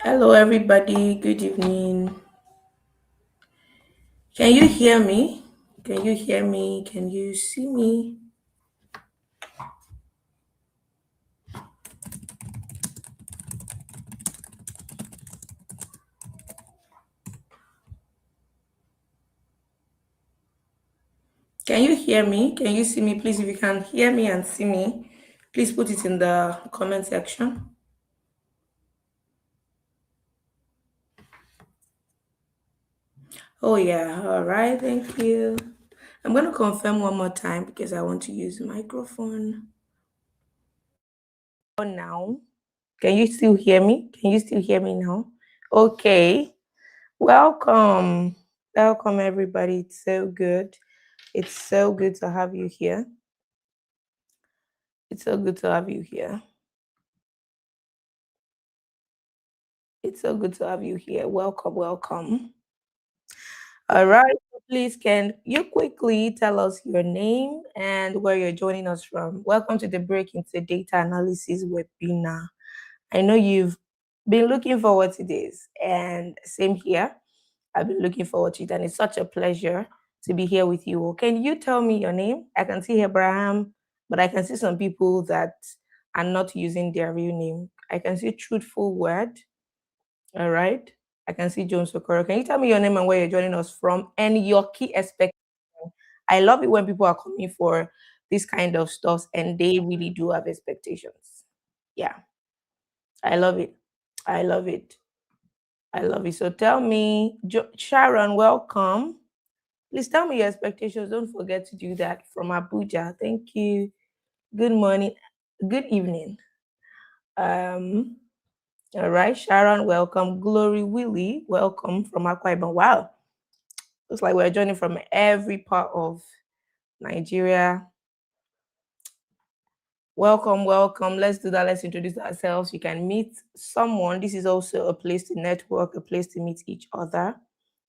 Hello, everybody. Good evening. Can you hear me? Can you hear me? Can you see me? Can you hear me? Can you see me? Please, if you can hear me and see me, please put it in the comment section. Oh, yeah. All right. Thank you. I'm going to confirm one more time because I want to use the microphone. Oh, now. Can you still hear me? Can you still hear me now? Okay. Welcome. Welcome, everybody. It's so good. It's so good to have you here. It's so good to have you here. It's so good to have you here. Welcome, welcome. All right. So please, can you quickly tell us your name and where you're joining us from? Welcome to the Break into Data Analysis webinar. I know you've been looking forward to this, and same here. I've been looking forward to it, and it's such a pleasure to be here with you all. Can you tell me your name? I can see Abraham, but I can see some people that are not using their real name. I can see Truthful Word. All right. I can see Jones Okoro. Can you tell me your name and where you're joining us from and your key expectation? I love it when people are coming for this kind of stuff and they really do have expectations. Yeah, I love it. I love it. I love it. So tell me, Sharon, welcome. Please tell me your expectations. Don't forget to do that from Abuja. Thank you. Good morning. Good evening. Um, all right, Sharon, welcome. Glory Willie, welcome from Akwa Ibom. Wow, looks like we're joining from every part of Nigeria. Welcome, welcome. Let's do that. Let's introduce ourselves. You can meet someone. This is also a place to network, a place to meet each other.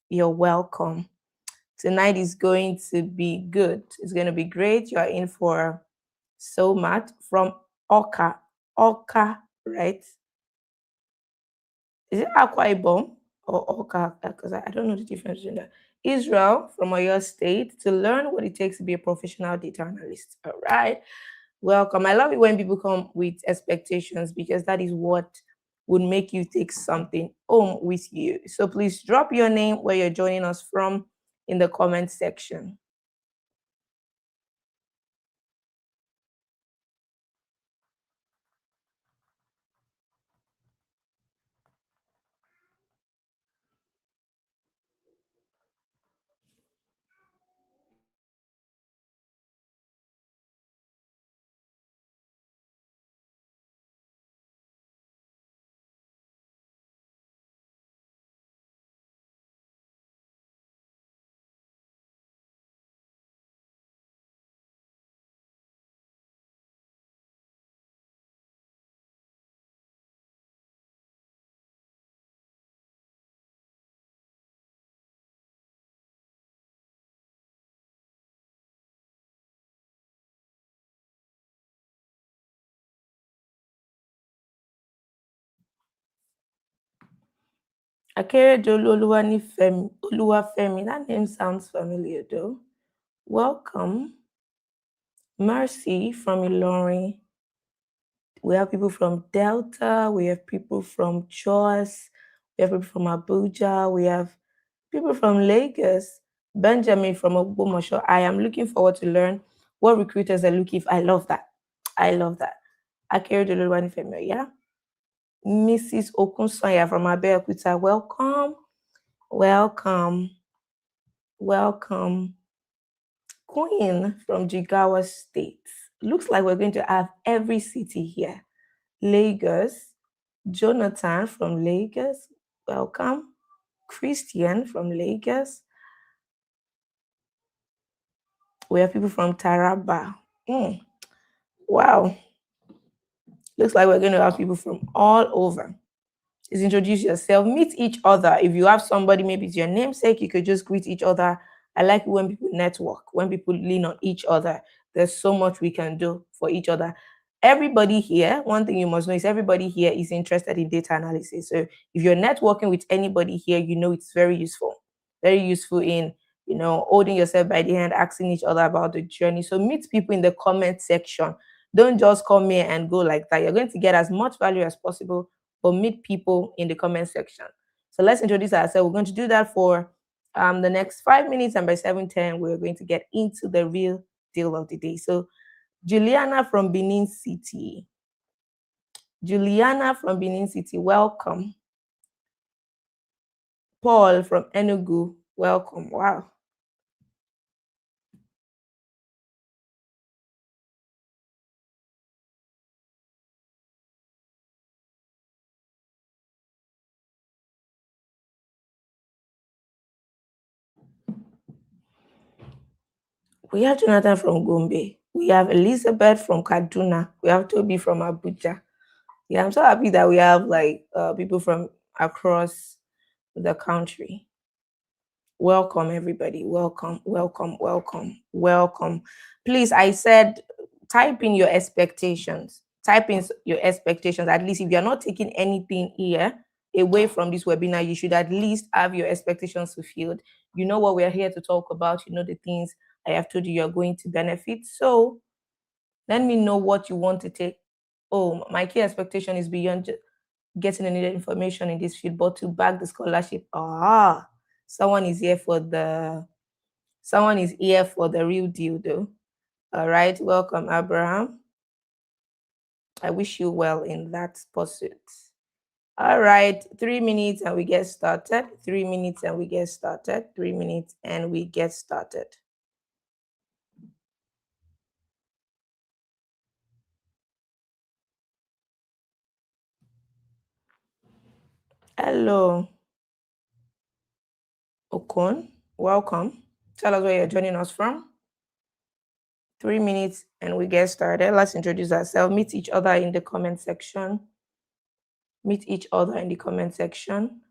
You're welcome. Tonight is going to be good. It's going to be great. You're in for so much from Oka. Oka, right? Is it Akwa Ibom or Oka? Because I don't know the difference between that. Israel from Oyo State to learn what it takes to be a professional data analyst. All right. Welcome. I love it when people come with expectations because that is what would make you take something home with you. So please drop your name, where you're joining us from, in the comment section. Akeredolu Oluwafemi. That name sounds familiar though. Welcome. Mercy from Ilorin. We have people from Delta. We have people from Jos. We have people from Abuja. We have people from Lagos. Benjamin from Ogbomoso. I am looking forward to learn what recruiters are looking for. I love that. I love that. Akeredolu Oluwafemi, yeah. Mrs. Okunsanya from Abeokuta. Welcome. Welcome. Welcome. Queen from Jigawa State. Looks like we're going to have every city here. Lagos. Jonathan from Lagos. Welcome. Christian from Lagos. We have people from Taraba. Wow. Looks like we're going to have people from all over. Just introduce yourself, meet each other. If you have somebody, maybe it's your namesake, you could just greet each other. I like when people network, when people lean on each other. There's so much we can do for each other. everybody here, one thing you must know is everybody here is interested in data analysis. So if you're networking with anybody here, you know it's very useful in holding yourself by the hand, asking each other about the journey. So meet people in the comment section. Don't just come here and go like that. You're going to get as much value as possible, but meet people in the comment section. So let's introduce ourselves. We're going to do that for the next 5 minutes, and by 7:10, we're going to get into the real deal of the day. So Juliana from Benin City. Juliana from Benin City, welcome. Paul from Enugu, welcome. Wow. We have Jonathan from Gombe. We have Elizabeth from Kaduna. We have Toby from Abuja. Yeah, I'm so happy that we have like people from across the country. Welcome, everybody. Welcome, welcome, welcome, welcome. Please, I said type in your expectations. Type in your expectations. At least if you're not taking anything here away from this webinar, you should at least have your expectations fulfilled. You know what we're here to talk about. You know the things I have told you you're going to benefit. So let me know what you want to take. Oh, my key expectation is beyond getting the needed information in this field, but to back the scholarship. Someone is here for the someone is here for the real deal though. All right, welcome, Abraham. I wish you well in that pursuit. All right, 3 minutes and we get started. 3 minutes and we get started. 3 minutes and we get started. Hello, Okon. Welcome. Tell us where you're joining us from. 3 minutes and we get started. Let's introduce ourselves. Meet each other in the comment section. Meet each other in the comment section.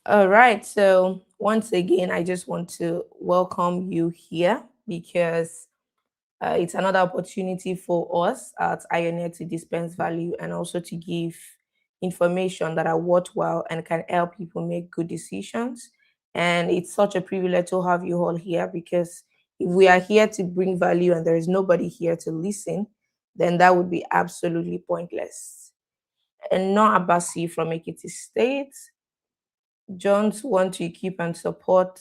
All right. So, once again, I just want to welcome you here because it's another opportunity for us at Ioneer to dispense value and also to give information that are worthwhile and can help people make good decisions. And it's such a privilege to have you all here because if we are here to bring value and there is nobody here to listen, then that would be absolutely pointless. And not Abasi from Ekiti State. Jones want to equip and support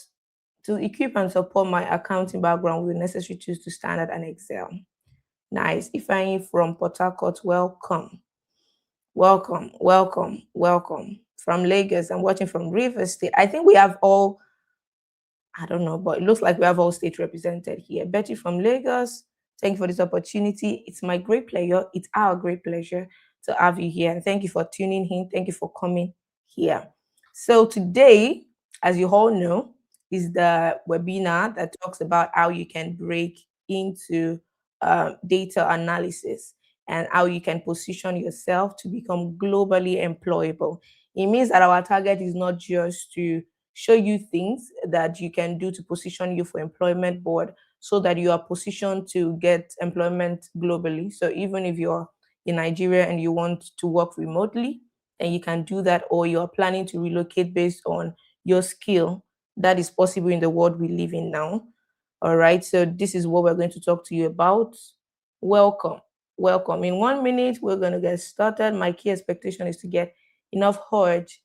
my accounting background with necessary tools to standard and Excel. Nice. Ifeanyi from Port Harcourt, welcome. Welcome, welcome, welcome. From Lagos, I'm watching from River State. I think we have all, I don't know, but it looks like we have all states represented here. Betty from Lagos, thank you for this opportunity. It's my great pleasure. It's our great pleasure to have you here. And thank you for tuning in. Thank you for coming here. So today, as you all know, is the webinar that talks about how you can break into data analysis and how you can position yourself to become globally employable. It means that our target is not just to show you things that you can do to position you for employment board so that you are positioned to get employment globally. So even if you're in Nigeria and you want to work remotely, then you can do that, or you're planning to relocate based on your skill, that is possible in the world we live in now. All right, so this is what we're going to talk to you about. Welcome. Welcome. In 1 minute, we're going to get started. My key expectation is to get enough urge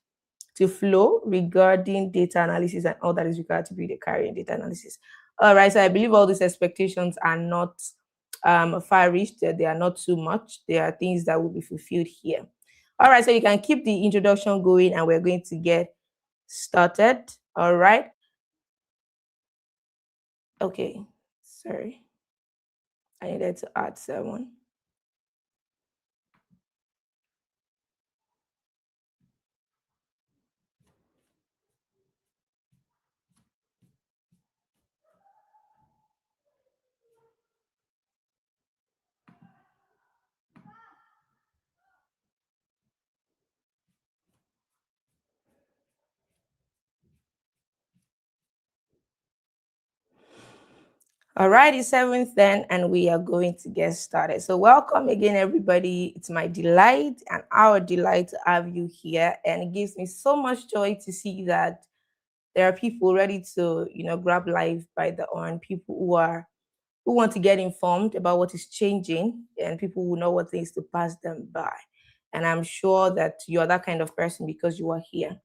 to flow regarding data analysis and all that is required to build a career in data analysis. All right, so I believe all these expectations are not far reached. They are not too much. There are things that will be fulfilled here. All right, so you can keep the introduction going and we're going to get started. All right. Okay, sorry. I needed to add someone. Alrighty, seventh then, and we are going to get started. So, welcome again, everybody. It's my delight and our delight to have you here, and it gives me so much joy to see that there are people ready to, grab life by the horn. People who want to get informed about what is changing, and people who know what things to pass them by. And I'm sure that you're that kind of person because you are here.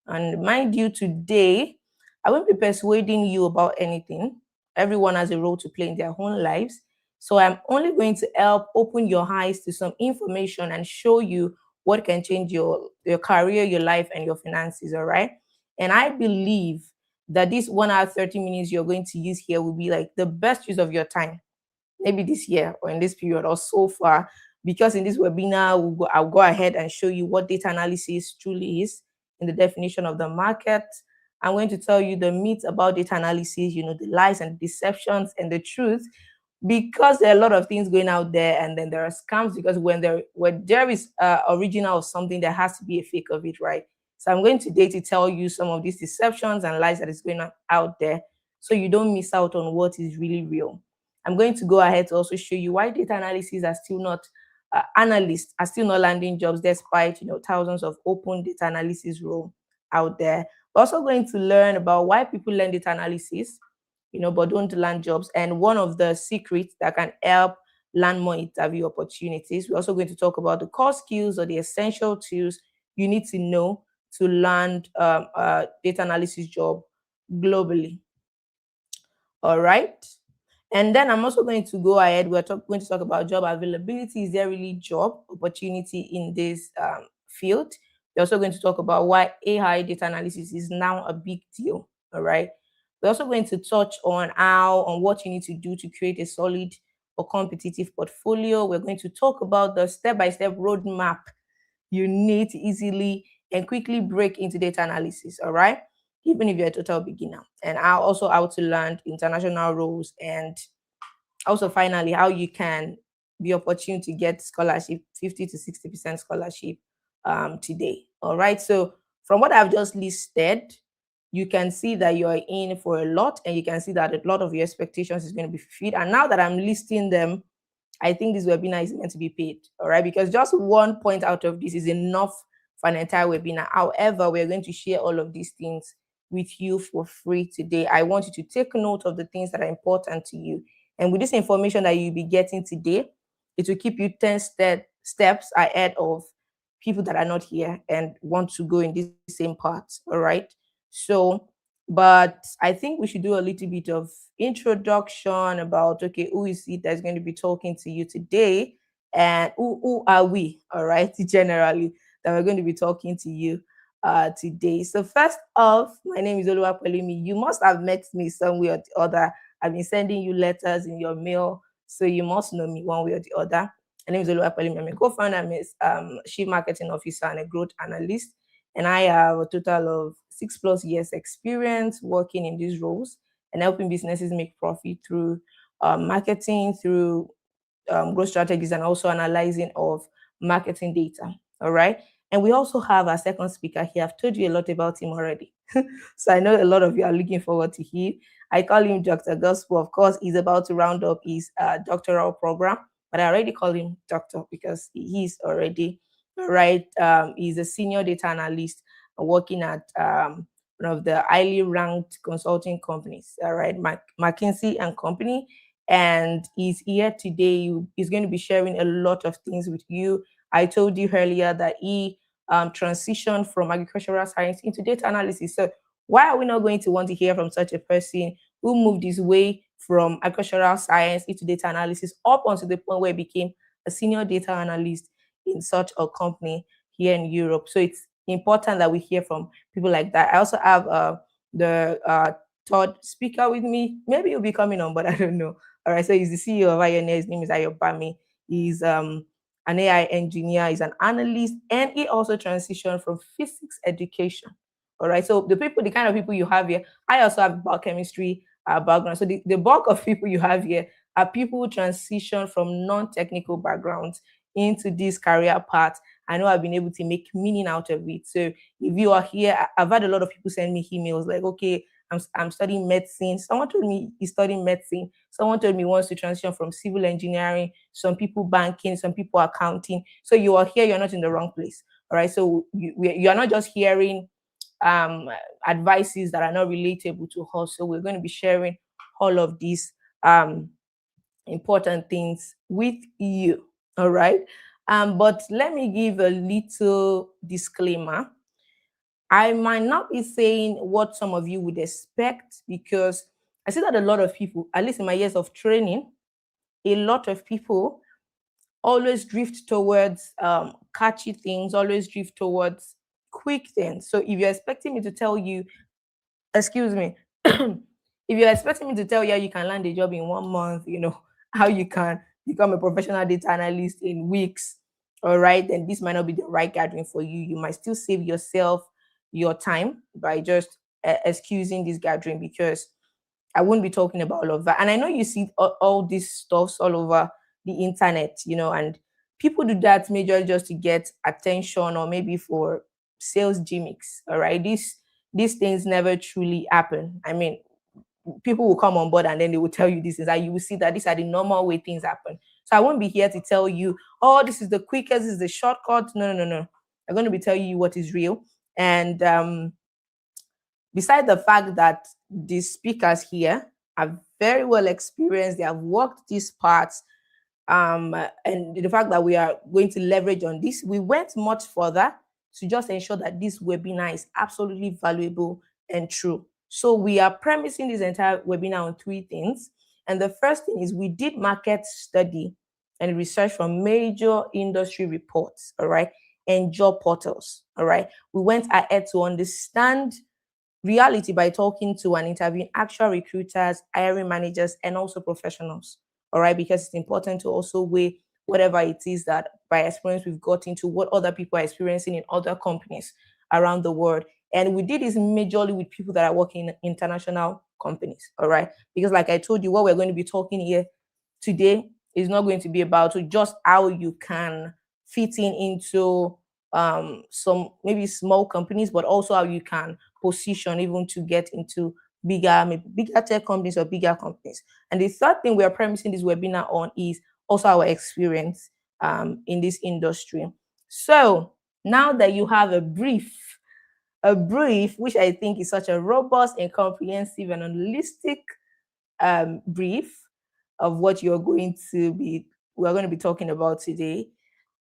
And mind you, today, I won't be persuading you about anything. Everyone has a role to play in their own lives. So I'm only going to help open your eyes to some information and show you what can change your career, your life, and your finances. All right. And I believe that this 1 hour, 30 minutes you're going to use here will be like the best use of your time maybe this year or in this period or so far. Because in this webinar, I'll go ahead and show you what data analysis truly is in the definition of the market. I'm going to tell you the myths about data analysis, the lies and deceptions and the truth, because there are a lot of things going out there, and then there are scams. Because when there is original of something, there has to be a fake of it, right? So I'm going today to tell you some of these deceptions and lies that is going on out there, so you don't miss out on what is really real. I'm going to go ahead to also show you why data analysis are still not analysts are still not landing jobs despite thousands of open data analysis role out there. We're also going to learn about why people learn data analysis, but don't land jobs, and one of the secrets that can help land more interview opportunities. We're also going to talk about the core skills or the essential tools you need to know to land a data analysis job globally. All right. And then I'm also going to go ahead. Going to talk about job availability. Is there really job opportunity in this field? We're also going to talk about why AI data analysis is now a big deal. All right. We're also going to touch on what you need to do to create a solid or competitive portfolio. We're going to talk about the step-by-step roadmap you need to easily and quickly break into data analysis. All right, even if you're a total beginner. And also how to learn international roles, and also finally how you can be opportune to get scholarship, 50 to 60% scholarship today. All right, so from what I've just listed, you can see that you're in for a lot, and you can see that a lot of your expectations is going to be fulfilled. And now that I'm listing them, I think this webinar is meant to be paid, all right? Because just one point out of this is enough for an entire webinar. However, we're going to share all of these things with you for free today. I want you to take note of the things that are important to you. And with this information that you'll be getting today, it will keep you 10 steps ahead of people that are not here and want to go in this same path, all right? So, but I think we should do a little bit of introduction about, okay, who is it that's going to be talking to you today, and who are we, all right, generally, that we're going to be talking to you today. So first off, my name is Oluwapelumi. You must have met me some way or the other. I've been sending you letters in your mail, so you must know me one way or the other. My name is Oluwapelumi. I'm a co-founder, I'm a chief marketing officer and a growth analyst, and I have a total of 6+ years experience working in these roles and helping businesses make profit through marketing, through growth strategies, and also analyzing of marketing data. All right. And we also have our second speaker here. I've told you a lot about him already. So I know a lot of you are looking forward to him. I call him Dr. Gospel. Of course, he's about to round up his doctoral program, but I already call him doctor because he's already, all right. He's a senior data analyst working at one of the highly ranked consulting companies, all right, McKinsey and Company. And he's here today. He's going to be sharing a lot of things with you. I told you earlier that he transitioned from agricultural science into data analysis. So why are we not going to want to hear from such a person who moved his way from agricultural science into data analysis up until the point where he became a senior data analyst in such a company here in Europe? So it's important that we hear from people like that. I also have the third speaker with me. Maybe he'll be coming on, but I don't know. All right, so he's the CEO of Ioneer. His name is Ayobami. He's an AI engineer, he's an analyst, and he also transitioned from physics education. All right, so the kind of people you have here, I also have biochemistry background. So the bulk of people you have here are people who transition from non-technical backgrounds into this career path. I know I've been able to make meaning out of it. So if you are here, I've had a lot of people send me emails like, okay, I'm studying medicine. Someone told me he's studying medicine. Someone told me he wants to transition from civil engineering. Some people banking, some people accounting. So you are here, you're not in the wrong place. All right. So you are not just hearing um, advices that are not relatable to us. So we're going to be sharing all of these um, important things with you. All right. But let me give a little disclaimer. I might not be saying what some of you would expect because I see that a lot of people, at least in my years of training, a lot of people always drift towards catchy things, always drift towards quick things. So if you're expecting me to tell you, excuse me, if you're expecting me to tell you how you can land a job in 1 month, how you can become a professional data analyst in weeks, all right, then this might not be the right gathering for you. You might still save yourself your time by just excusing this gathering because I won't be talking about all of that. And I know you see all these stuffs all over the internet, and people do that majorly just to get attention or maybe for sales gimmicks. All right. These things never truly happen. I mean, people will come on board and then they will tell you this is that you will see that these are the normal way things happen. So I won't be here to tell you, oh, this is the quickest, this is the shortcut. No, no, no, no. I'm going to be telling you what is real. And beside the fact that the speakers here are very well experienced, they have worked these parts, and the fact that we are going to leverage on this, we went much further to just ensure that this webinar is absolutely valuable and true. So we are premising this entire webinar on three things. And the first thing is we did market study and research from major industry reports, all right, and job portals, all right. We went ahead to understand reality by talking to and interviewing actual recruiters, hiring managers, and also professionals. All right, because it's important to also weigh whatever it is that by experience we've got into what other people are experiencing in other companies around the world. And we did this majorly with people that are working in international companies. All right, because like I told you, what we're going to be talking here today is not going to be about just how you can fit in into some maybe small companies, but also how you can position even to get into maybe bigger tech companies or bigger companies. And the third thing we are premising this webinar on is also our experience in this industry. So now that you have a brief, which I think is such a robust and comprehensive and holistic brief of what we're going to be talking about today.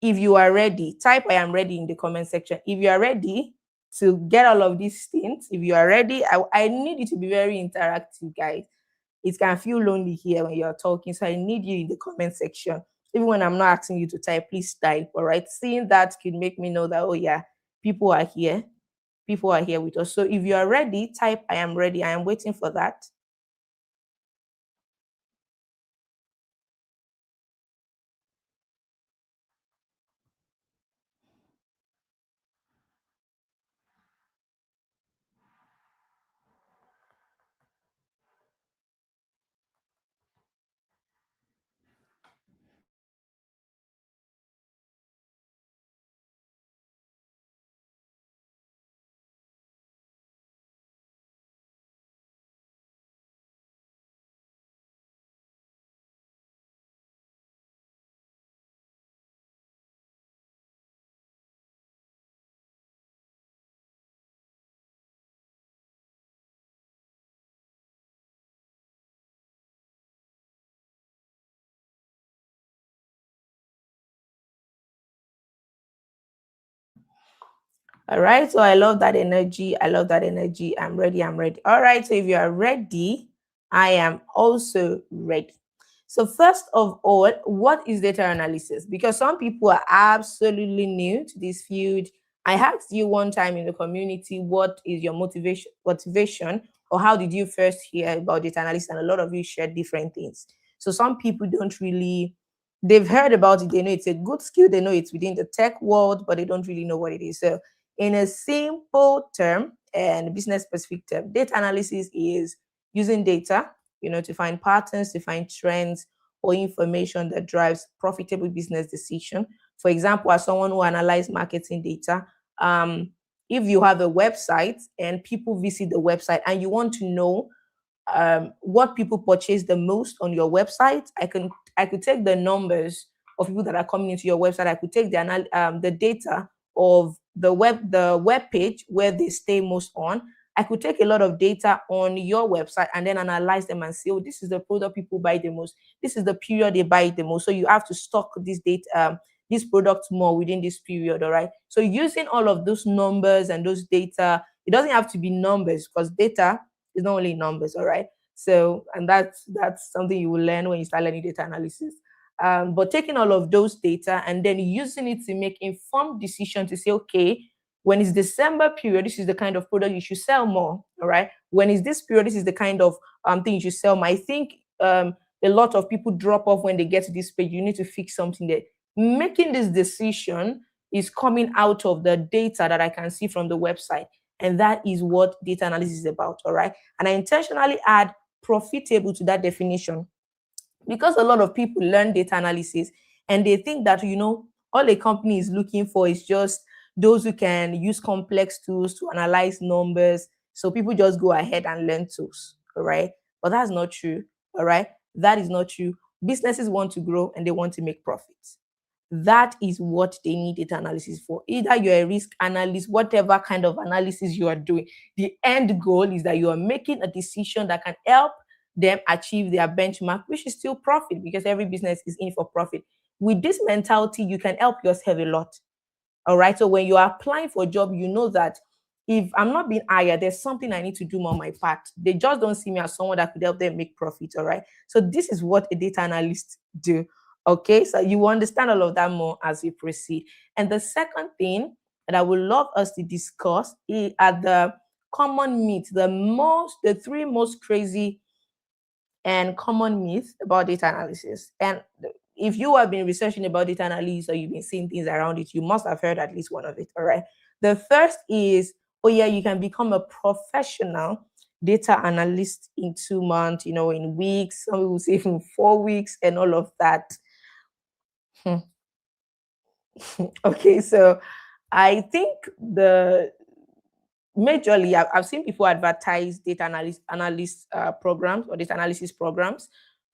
If you are ready, type I am ready in the comment section. If you are ready to get all of these things, if you are ready, I need you to be very interactive, guys. It can feel lonely here when you're talking, so I need you in the comment section. Even when I'm not asking you to type, please type. All right, seeing that could make me know that, oh yeah, people are here, people are here with us. So if you are ready, type I am ready. I am waiting for that. All right. So I love that energy. I love that energy. I'm ready. I'm ready. All right. So if you are ready, I am also ready. So first of all, what is data analysis? Because some people are absolutely new to this field. I asked you one time in the community, what is your motivation, or how did you first hear about data analysis? And a lot of you shared different things. So some people don't really, they've heard about it. They know it's a good skill. They know it's within the tech world, but they don't really know what it is. So in a simple term and business specific term, data analysis is using data, to find patterns, to find trends or information that drives profitable business decision. For example, as someone who analyzes marketing data, if you have a website and people visit the website and you want to know what people purchase the most on your website, I could take the numbers of people that are coming into your website. I could take the data of the web page where they stay most on. I could take a lot of data on your website and then analyze them and say, oh, this is the product people buy the most. This is the period they buy it the most. So you have to stock this data, these products more within this period. All right. So using all of those numbers and those data, it doesn't have to be numbers because data is not only numbers. All right. So, and that's something you will learn when you start learning data analysis. But taking all of those data and then using it to make informed decision to say, okay, when it's December period, this is the kind of product you should sell more. All right. When it's this period, this is the kind of thing you should sell more. I think a lot of people drop off when they get to this page. You need to fix something there. Making this decision is coming out of the data that I can see from the website. And that is what data analysis is about. All right. And I intentionally add profitable to that definition because a lot of people learn data analysis and they think that, all a company is looking for is just those who can use complex tools to analyze numbers. So people just go ahead and learn tools. All right. But that's not true. All right. That is not true. Businesses want to grow and they want to make profits. That is what they need data analysis for. Either you're a risk analyst, whatever kind of analysis you are doing, the end goal is that you are making a decision that can help them achieve their benchmark, which is still profit because every business is in for profit. With this mentality, you can help yourself a lot. All right. So when you are applying for a job, you know that if I'm not being hired, there's something I need to do on my part. They just don't see me as someone that could help them make profit. All right. So this is what a data analyst do. Okay. So you understand all of that more as we proceed. And the second thing that I would love us to discuss are the common myths, the three most crazy and common myths about data analysis. And if you have been researching about data analysis or you've been seeing things around it, you must have heard at least one of it. All right. The first is, oh yeah, you can become a professional data analyst in 2 months, in weeks. Some people say in 4 weeks and all of that. Okay, so I think the majorly I've seen people advertise data analyst programs or data analysis programs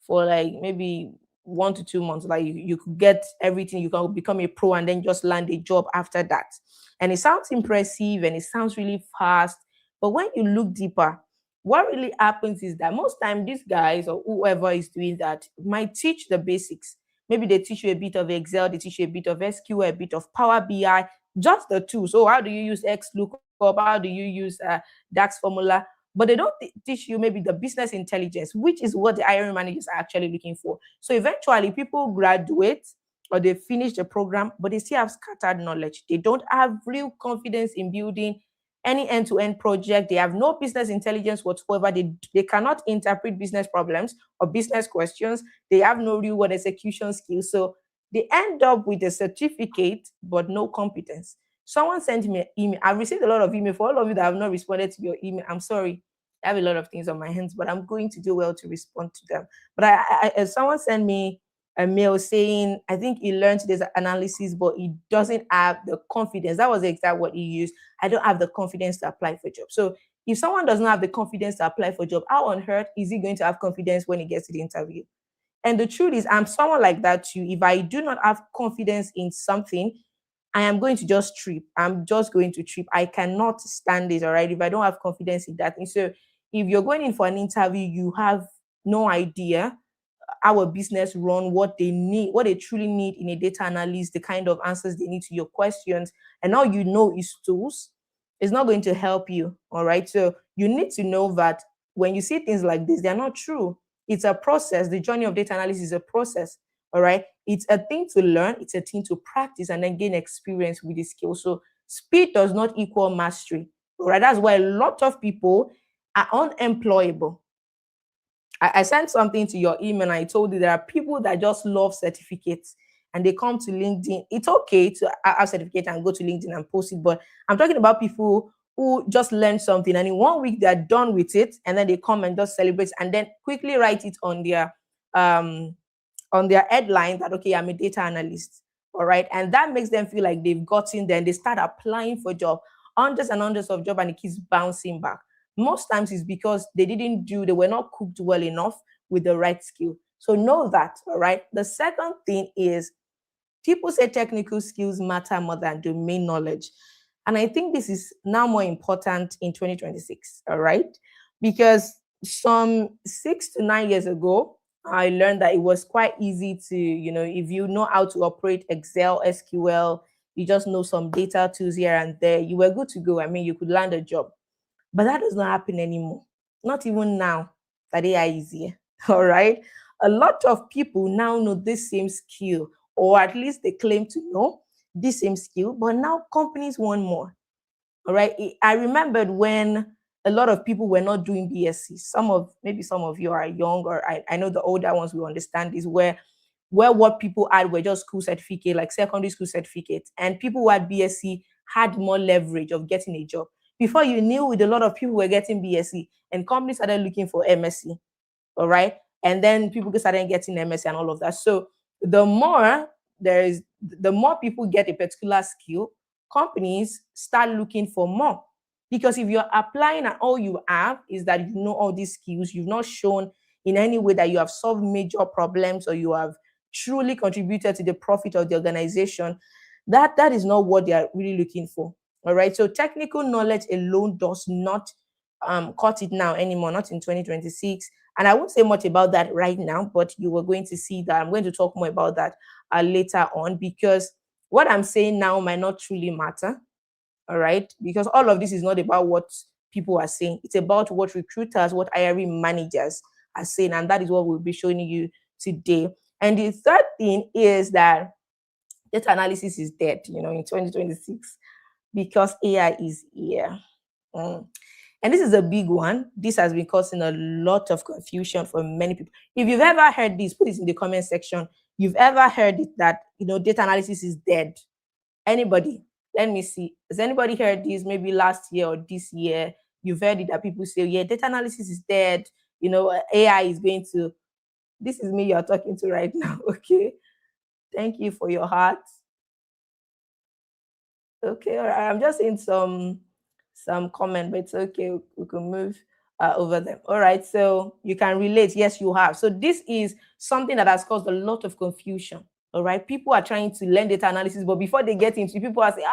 for like maybe 1 to 2 months. Like you could get everything, you can become a pro and then just land a job after that. And it sounds impressive and it sounds really fast. But when you look deeper, what really happens is that most time these guys or whoever is doing that might teach the basics. Maybe they teach you a bit of Excel, they teach you a bit of SQL, a bit of Power BI, just the two. So how do you use X lookup? How do you use DAX formula? But they don't teach you maybe the business intelligence, which is what the hiring managers are actually looking for. So eventually people graduate or they finish the program, but they still have scattered knowledge. They don't have real confidence in building any end-to-end project. They have no business intelligence whatsoever. They cannot interpret business problems or business questions. They have no real world execution skills. So they end up with a certificate, but no competence. Someone sent me an email. I've received a lot of email. For all of you that have not responded to your email, I'm sorry. I have a lot of things on my hands, but I'm going to do well to respond to them. But someone sent me a mail saying, I think he learned this analysis, but he doesn't have the confidence. That was the exact word he used. I don't have the confidence to apply for a job. So if someone does not have the confidence to apply for a job, how on earth is he going to have confidence when he gets to the interview? And the truth is, I'm someone like that too. If I do not have confidence in something, I am going to just trip. I'm just going to trip. I cannot stand it, all right, if I don't have confidence in that. And so if you're going in for an interview, you have no idea how a business run, what they need, what they truly need in a data analyst, the kind of answers they need to your questions, and all you know is tools, it's not going to help you. All right. So you need to know that when you see things like this, they're not true. It's a process. The journey of data analysis is a process. All right. It's a thing to learn, it's a thing to practice and then gain experience with the skill. So speed does not equal mastery. All right. That's why a lot of people are unemployable. I sent something to your email and I told you there are people that just love certificates and they come to LinkedIn. It's okay to have certificate and go to LinkedIn and post it, but I'm talking about people who just learn something and in 1 week they're done with it and then they come and just celebrate and then quickly write it um on their headline that, okay, I'm a data analyst. All right. And that makes them feel like they've gotten there and they start applying for a job. hundreds and hundreds of jobs and it keeps bouncing back. Most times it's because they were not cooked well enough with the right skill. So know that, all right? The second thing is people say technical skills matter more than domain knowledge. And I think this is now more important in 2026, all right? Because some 6 to 9 years ago, I learned that it was quite easy to, if you know how to operate Excel, SQL, you just know some data tools here and there, you were good to go. I mean, you could land a job. But that does not happen anymore. Not even now that AI is here. All right. A lot of people now know this same skill, or at least they claim to know this same skill, but now companies want more. All right. I remembered when a lot of people were not doing BSc. Maybe some of you are young, or I know the older ones will understand this, where what people had were just school certificate, like secondary school certificates, and people who had BSc had more leverage of getting a job. Before you knew, with a lot of people were getting BSc, and companies started looking for MSc. All right. And then people started getting MSc and all of that. So the more the more people get a particular skill, companies start looking for more. Because if you're applying and all you have is that you know all these skills, you've not shown in any way that you have solved major problems or you have truly contributed to the profit of the organization, that is not what they are really looking for. All right. So technical knowledge alone does not cut it now anymore, not in 2026. And I won't say much about that right now, but you are going to see that. I'm going to talk more about that later on, because what I'm saying now might not truly matter. All right. Because all of this is not about what people are saying, it's about what recruiters, what hiring managers are saying. And that is what we'll be showing you today. And the third thing is that data analysis is dead, in 2026 because AI is here. Mm. And this is a big one. This has been causing a lot of confusion for many people. If you've ever heard this, put this in the comment section. You've ever heard it that data analysis is dead? Anybody? Let me see. Has anybody heard this maybe last year or this year? You've heard it that people say, yeah, data analysis is dead. AI is going to. This is me you're talking to right now. Okay. Thank you for your heart. Okay, all right. I'm just in some comment, but it's okay. We can move over them. All right. So you can relate. Yes, you have. So this is something that has caused a lot of confusion. All right. People are trying to learn data analysis, but before they get into it, people are saying,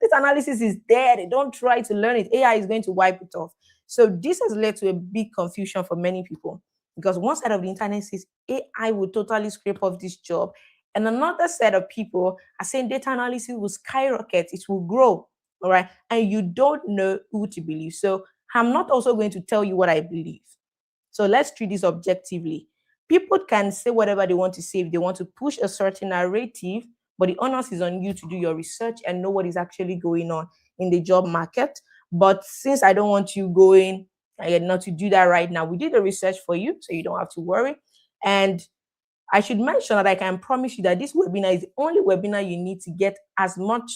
data analysis is dead. Don't try to learn it. AI is going to wipe it off. So this has led to a big confusion for many people, because one side of the internet says AI will totally scrape off this job. And another set of people are saying data analysis will skyrocket, it will grow. All right. And you don't know who to believe. So I'm not also going to tell you what I believe. So let's treat this objectively. People can say whatever they want to say if they want to push a certain narrative, but the onus is on you to do your research and know what is actually going on in the job market. But since I don't want you going not to do that right now, we did the research for you, so you don't have to worry. And I should mention that I can promise you that this webinar is the only webinar you need to get as much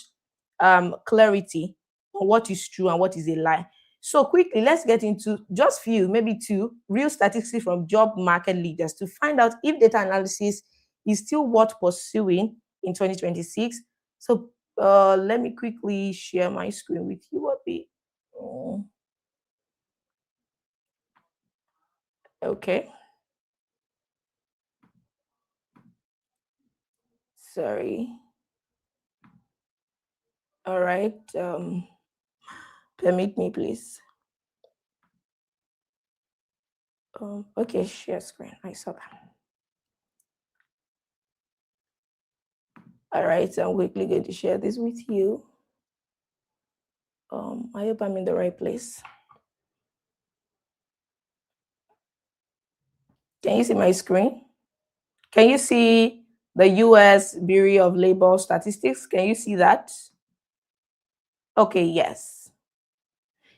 clarity on what is true and what is a lie. So quickly, let's get into just few, maybe two real statistics from job market leaders to find out if data analysis is still worth pursuing in 2026. So let me quickly share my screen with you a bit. Okay. Sorry. All right. Permit me, please. Okay, share screen. I saw that. All right, so I'm quickly going to share this with you. I hope I'm in the right place. Can you see my screen? Can you see the US Bureau of Labor Statistics? Can you see that? Okay, yes.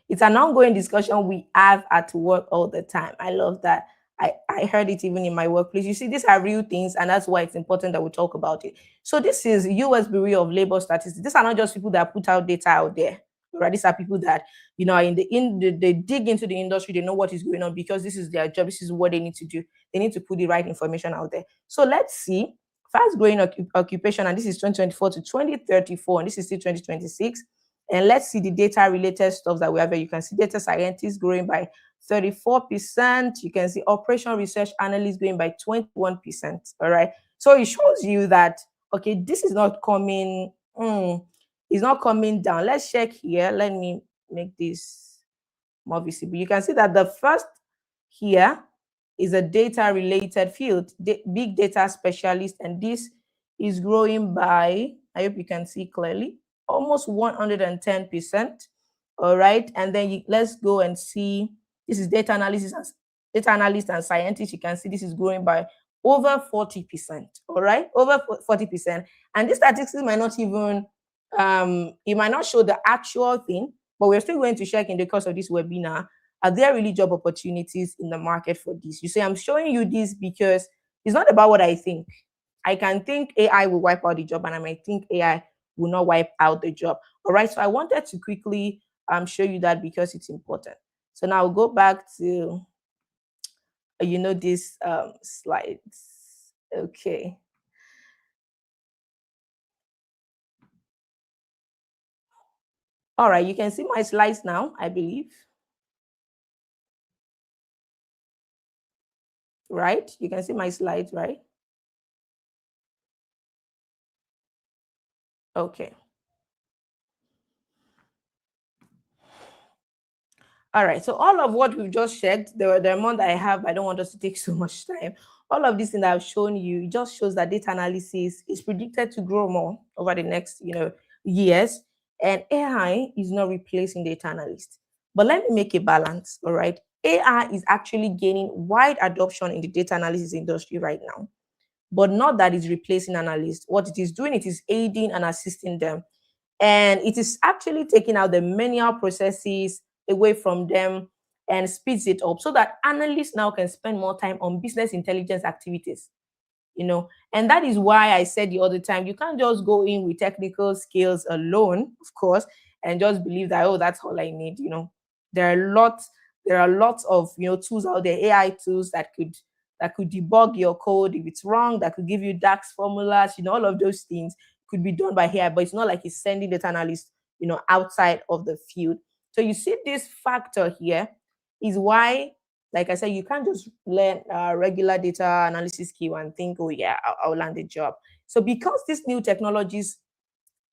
It's an ongoing discussion we have at work all the time. I love that. I heard it even in my workplace. You see, these are real things, and that's why it's important that we talk about it. So this is US Bureau of Labor Statistics. These are not just people that put out data out there. Right? These are people that are they dig into the industry. They know what is going on because this is their job. This is what they need to do. They need to put the right information out there. So let's see. Fast growing occupation, and this is 2024 to 2034, and this is still 2026. And let's see the data related stuff that we have here. You can see data scientists growing by 34%. You can see operational research analysts growing by 21%. All right. So it shows you that, okay, this is not coming, it's not coming down. Let's check here. Let me make this more visible. You can see that the first here is a data related field, big data specialist, and this is growing by, I hope you can see clearly, almost 110%. All right. And then let's go and see, this is data analyst and scientist. You can see this is growing by over 40%. All right. Over 40%. And this statistics might not even, it might not show the actual thing, but we're still going to check in the course of this webinar. Are there really job opportunities in the market for this? You say, I'm showing you this because it's not about what I think. I can think AI will wipe out the job, and I might think AI will not wipe out the job. All right. So I wanted to quickly show you that because it's important. So now I'll go back to, these slides. Okay. All right. You can see my slides now, I believe. Right? You can see my slides, right? Okay. All right. So all of what we've just checked, the amount that I have, I don't want us to take so much time. All of this thing that I've shown you, it just shows that data analysis is predicted to grow more over the next, years. And AI is not replacing data analysts. But let me make a balance. All right. AI is actually gaining wide adoption in the data analysis industry right now, but not that it's replacing analysts. What it is doing, it is aiding and assisting them, and it is actually taking out the manual processes away from them and speeds it up so that analysts now can spend more time on business intelligence activities. And that is why I said the other time, you can't just go in with technical skills alone, of course, and just believe that, oh, that's all I need. There are lots there are lots of tools out there, AI tools that could debug your code if it's wrong, that could give you DAX formulas. All of those things could be done by AI, but it's not like it's sending data analysts outside of the field. So you see, this factor here is why, like I said, you can't just learn regular data analysis skill and think, oh yeah, I'll land a job. So because these new technologies,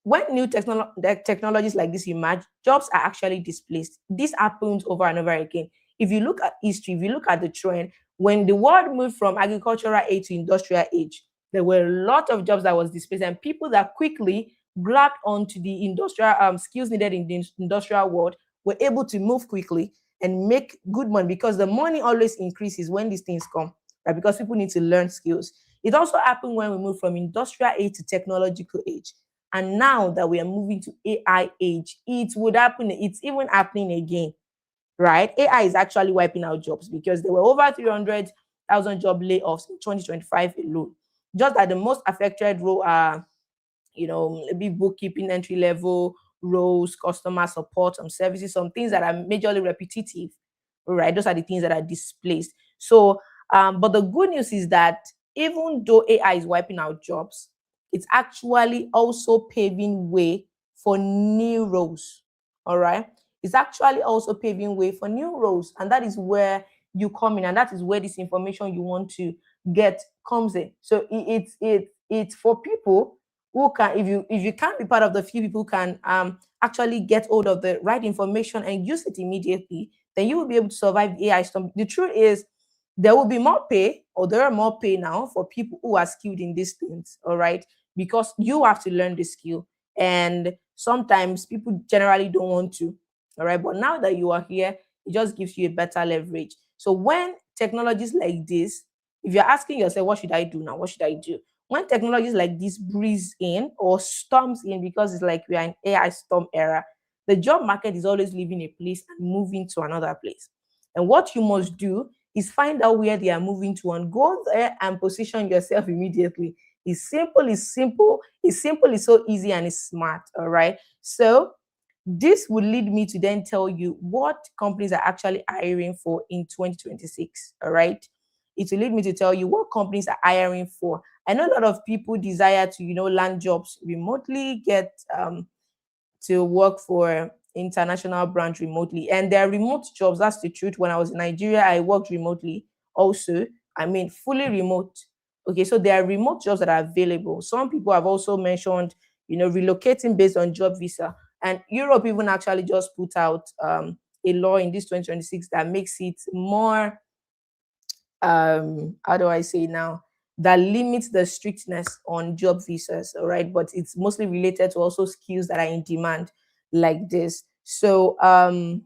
when technologies like this emerge, jobs are actually displaced. This happens over and over again. If you look at history, if you look at the trend, when the world moved from agricultural age to industrial age, there were a lot of jobs that was displaced, and people that quickly grabbed onto the industrial skills needed in the industrial world were able to move quickly and make good money, because the money always increases when these things come, right? Because people need to learn skills. It also happened when we moved from industrial age to technological age. And now that we are moving to AI age, it would happen. It's even happening again, right? AI is actually wiping out jobs because there were over 300,000 job layoffs in 2025 alone. Just that the most affected role are, maybe bookkeeping, entry level roles, customer support, some services, some things that are majorly repetitive, right? Those are the things that are displaced. So, but the good news is that even though AI is wiping out jobs, it's actually also paving way for new roles. All right. It's actually also paving way for new roles. And that is where you come in. And that is where this information you want to get comes in. So it's for people who can, if you can't be part of the few people who can actually get hold of the right information and use it immediately, then you will be able to survive the AI storm. The truth is, there will be more pay, or there are more pay now for people who are skilled in these things. All right, because you have to learn the skill, and sometimes people generally don't want to. All right, but now that you are here, it just gives you a better leverage. So when technologies like this, if you're asking yourself, what should I do now, what should I do, when technologies like this breeze in or storms in, because it's like we are in AI storm era, the job market is always leaving a place and moving to another place. And what you must do is find out where they are moving to and go there and position yourself immediately. It's simple, it's so easy, and it's smart. All right. So this would lead me to then tell you what companies are actually hiring for in 2026. All right. It will lead me to tell you what companies are hiring for. I know a lot of people desire to, land jobs remotely, get to work for international branch remotely. And there are remote jobs. That's the truth. When I was in Nigeria, I worked remotely also. I mean, fully remote. Okay, so there are remote jobs that are available. Some people have also mentioned, relocating based on job visa. And Europe even actually just put out a law in this 2026 that makes it more, how do I say now, that limits the strictness on job visas, all right? But it's mostly related to also skills that are in demand like this. So um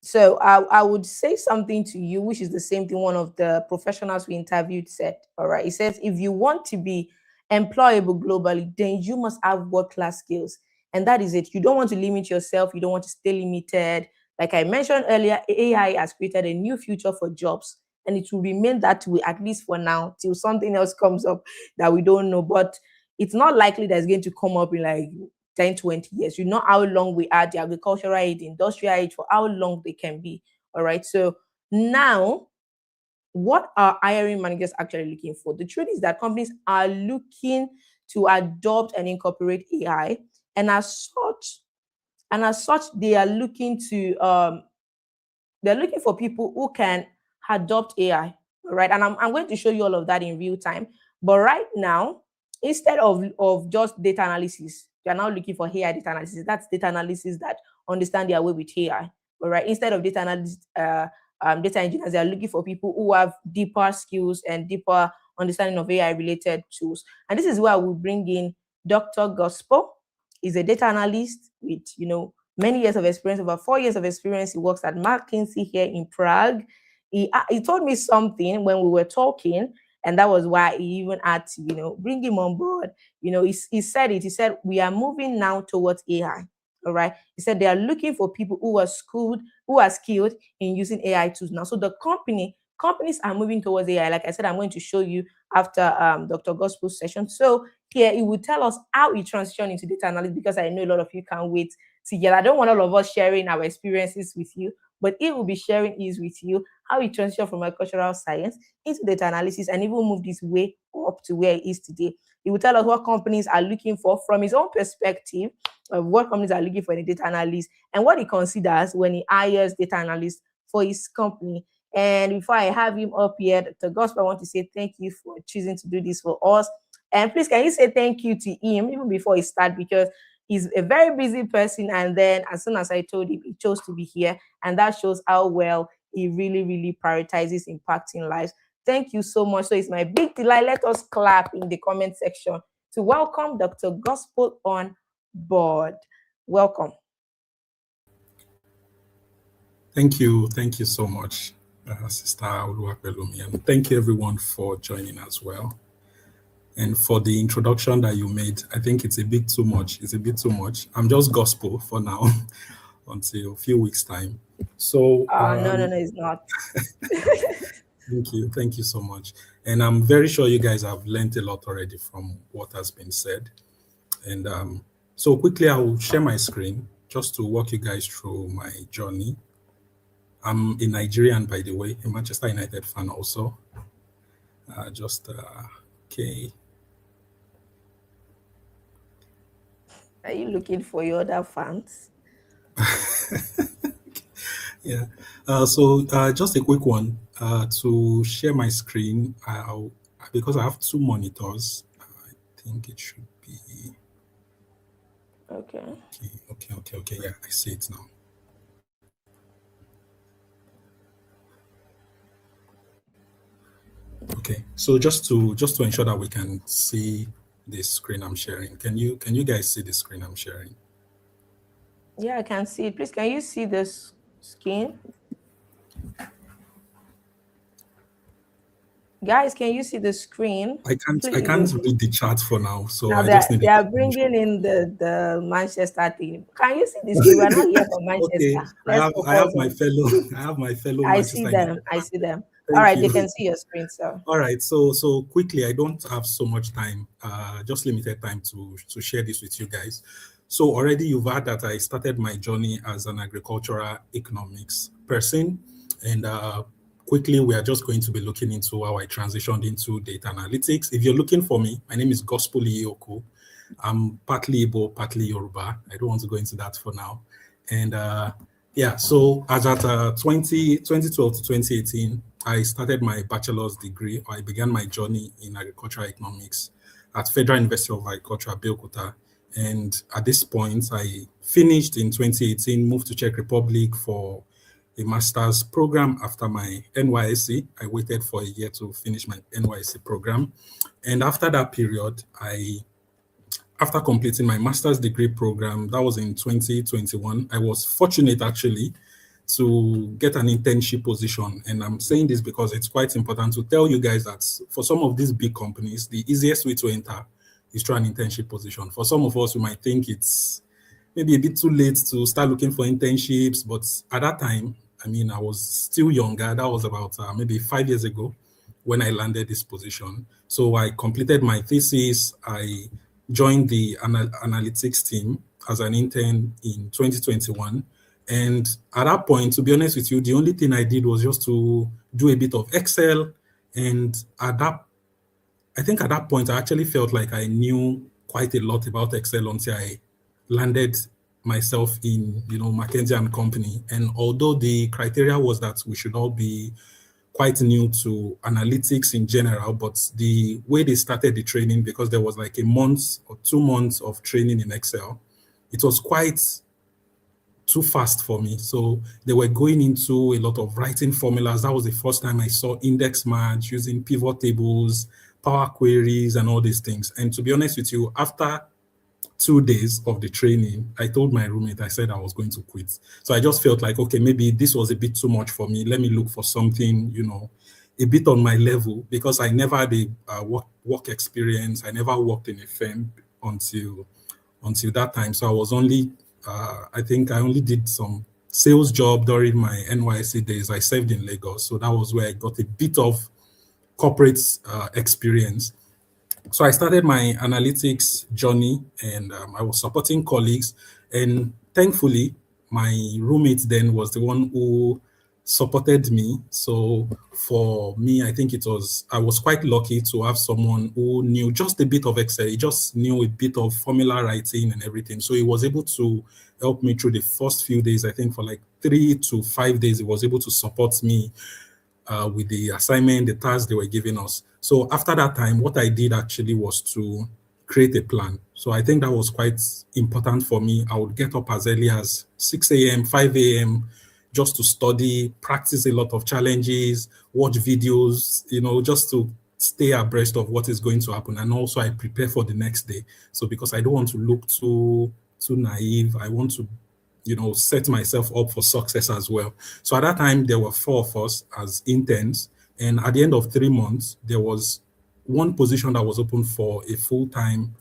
so I would say something to you, which is the same thing one of the professionals we interviewed said. All right. He says, if you want to be employable globally, then you must have world-class skills. And that is it. You don't want to limit yourself. You don't want to stay limited. Like I mentioned earlier, AI has created a new future for jobs. And it will remain that way, at least for now, till something else comes up that we don't know. But it's not likely that it's going to come up in like 10, 20 years. You know how long we are, the agricultural age, the industrial age, for how long they can be. All right. So now, what are hiring managers actually looking for? The truth is that companies are looking to adopt and incorporate AI. And as such, they are looking to they're looking for people who can adopt AI, right? And I'm going to show you all of that in real time. But right now, instead of just data analysis, they're now looking for AI data analysis. That's data analysis that understand their way with AI, all right? Instead of data analysts, data engineers, they are looking for people who have deeper skills and deeper understanding of AI related tools. And this is where we bring in Dr. Gospel. He's a data analyst with, many years of experience, over 4 years of experience. He works at McKinsey here in Prague. He told me something when we were talking, and that was why he even had to, bring him on board. He said it. He said, we are moving now towards AI. All right. He said they are looking for people who are skilled in using AI tools now. So the companies are moving towards AI. Like I said, I'm going to show you after Dr. Gospel's session. So here he will tell us how he transitioned into data analysis, because I know a lot of you can't wait to get. I don't want all of us sharing our experiences with you, but he will be sharing his with you, how he transitioned from agricultural science into data analysis and even moved his way up to where he is today. He will tell us what companies are looking for from his own perspective of what companies are looking for in a data analyst and what he considers when he hires data analysts for his company. And before I have him up here, Dr. Gospel, I want to say thank you for choosing to do this for us. And please, can you say thank you to him even before he starts? Because he's a very busy person. And then as soon as I told him, he chose to be here. And that shows how well he really, really prioritizes impacting lives. Thank you so much. So it's my big delight. Let us clap in the comment section to welcome Dr. Gospel on board. Welcome. Thank you. Thank you so much, Sister Oluwapelumi. And thank you, everyone, for joining as well. And for the introduction that you made, I think it's a bit too much. It's a bit too much. I'm just gospel for now until a few weeks' time. So, No, it's not. thank you. Thank you so much. And I'm very sure you guys have learned a lot already from what has been said. And so quickly, I will share my screen just to walk you guys through my journey. I'm a Nigerian, by the way, a Manchester United fan also. Okay. Are you looking for your other fans? Yeah. So just a quick one to share my screen. Because I have two monitors, I think it should be. Okay. Okay. Yeah, I see it now. Okay. So just to ensure that we can see this screen I'm sharing, can you guys see the screen I'm sharing? Yeah, I can see it. Please, can you see this skin? Guys, can you see the screen? I can't Please. read the chat for now, so Now I just need they a are confirmation. bringing in the Manchester thing. Can you see the screen? We're not here for Okay, Manchester. I Let's have focus my on. fellow I have my fellow I see Manchester them. United I fan. see them. All Thank right, they you. can see your screen, sir. All right, so quickly, I don't have so much time, just limited time to share this with you guys. So already you've heard that I started my journey as an agricultural economics person, and quickly we are just going to be looking into how I transitioned into data analytics. If you're looking for me, my name is Gospel Iyoko. I'm partly Igbo, partly Yoruba. I don't want to go into that for now. And yeah, so as at 2012 to 2018, I started my bachelor's degree, or I began my journey in agricultural economics at Federal University of Agriculture, Abeokuta. And at this point, I finished in 2018, moved to Czech Republic for a master's program after my NYSC. I waited for a year to finish my NYSC program. And after that period, after completing my master's degree program, that was in 2021, I was fortunate actually to get an internship position. And I'm saying this because it's quite important to tell you guys that for some of these big companies, the easiest way to enter is through an internship position. For some of us, we might think it's maybe a bit too late to start looking for internships, but at that time, I mean, I was still younger. That was about maybe 5 years ago when I landed this position. So I completed my thesis. I joined the analytics team as an intern in 2021. And at that point, to be honest with you, the only thing I did was just to do a bit of Excel. And I think at that point, I actually felt like I knew quite a lot about Excel until I landed myself in, McKinsey and Company. And although the criteria was that we should all be quite new to analytics in general, but the way they started the training, because there was like a month or 2 months of training in Excel, it was quite too fast for me. So they were going into a lot of writing formulas. That was the first time I saw index match using pivot tables, power queries, and all these things. And to be honest with you, after 2 days of the training, I told my roommate, I said I was going to quit. So I just felt like, okay, maybe this was a bit too much for me. Let me look for something, a bit on my level, because I never had a work experience. I never worked in a firm until that time. So I was only, I think I only did some sales job during my NYSC days. I served in Lagos. So that was where I got a bit of corporate experience. So I started my analytics journey, and I was supporting colleagues. And thankfully, my roommate then was the one who supported me. So for me, I think I was quite lucky to have someone who knew just a bit of Excel. He just knew a bit of formula writing and everything. So he was able to help me through the first few days. I think for like 3 to 5 days, he was able to support me with the assignment, the tasks they were giving us. So after that time, what I did actually was to create a plan. So I think that was quite important for me. I would get up as early as 6 a.m., 5 a.m., just to study, practice a lot of challenges, watch videos, just to stay abreast of what is going to happen. And also I prepare for the next day. So because I don't want to look too naive, I want to set myself up for success as well. So at that time, there were 4 of us as interns. And at the end of 3 months, there was one position that was open for a full-time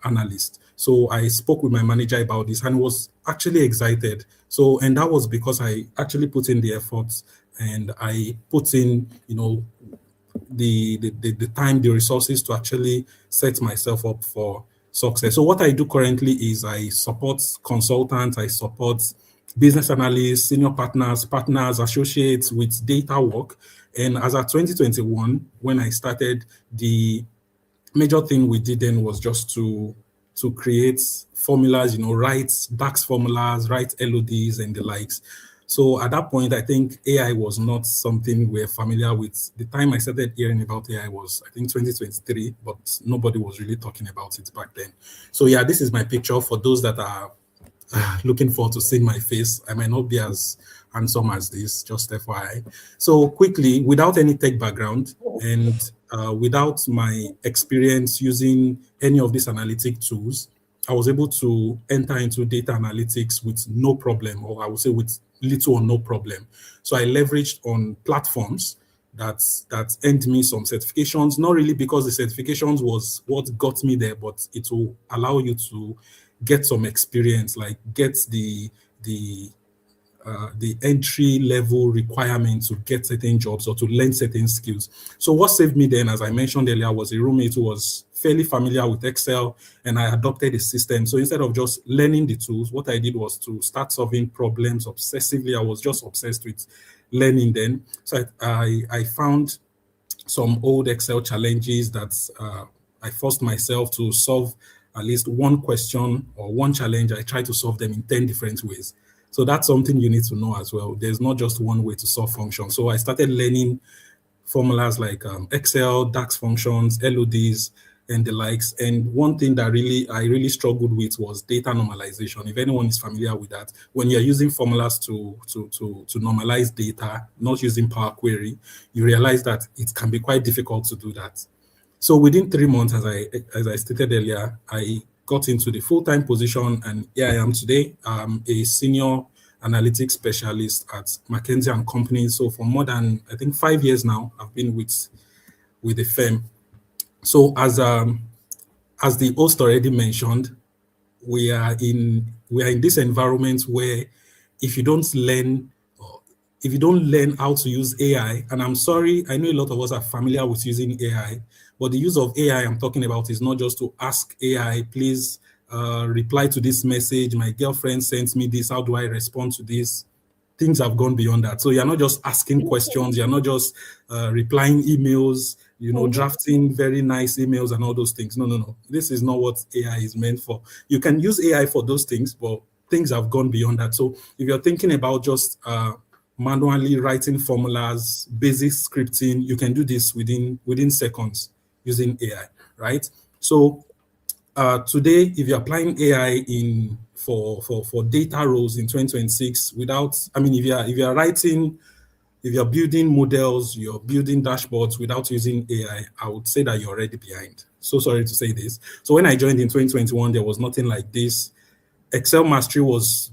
analyst. So I spoke with my manager about this and was actually excited. So, and that was because I actually put in the effort, and I put in, the time, the resources to actually set myself up for success. So what I do currently is I support consultants, I support business analysts, senior partners, associates with data work. And as of 2021, when I started, the major thing we did then was just to create formulas, write DAX formulas, write LODs and the likes. So at that point, I think AI was not something we're familiar with. The time I started hearing about AI was, I think, 2023, but nobody was really talking about it back then. So yeah, this is my picture for those that are looking forward to seeing my face. I might not be as handsome as this, just FYI. So quickly, without any tech background and without my experience using any of these analytic tools, I was able to enter into data analytics with no problem, or I would say with little or no problem. So I leveraged on platforms that earned me some certifications, not really because the certifications was what got me there, but it will allow you to get some experience, like get the entry level requirement to get certain jobs or to learn certain skills. So what saved me then, as I mentioned earlier, was a roommate who was fairly familiar with Excel, and I adopted a system. So instead of just learning the tools, what I did was to start solving problems obsessively. I was just obsessed with learning then. So I found some old Excel challenges that I forced myself to solve at least one question or one challenge, I try to solve them in 10 different ways. So that's something you need to know as well. There's not just one way to solve functions. So I started learning formulas like Excel, DAX functions, LODs, and the likes. And one thing that I really struggled with was data normalization. If anyone is familiar with that, when you're using formulas to normalize data, not using Power Query, you realize that it can be quite difficult to do that. So within 3 months, as I stated earlier, I got into the full-time position, and here I am today. I'm a senior analytics specialist at McKinsey and Company. So for more than, I think, 5 years now, I've been with the firm. So as the host already mentioned, we are in this environment where if you don't learn if you don't learn how to use AI, and I'm sorry, I know a lot of us are familiar with using AI, but the use of AI I'm talking about is not just to ask AI, please reply to this message. My girlfriend sent me this. How do I respond to this? Things have gone beyond that. So you're not just asking questions, you're not just replying emails, Mhm. drafting very nice emails and all those things. No, no, no. This is not what AI is meant for. You can use AI for those things, but things have gone beyond that. So if you're thinking about just manually writing formulas, basic scripting, you can do this within seconds using AI, right? So today, if you're applying AI in for data roles in 2026, without, I mean, if you're building models, you're building dashboards without using AI, I would say that you're already behind. So sorry to say this. So when I joined in 2021, there was nothing like this. Excel mastery was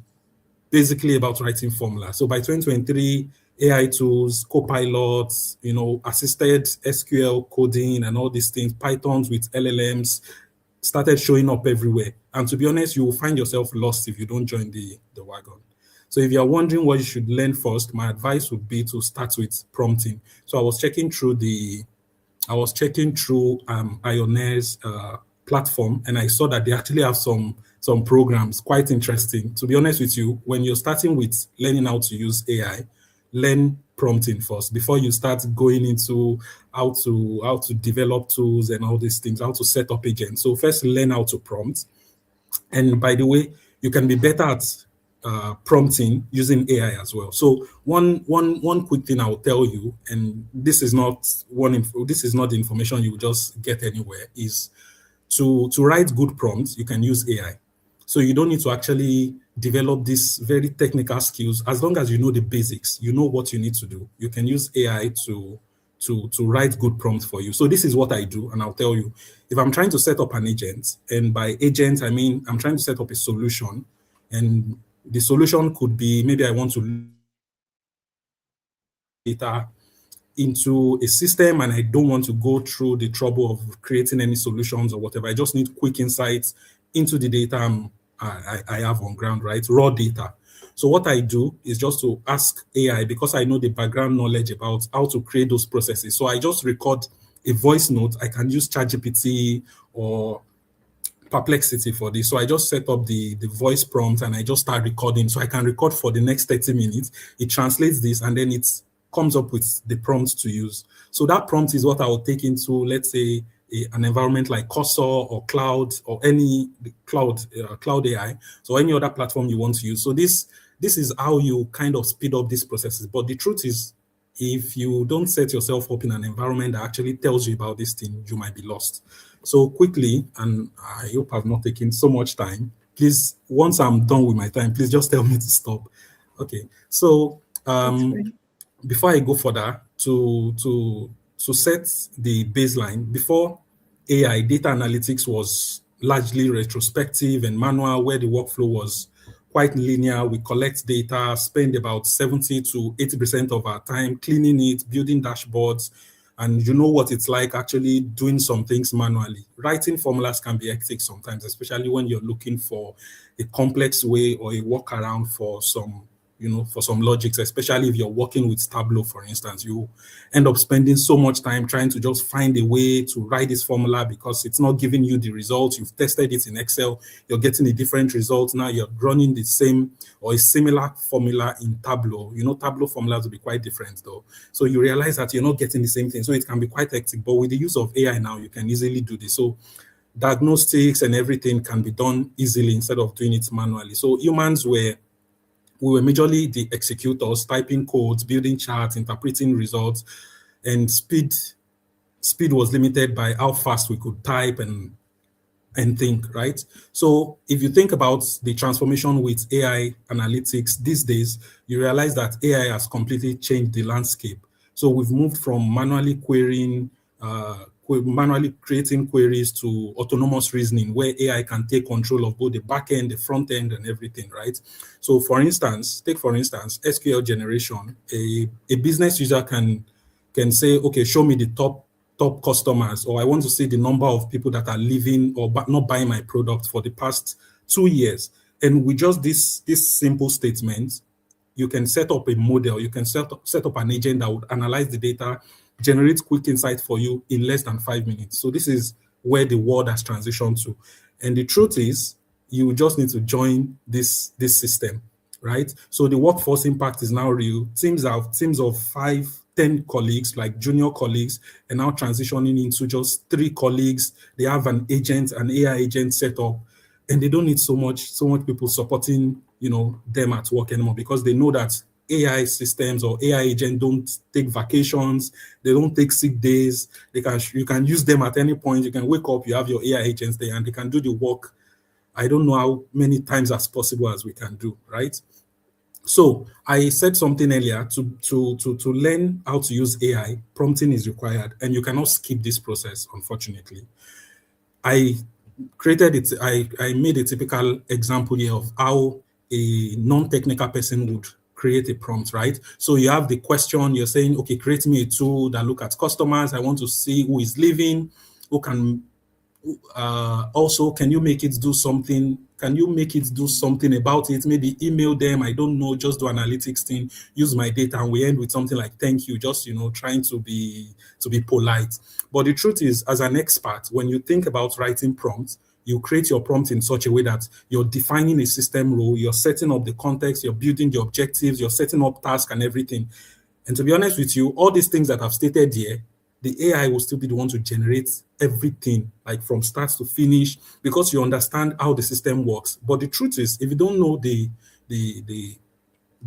basically about writing formula. So by 2023, AI tools, copilots, assisted SQL coding and all these things, Pythons with LLMs started showing up everywhere. And to be honest, you will find yourself lost if you don't join the wagon. So if you're wondering what you should learn first, my advice would be to start with prompting. So I was checking through Ioneer's platform, and I saw that they actually have some programs quite interesting. To be honest with you, when you're starting with learning how to use AI, learn prompting first before you start going into how to develop tools and all these things, how to set up agents. So first learn how to prompt. And by the way, you can be better at prompting using AI as well. So one quick thing I will tell you, and this is not the information you will just get anywhere, is to write good prompts, you can use AI. So you don't need to actually develop these very technical skills. As long as you know the basics, you know what you need to do. You can use AI to write good prompts for you. So this is what I do, and I'll tell you. If I'm trying to set up an agent, and by agent I mean I'm trying to set up a solution, and the solution could be maybe I want to data into a system and I don't want to go through the trouble of creating any solutions or whatever. I just need quick insights into the data I have on ground, right? Raw data. So what I do is just to ask AI because I know the background knowledge about how to create those processes. So I just record a voice note. I can use ChatGPT or Perplexity for this. So I just set up the voice prompt and I just start recording. So I can record for the next 30 minutes. It translates this and then it comes up with the prompt to use. So that prompt is what I will take into, let's say, an environment like Cursor or Cloud or any cloud AI, so any other platform you want to use. So this is how you kind of speed up these processes. But the truth is, if you don't set yourself up in an environment that actually tells you about this thing, you might be lost. So quickly, and I hope I've not taken so much time. Please, once I'm done with my time, please just tell me to stop. Okay. So That's fine. before I go further, to set the baseline, before AI, data analytics was largely retrospective and manual, where the workflow was quite linear. We collect data, spend about 70 to 80% of our time cleaning it, building dashboards, and you know what it's like actually doing some things manually. Writing formulas can be hectic sometimes, especially when you're looking for a complex way or a workaround for some logics, especially if you're working with Tableau, for instance. You end up spending so much time trying to just find a way to write this formula because it's not giving you the results. You've tested it in Excel, you're getting a different result. Now you're running the same or a similar formula in Tableau. Tableau formulas will be quite different though. So you realize that you're not getting the same thing. So it can be quite hectic. But with the use of AI now, you can easily do this. So diagnostics and everything can be done easily instead of doing it manually. So humans were we were majorly the executors, typing codes, building charts, interpreting results, and speed was limited by how fast we could type and think, right? So if you think about the transformation with AI analytics these days, you realize that AI has completely changed the landscape. So we've moved from manually manually creating queries to autonomous reasoning, where AI can take control of both the back end, the front end, and everything, right? So take for instance, SQL generation. A business user can say, okay, show me the top customers, or I want to see the number of people that are leaving or not buying my product for the past 2 years. And with just this simple statement, you can set up a model, you can set up an agent that would analyze the data, generate quick insight for you in less than 5 minutes. So this is where the world has transitioned to. And the truth is, you just need to join this system, right? So the workforce impact is now real. Teams of 5, 10 colleagues, like junior colleagues, are now transitioning into just 3 colleagues. They have an AI agent set up, and they don't need so much people supporting them at work anymore, because they know that AI systems or AI agents don't take vacations, they don't take sick days. You can use them at any point. You can wake up, you have your AI agents there, and they can do the work. I don't know how many times as possible as we can do, right? So I said something earlier, to learn how to use AI, prompting is required, and you cannot skip this process, unfortunately. I created it, I made a typical example here of how a non-technical person would create a prompt, right? So you have the question, you're saying, okay, create me a tool that look at customers. I want to see who is leaving, who can also, can you make it do something? Can you make it do something about it? Maybe email them. I don't know. Just do analytics thing. Use my data, and we end with something like "thank you." Just trying to be polite. But the truth is, as an expert, when you think about writing prompts, you create your prompt in such a way that you're defining a system role, you're setting up the context, you're building the objectives, you're setting up tasks and everything. And to be honest with you, all these things that I've stated here, the AI will still be the one to generate everything, like from start to finish, because you understand how the system works. But the truth is, if you don't know the the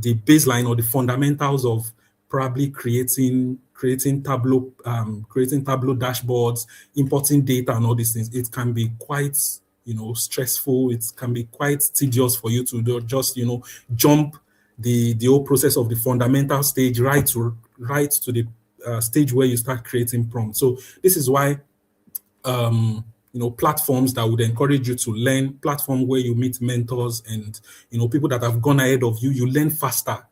the baseline or the fundamentals of probably creating Tableau dashboards, importing data, and all these things, it can be quite stressful. It can be quite tedious for you to just jump the whole process of the fundamental stage right to the stage where you start creating prompts. So this is why platforms that would encourage you to learn, platform where you meet mentors and people that have gone ahead of you, you learn faster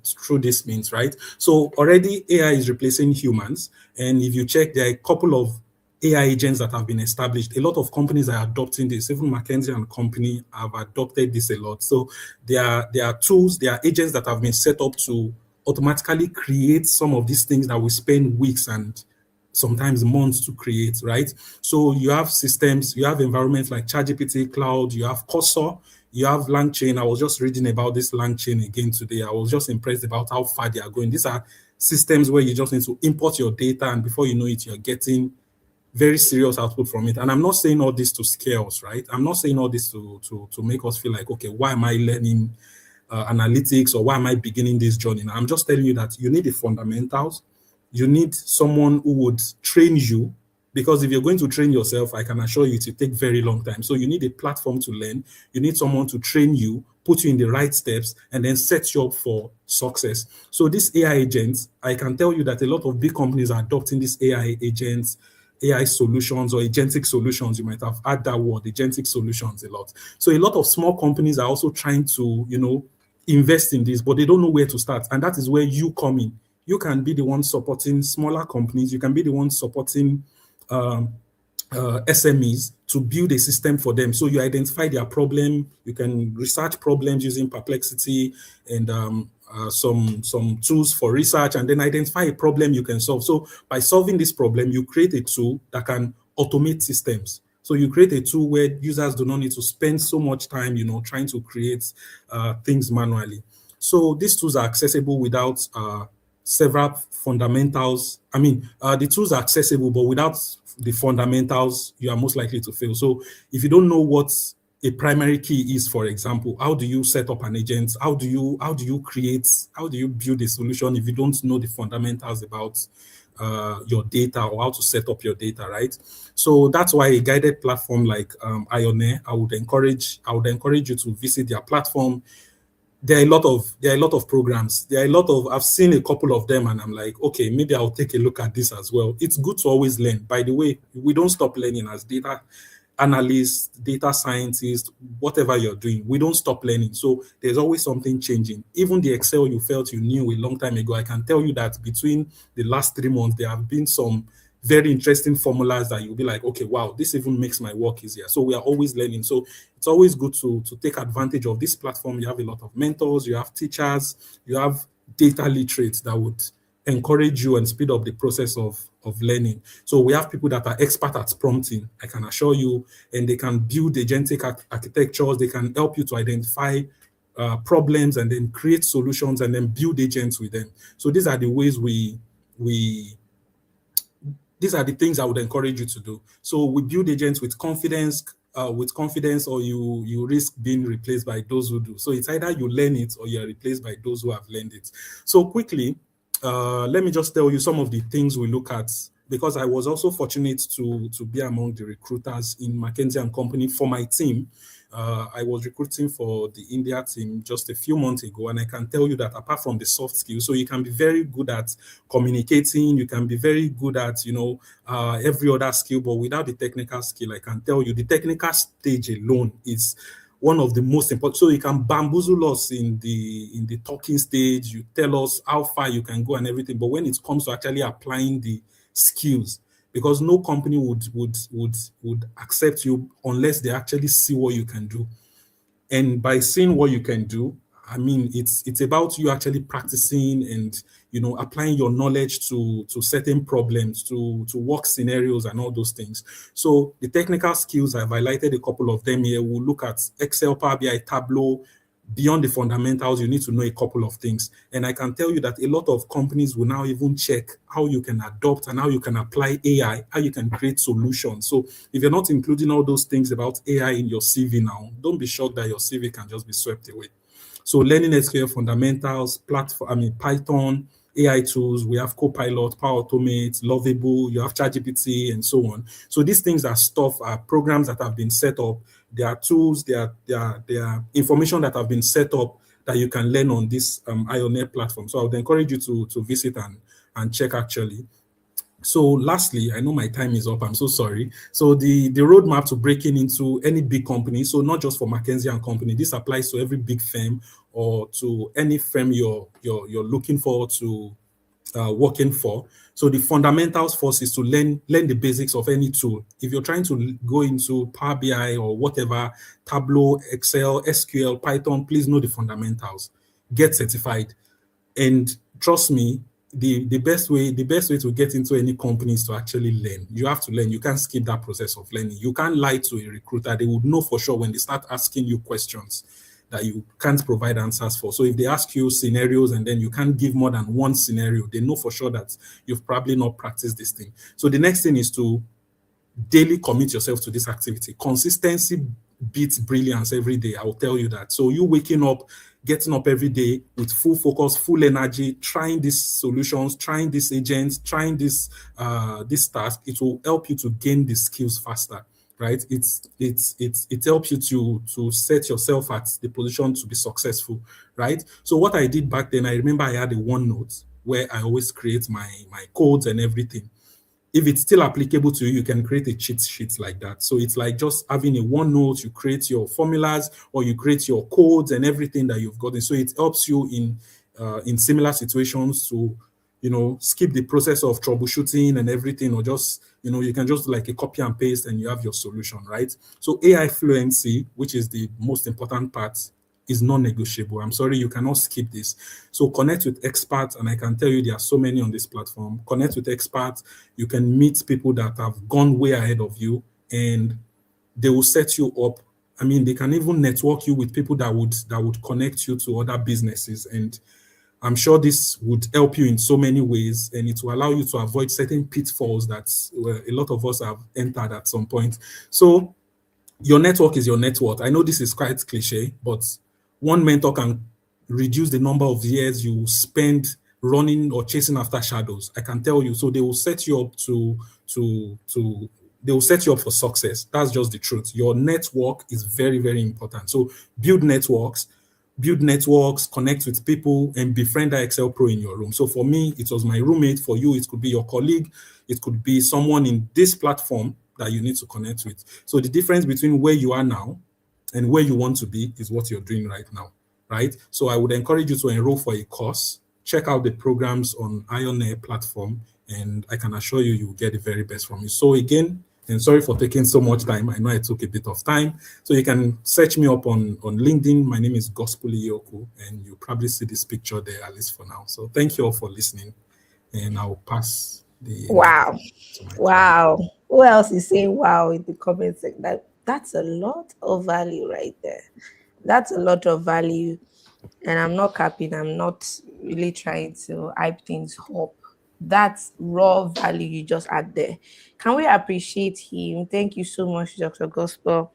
through this means, right? So already AI is replacing humans, and if you check, there are a couple of AI agents that have been established. A lot of companies are adopting this. Even McKinsey and company have adopted this a lot. So there are tools, there are agents that have been set up to automatically create some of these things that we spend weeks and sometimes months to create, right? So you have systems, you have environments like ChatGPT, Cloud, you have Cursor, you have LangChain. I was just reading about this LangChain again today. I was just impressed about how far they are going. These are systems where you just need to import your data, and before you know it, you're getting very serious output from it. And I'm not saying all this to scare us, right? I'm not saying all this to make us feel like, okay, why am I learning analytics, or why am I beginning this journey? Now, I'm just telling you that you need the fundamentals. You need someone who would train you, because if you're going to train yourself, I can assure you it will take very long time. So you need a platform to learn. You need someone to train you, put you in the right steps, and then set you up for success. So these AI agents, I can tell you that a lot of big companies are adopting these AI agents, AI solutions, or agentic solutions. You might have heard that word, agentic solutions, a lot. So a lot of small companies are also trying to, invest in this, but they don't know where to start. And that is where you come in. You can be the one supporting smaller companies. You can be the one supporting um, SMEs to build a system for them. So you identify their problem. You can research problems using Perplexity and some tools for research, and then identify a problem you can solve. So by solving this problem, you create a tool that can automate systems. So you create a tool where users do not need to spend so much time, trying to create things manually. So these tools are accessible without several fundamentals. I mean, the tools are accessible, but without the fundamentals, you are most likely to fail. So if you don't know what a primary key is, for example, how do you set up an agent? How do you build a solution if you don't know the fundamentals about your data or how to set up your data, right? So that's why a guided platform like Ione, I would encourage you to visit their platform. There are a lot of programs. There are a lot of I've seen a couple of them and I'm like, okay, maybe I'll take a look at this as well. It's good to always learn. By the way, we don't stop learning as data analysts, data scientists, whatever you're doing. We don't stop learning. So there's always something changing. Even the Excel you felt you knew a long time ago, I can tell you that between the last 3 months, there have been some very interesting formulas that you'll be like, okay, wow, this even makes my work easier. So we are always learning. So it's always good to take advantage of this platform. You have a lot of mentors, you have teachers, you have data literates that would encourage you and speed up the process of learning. So we have people that are expert at prompting, I can assure you, and they can build agentic architectures. They can help you to identify problems and then create solutions and then build agents with them. So these are the ways we these are the things I would encourage you to do. So we build agents with confidence, or you risk being replaced by those who do. So it's either you learn it or you're replaced by those who have learned it. So quickly, let me just tell you some of the things we look at, because I was also fortunate to be among the recruiters in McKinsey and Company for my team. I was recruiting for the India team just a few months ago, and I can tell you that apart from the soft skills, so you can be very good at communicating, you can be very good at every other skill, but without the technical skill, I can tell you the technical stage alone is one of the most important. So you can bamboozle us in the talking stage, you tell us how far you can go and everything, but when it comes to actually applying the skills, because no company would accept you unless they actually see what you can do. And by seeing what you can do, I mean, it's about you actually practicing and applying your knowledge to certain problems, to work scenarios and all those things. So the technical skills, I've highlighted a couple of them here. We'll look at Excel, Power BI, Tableau. Beyond the fundamentals, you need to know a couple of things. And I can tell you that a lot of companies will now even check how you can adopt and how you can apply AI, how you can create solutions. So if you're not including all those things about AI in your CV now, don't be shocked that your CV can just be swept away. So learning SQL fundamentals, Python, AI tools, we have Copilot, Power Automate, Lovable, you have ChatGPT, and so on. So these things are programs that have been set up. There are tools, there are information that have been set up that you can learn on this Ioneer platform. So I would encourage you to visit and check actually. So lastly, I know my time is up. I'm so sorry. So the roadmap to breaking into any big company, so not just for McKinsey and Company, this applies to every big firm or to any firm you're looking forward to working for. So the fundamentals first is to learn the basics of any tool. If you're trying to go into Power BI or whatever, Tableau, Excel, SQL, Python, please know the fundamentals. Get certified. And trust me, the best way to get into any company is to actually learn. You have to learn. You can't skip that process of learning. You can't lie to a recruiter. They would know for sure when they start asking you questions that you can't provide answers for. So if they ask you scenarios and then you can't give more than one scenario, they know for sure that you've probably not practiced this thing. So the next thing is to daily commit yourself to this activity. Consistency beats brilliance every day. I will tell you that. So you waking up, getting up every day with full focus, full energy, trying these solutions, trying these agents, trying this task, it will help you to gain the skills faster, right? It helps you to set yourself at the position to be successful, right? So what I did back then, I remember I had a OneNote where I always create my codes and everything. If it's still applicable to you, you can create a cheat sheet like that. So it's like just having a OneNote, you create your formulas or you create your codes and everything that you've gotten. So it helps you in similar situations to, skip the process of troubleshooting and everything, or just, you can just do like a copy and paste and you have your solution, right? So AI fluency, which is the most important part, is non-negotiable. I'm sorry, you cannot skip this. So connect with experts, and I can tell you there are so many on this platform. Connect with experts. You can meet people that have gone way ahead of you, and they will set you up. I mean, they can even network you with people that would connect you to other businesses. And I'm sure this would help you in so many ways, and it will allow you to avoid certain pitfalls that a lot of us have entered at some point. So your network is your net worth. I know this is quite cliche, but one mentor can reduce the number of years you spend running or chasing after shadows. I can tell you. So they will set you up to they will set you up for success. That's just the truth. Your network is very, very important. So build networks, connect with people, and befriend that Excel pro in your room. So for me, it was my roommate. For you, it could be your colleague. It could be someone in this platform that you need to connect with. So the difference between where you are now and where you want to be is what you're doing right now, right? So I would encourage you to enroll for a course, check out the programs on Ion Air platform, and I can assure you, you will get the very best from it. So again, and sorry for taking so much time. I know I took a bit of time. So you can search me up on LinkedIn. My name is Gospel Iyoku, and you'll probably see this picture there, at least for now. So thank you all for listening, and I'll pass the mic Wow. to my colleague. Wow. Who else is saying wow in the comment section? That's a lot of value right there. That's a lot of value. And I'm not capping, I'm not really trying to hype things up. That's raw value you just add there. Can we appreciate him? Thank you so much, Dr. Gospel.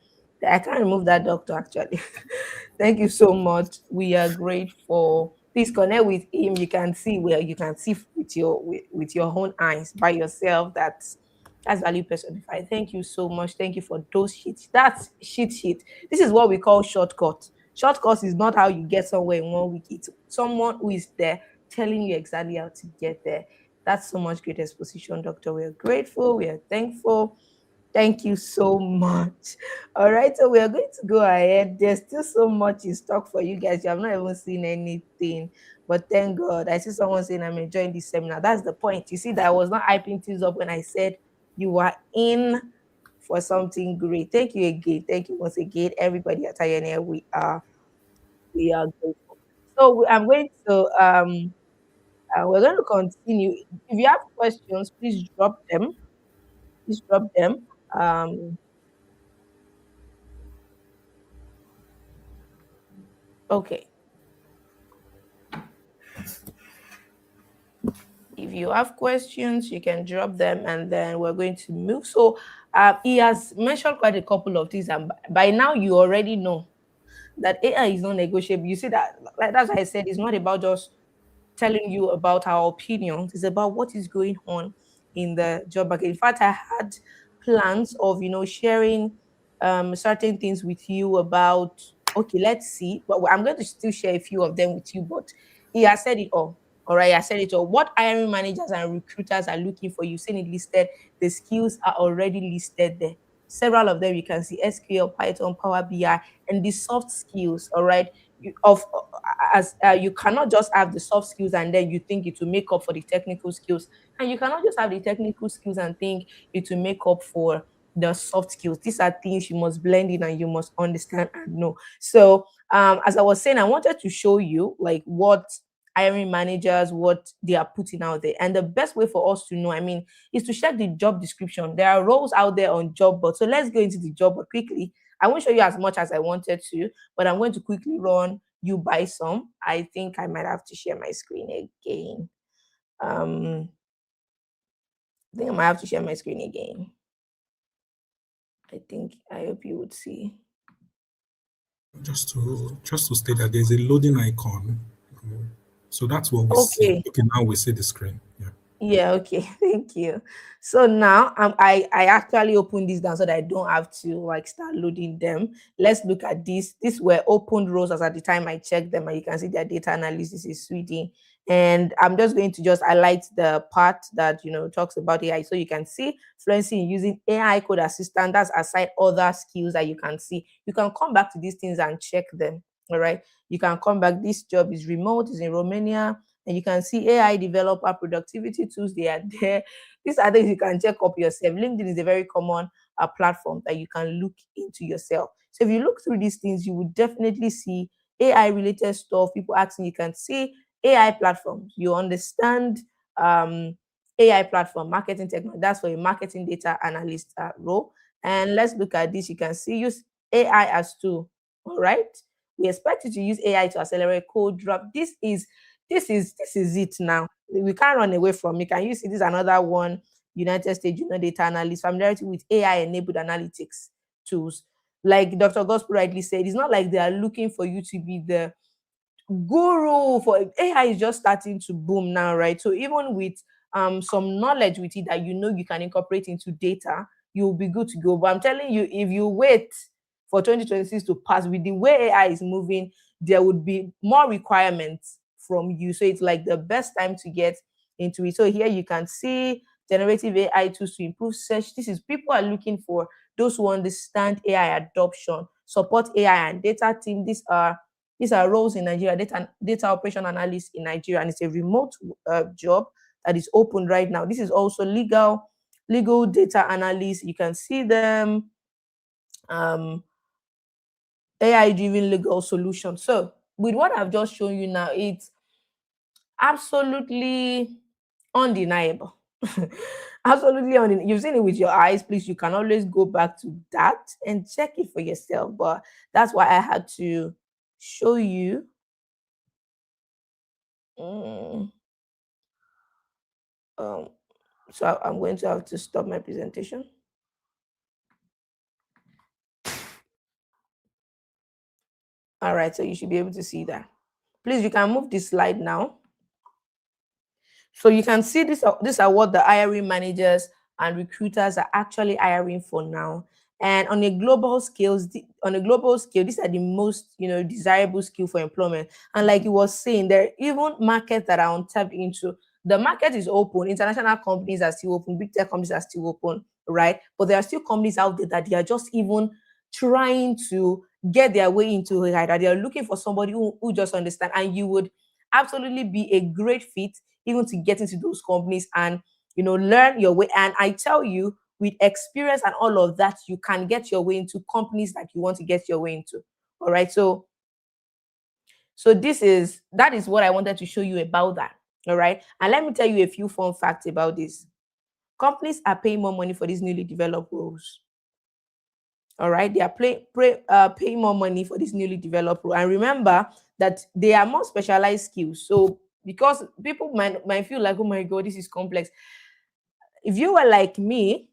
I can't remove that doctor actually. Thank you so much. We are grateful. Please connect with him. You can see where you can see with your own eyes by yourself. That's value personified. Thank you so much. Thank you for those sheets. That's sheet. This is what we call shortcut. Shortcut is not how you get somewhere in 1 week. It's someone who is there telling you exactly how to get there. That's so much great exposition, Doctor. We are grateful. We are thankful. Thank you so much. All right, so we are going to go ahead. There's still so much in stock for you guys. You have not even seen anything, but thank God. I see someone saying I'm enjoying this seminar. That's the point. You see that I was not hyping things up when I said you are in for something great. Thank you again. Thank you once again, everybody at Pioneer. We are grateful. So I'm going to we're going to continue. If you have questions, please drop them. Please drop them. Um, okay. If you have questions, you can drop them, and then we're going to move. So he has mentioned quite a couple of things, and by now you already know that AI is not negotiable. You see that, like that's why I said it's not about just telling you about our opinions. It's about what is going on in the job market. In fact, I had plans of sharing certain things with you about. Okay, let's see. But I'm going to still share a few of them with you. But he has said it all. All right, I said it all. What hiring managers and recruiters are looking for, you've seen it listed. The skills are already listed there. Several of them you can see: SQL, Python, Power BI, and the soft skills. All right, of as you cannot just have the soft skills and then you think it will make up for the technical skills, and you cannot just have the technical skills and think it will make up for the soft skills. These are things you must blend in and you must understand and know. So as I was saying, I wanted to show you like what hiring managers, what they are putting out there, and the best way for us to know, I mean, is to check the job description. There are roles out there on job board, so let's go into the job board quickly. I won't show you as much as I wanted to, but I'm going to quickly run you buy some. I think I might have to share my screen again. I think I might have to share my screen again. I hope you would see. Just to state that there's a loading icon. So that's what we see. Okay. Okay, now we see the screen. Yeah. Yeah, okay. Thank you. So now I actually opened this down so that I don't have to like start loading them. Let's look at this. These were opened rows as at the time I checked them, and you can see their data analysis is Sweden. And I'm just going to just highlight the part that talks about AI. So you can see fluency in using AI code assistant. That's aside other skills that you can see. You can come back to these things and check them. All right. You can come back. This job is remote, is in Romania, and you can see AI developer productivity tools. They are there. These are things you can check up yourself. LinkedIn is a very common platform that you can look into yourself. So if you look through these things, you will definitely see AI related stuff. People asking, you can see AI platforms. You understand AI platform marketing technology. That's for a marketing data analyst role. And let's look at this. You can see use AI as tool. All right. We expect you to use AI to accelerate code draft. This is this is it now. We can't run away from it. Can you see this another one? United States data analyst, familiarity with AI enabled analytics tools. Like Dr. Gospel rightly said, it's not like they are looking for you to be the guru for AI is just starting to boom now, right? So even with some knowledge with it that you can incorporate into data, you'll be good to go. But I'm telling you, if you wait for 2026 to pass, with the way AI is moving, there would be more requirements from you. So it's like the best time to get into it. So here you can see generative AI tools to improve search. This is people are looking for those who understand AI adoption, support AI and data team. These are roles in Nigeria, data operation analyst in Nigeria, and it's a remote job that is open right now. This is also legal data analyst. You can see them, um, AI driven legal solutions. So with what I've just shown you now, it's absolutely undeniable. Absolutely undeniable. You've seen it with your eyes. Please, you can always go back to that and check it for yourself. But that's why I had to show you. Mm, um, so I'm going to have to stop my presentation. All right, so you should be able to see that. Please, you can move this slide now. So you can see these are what the hiring managers and recruiters are actually hiring for now. And on a global scale, these are the most desirable skill for employment. And like you was saying, there are even markets that are untapped into. The market is open. International companies are still open. Big tech companies are still open, right? But there are still companies out there that they are just even trying to get their way into it. Right? That they are looking for somebody who just understand. And you would absolutely be a great fit even to get into those companies and learn your way. And I tell you, with experience and all of that, you can get your way into companies that you want to get your way into. All right. So that is what I wanted to show you about that. All right. And let me tell you a few fun facts about this. Companies are paying more money for these newly developed roles. All right, they are paying more money for this newly developed role. And remember that they are more specialized skills. So because people might feel like, oh my god, this is complex. If you were like me,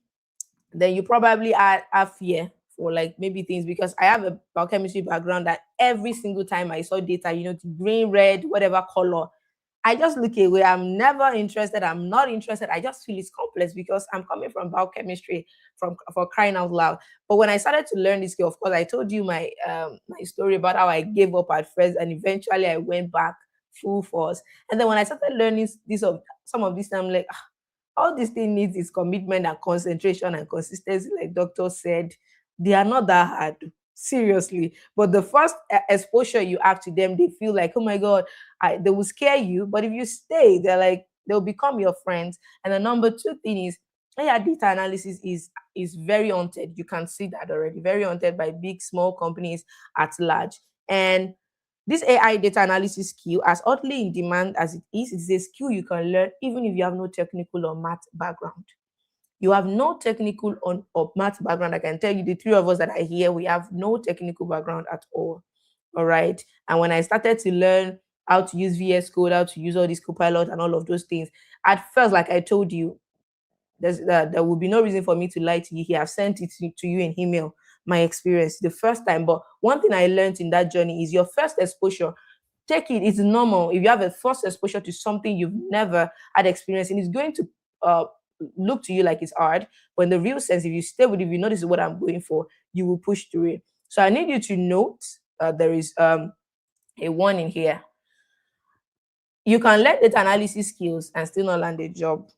then you probably have fear for like maybe things, because I have a biochemistry background that every single time I saw data, the green, red, whatever color, I just look away. I'm never interested. I'm not interested. I just feel it's complex because I'm coming from biochemistry, for crying out loud. But when I started to learn this skill, of course, I told you my story about how I gave up at first and eventually I went back full force. And then when I started learning some of this, I'm like, all this thing needs is commitment and concentration and consistency, like doctor said. They are not that hard, seriously. But the first exposure you have to them, they feel like, oh my god, they will scare you. But if you stay, they'll become your friends. And the number two thing is, yeah, data analysis is very haunted. You can see that already, very haunted by big, small companies at large. And this AI data analysis skill, as oddly in demand as it is a skill you can learn even if you have no technical or math background. You have no technical or math background. I can tell you, the three of us that are here, we have no technical background at all. All right. And when I started to learn how to use VS Code, how to use all this Copilot and all of those things, at first, like I told you, there will be no reason for me to lie to you here. I've sent it to you in email, my experience the first time. But one thing I learned in that journey is your first exposure. Take it, it's normal. If you have a first exposure to something you've never had experience in, it's going to uh, look to you like it's hard. But in the real sense, if you stay with it, if you know this is what I'm going for, you will push through it. So I need you to note there is a warning here. You can learn data analysis skills and still not land a job.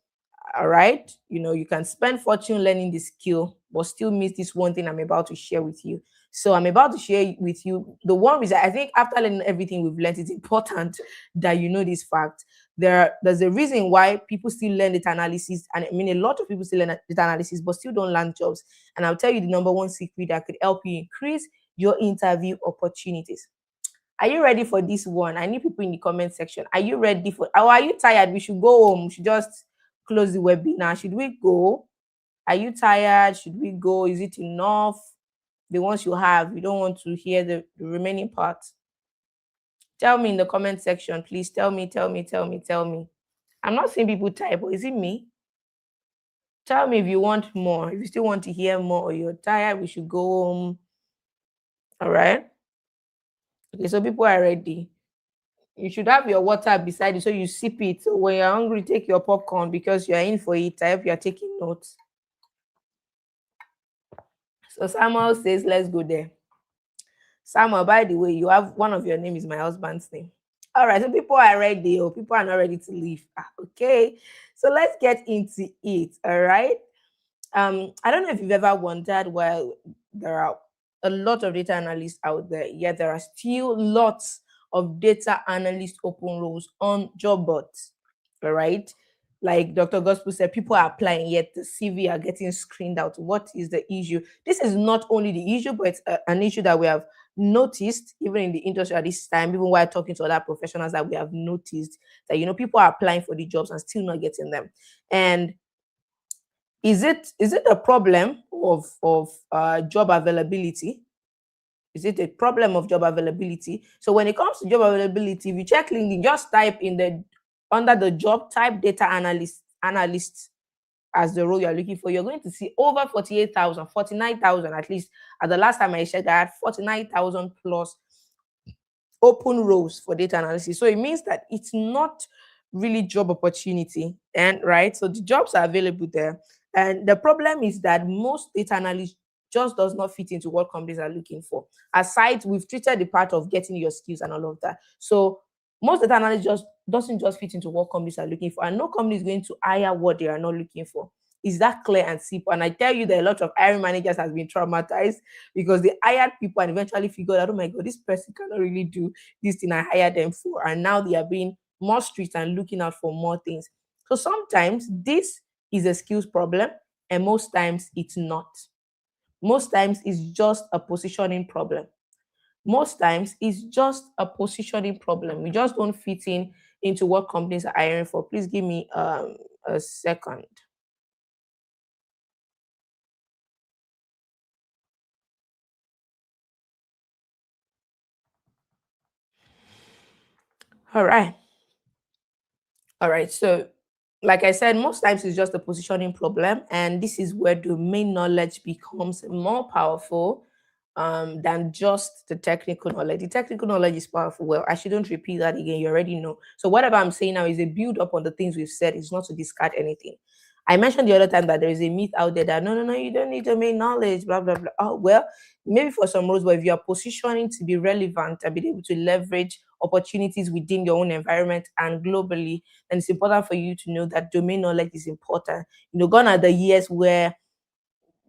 All right. You can spend fortune learning the skill, but still miss this one thing I'm about to share with you. So I'm about to share with you the one reason I think after learning everything we've learned, it's important that you know this fact. There's a reason why people still learn data analysis, and I mean a lot of people still learn data analysis, but still don't land jobs. And I'll tell you the number one secret that could help you increase your interview opportunities. Are you ready for this one? I need people in the comment section. Are you ready for, or are you tired? We should go home. We should just close the webinar. Should we go? Are you tired? Should we go? Is it enough? The ones you have, you don't want to hear the remaining part. Tell me in the comment section, please. Tell me, tell me, tell me, tell me. I'm not seeing people type, but is it me? Tell me if you want more. If you still want to hear more or you're tired, we should go home. All right. Okay, so people are ready. You should have your water beside you so you sip it. So when you're hungry, take your popcorn because you're in for it. I hope you're taking notes. So Samuel says, let's go there. Samuel, by the way, you have one of your name is my husband's name. All right, so people are ready, or people are not ready to leave. Okay, so let's get into it. All right. I don't know if you've ever wondered why there are a lot of data analysts out there, yet there are still lots of data analyst open roles on job boards. All right. Like Dr. Gospel said, people are applying, yet the CV are getting screened out. What is the issue? This is not only the issue, but it's an issue that we have noticed even in the industry at this time, even while talking to other professionals, that we have noticed that, people are applying for the jobs and still not getting them. And is it a problem of job availability? Is it a problem of job availability? So when it comes to job availability, if you check LinkedIn, just type in the under the job type data analyst as the role you're looking for, you're going to see over 48,000, 49,000 at least. At the last time I checked, I had 49,000 plus open roles for data analysis. So it means that it's not really job opportunity. And right, so the jobs are available there. And the problem is that most data analysts just does not fit into what companies are looking for. Aside, we've treated the part of getting your skills and all of that. So most data analysts just doesn't just fit into what companies are looking for. And no company is going to hire what they are not looking for. Is that clear and simple? And I tell you that a lot of hiring managers has been traumatized because they hired people and eventually figured out, oh my God, this person cannot really do this thing I hired them for. And now they are being more strict and looking out for more things. So sometimes this is a skills problem, and most times it's not. Most times it's just a positioning problem. Most times it's just a positioning problem. We just don't fit in into what companies are hiring for. Please give me a second. All right. All right. So, like I said, most times it's just a positioning problem. And this is where domain knowledge becomes more powerful than just the technical knowledge. The technical knowledge is powerful. Well, I shouldn't repeat that again. You already know. So, whatever I'm saying now is a build up on the things we've said. It's not to discard anything. I mentioned the other time that there is a myth out there that no, no, no, you don't need domain knowledge, blah, blah, blah. Oh, well, maybe for some roles, but if you are positioning to be relevant and be able to leverage opportunities within your own environment and globally, then it's important for you to know that domain knowledge is important. Gone are the years where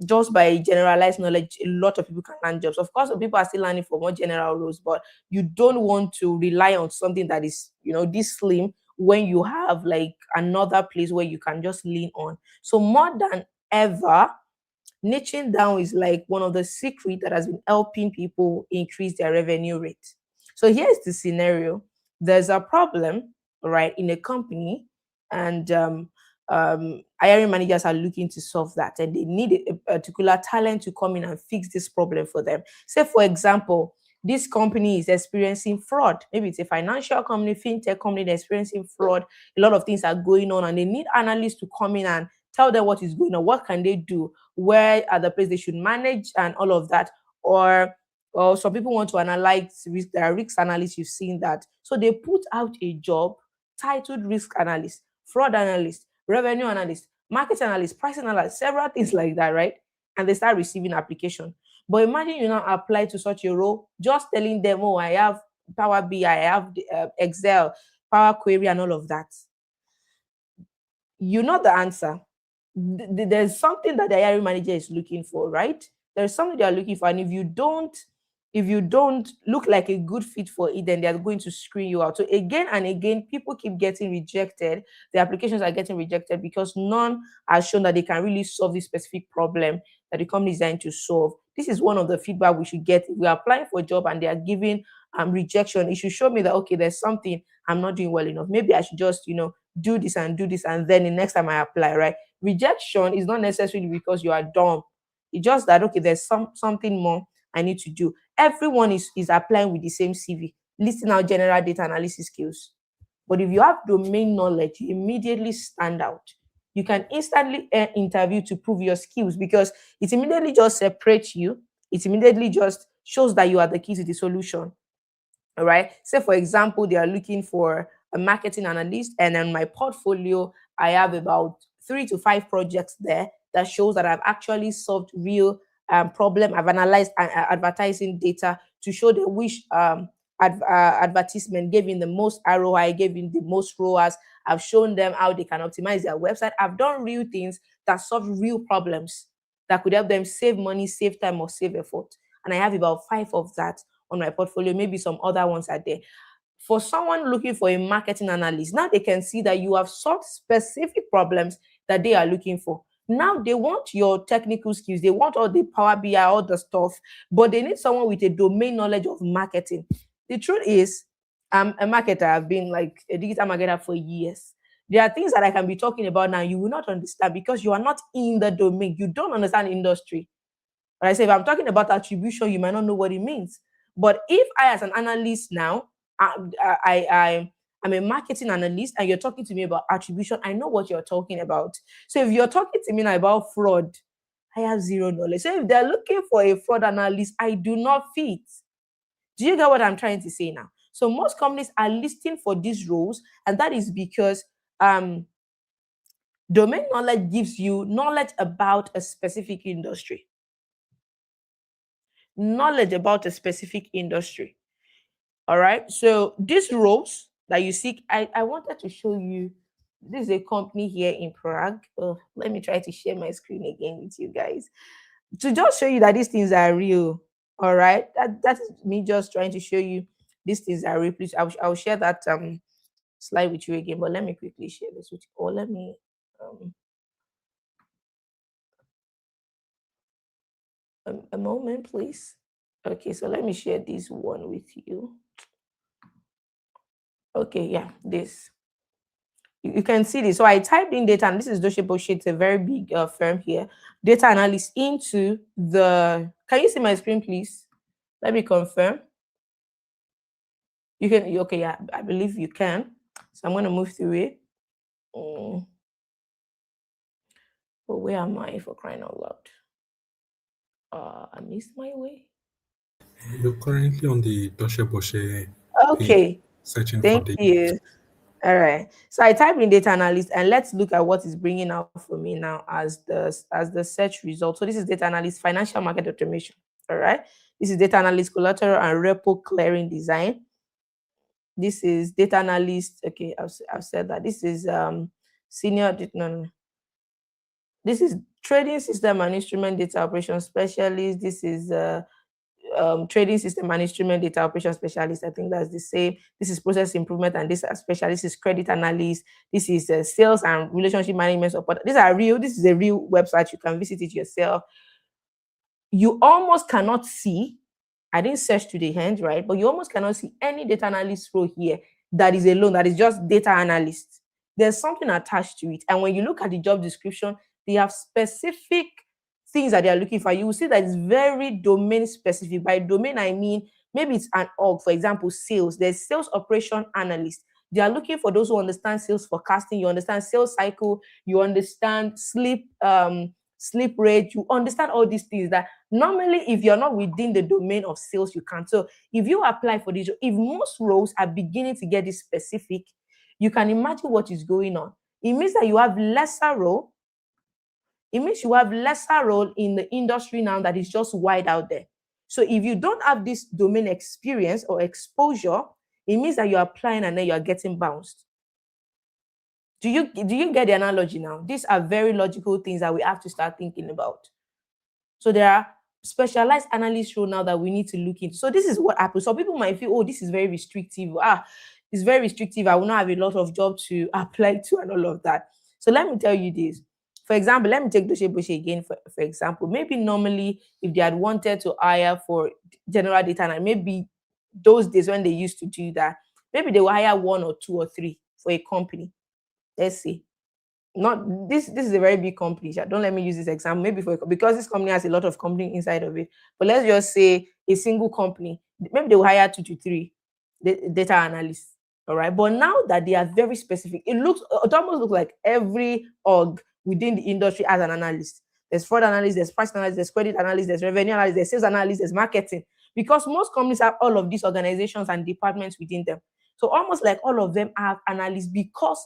just by generalized knowledge, a lot of people can land jobs. Of course, some people are still learning for more general roles, but you don't want to rely on something that is, this slim when you have like another place where you can just lean on. So more than ever, niching down is like one of the secrets that has been helping people increase their revenue rate. So here's the scenario. There's a problem, right, in a company, and hiring managers are looking to solve that, and they need a particular talent to come in and fix this problem for them. Say, for example, this company is experiencing fraud. Maybe it's a financial company, fintech company, they're experiencing fraud. A lot of things are going on, and they need analysts to come in and tell them what is going on, what can they do, where are the places they should manage, and all of that. Or some people want to analyze risk. There are risk analysts, you've seen that. So they put out a job titled risk analyst, fraud analyst, revenue analyst, market analyst, pricing analyst, several things like that, right? And they start receiving application. But imagine you now apply to such a role, just telling them, oh, I have Power BI, I have Excel, Power Query, and all of that. You know the answer. There's something that the hiring manager is looking for, right? There's something they are looking for, and if you don't look like a good fit for it, then they're going to screen you out. So again and again, people keep getting rejected. The applications are getting rejected because none has shown that they can really solve this specific problem that the company is designed to solve. This is one of the feedback we should get. If we're applying for a job and they are giving rejection, it should show me that okay, there's something I'm not doing well enough. Maybe I should just do this and do this, and then the next time I apply, right? Rejection is not necessarily because you are dumb. It's just that okay, there's something more I need to do. Everyone is applying with the same CV. listing out general data analysis skills. But if you have domain knowledge, you immediately stand out. You can instantly interview to prove your skills because it immediately just separates you. It immediately just shows that you are the key to the solution. All right. Say, for example, they are looking for a marketing analyst, and in my portfolio, I have about 3 to 5 projects there that shows that I've actually solved real problem. I've analyzed advertising data to show them which advertisement gave in the most ROI, gave in the most ROAS. I've shown them how they can optimize their website. I've done real things that solve real problems that could help them save money, save time, or save effort. And I have about 5 of that on my portfolio. Maybe some other ones are there. For someone looking for a marketing analyst, now they can see that you have solved specific problems that they are looking for. Now they want your technical skills, they want all the Power BI, all the stuff, but they need someone with a domain knowledge of marketing. The truth is, I'm a marketer. I've been like a digital marketer for years. There are things that I can be talking about now you will not understand because you are not in the domain. You don't understand industry. But I say if I'm talking about attribution, you might not know what it means. But if I, as an analyst now, I'm a marketing analyst, and you're talking to me about attribution, I know what you're talking about. So if you're talking to me now about fraud, I have zero knowledge. So if they're looking for a fraud analyst, I do not fit. Do you get what I'm trying to say now? So most companies are listing for these roles, and that is because domain knowledge gives you knowledge about a specific industry. Knowledge about a specific industry. All right. So these roles that you seek, I wanted to show you. This is a company here in Prague. Oh, let me try to share my screen again with you guys to just show you that these things are real. All right. That is me just trying to show you these things are real. Please, I'll share that slide with you again. But let me quickly share this with you. Or let me um a moment, please. Okay, so let me share this one with you. Okay, yeah, this. You can see this. So I typed in data, and this is Deutsche Börse. It's a very big firm here. Data analyst into the. Can you see my screen, please? Let me confirm. You can. Okay, yeah, I believe you can. So I'm going to move through it. But where am I for crying out loud? I missed my way. You're currently on the Deutsche Börse page, Okay, searching for thank the. you. All right. So I type in data analyst, and let's look at what is bringing out for me now as the search result. So this is data analyst financial market automation. All right. This is data analyst collateral and repo clearing design. This is data analyst. Okay, I've said that. This is senior. No, no, no. This is trading system and instrument data operation specialist. This is trading system and instrument data operation specialist. I think that's the same. This is process improvement and data specialist. This is credit analyst. This is sales and relationship management support. These are real. This is a real website. You can visit it yourself. You almost cannot see. I didn't search to the end, right? But you almost cannot see any data analyst role here that is alone, that is just data analyst. There's something attached to it. And when you look at the job description, they have specific things that they are looking for. You will see that it's very domain specific. By domain, I mean maybe it's an org, for example, sales. There's sales operation analyst. They are looking for those who understand sales forecasting, you understand sales cycle, you understand sleep rate, you understand all these things that normally if you're not within the domain of sales, you can't. So if you apply for this, if most roles are beginning to get this specific, you can imagine what is going on. It means that you have lesser role. It means you have lesser role in the industry now that is just wide out there. So if you don't have this domain experience or exposure, it means that you're applying and then you're getting bounced. Do you get the analogy now? These are very logical things that we have to start thinking about. So there are specialized analyst role now that we need to look into. So this is what happens. So people might feel, oh, this is very restrictive. It's very restrictive. I will not have a lot of job to apply to and all of that. So let me tell you this. For example, let me take Deutsche Börse again. For example, maybe normally if they had wanted to hire for general data, and maybe those days when they used to do that, maybe they will hire 1 or 2 or 3 for a company. Let's see. Not this is a very big company. Don't let me use this example. Maybe because this company has a lot of company inside of it. But let's just say a single company. Maybe they will hire 2 to 3. data analyst. All right. But now that they are very specific, it almost looks like every org within the industry has an analyst. There's fraud analyst, there's price analyst, there's credit analyst, there's revenue analyst, there's sales analyst, there's marketing. Because most companies have all of these organizations and departments within them. So almost like all of them have analysts, because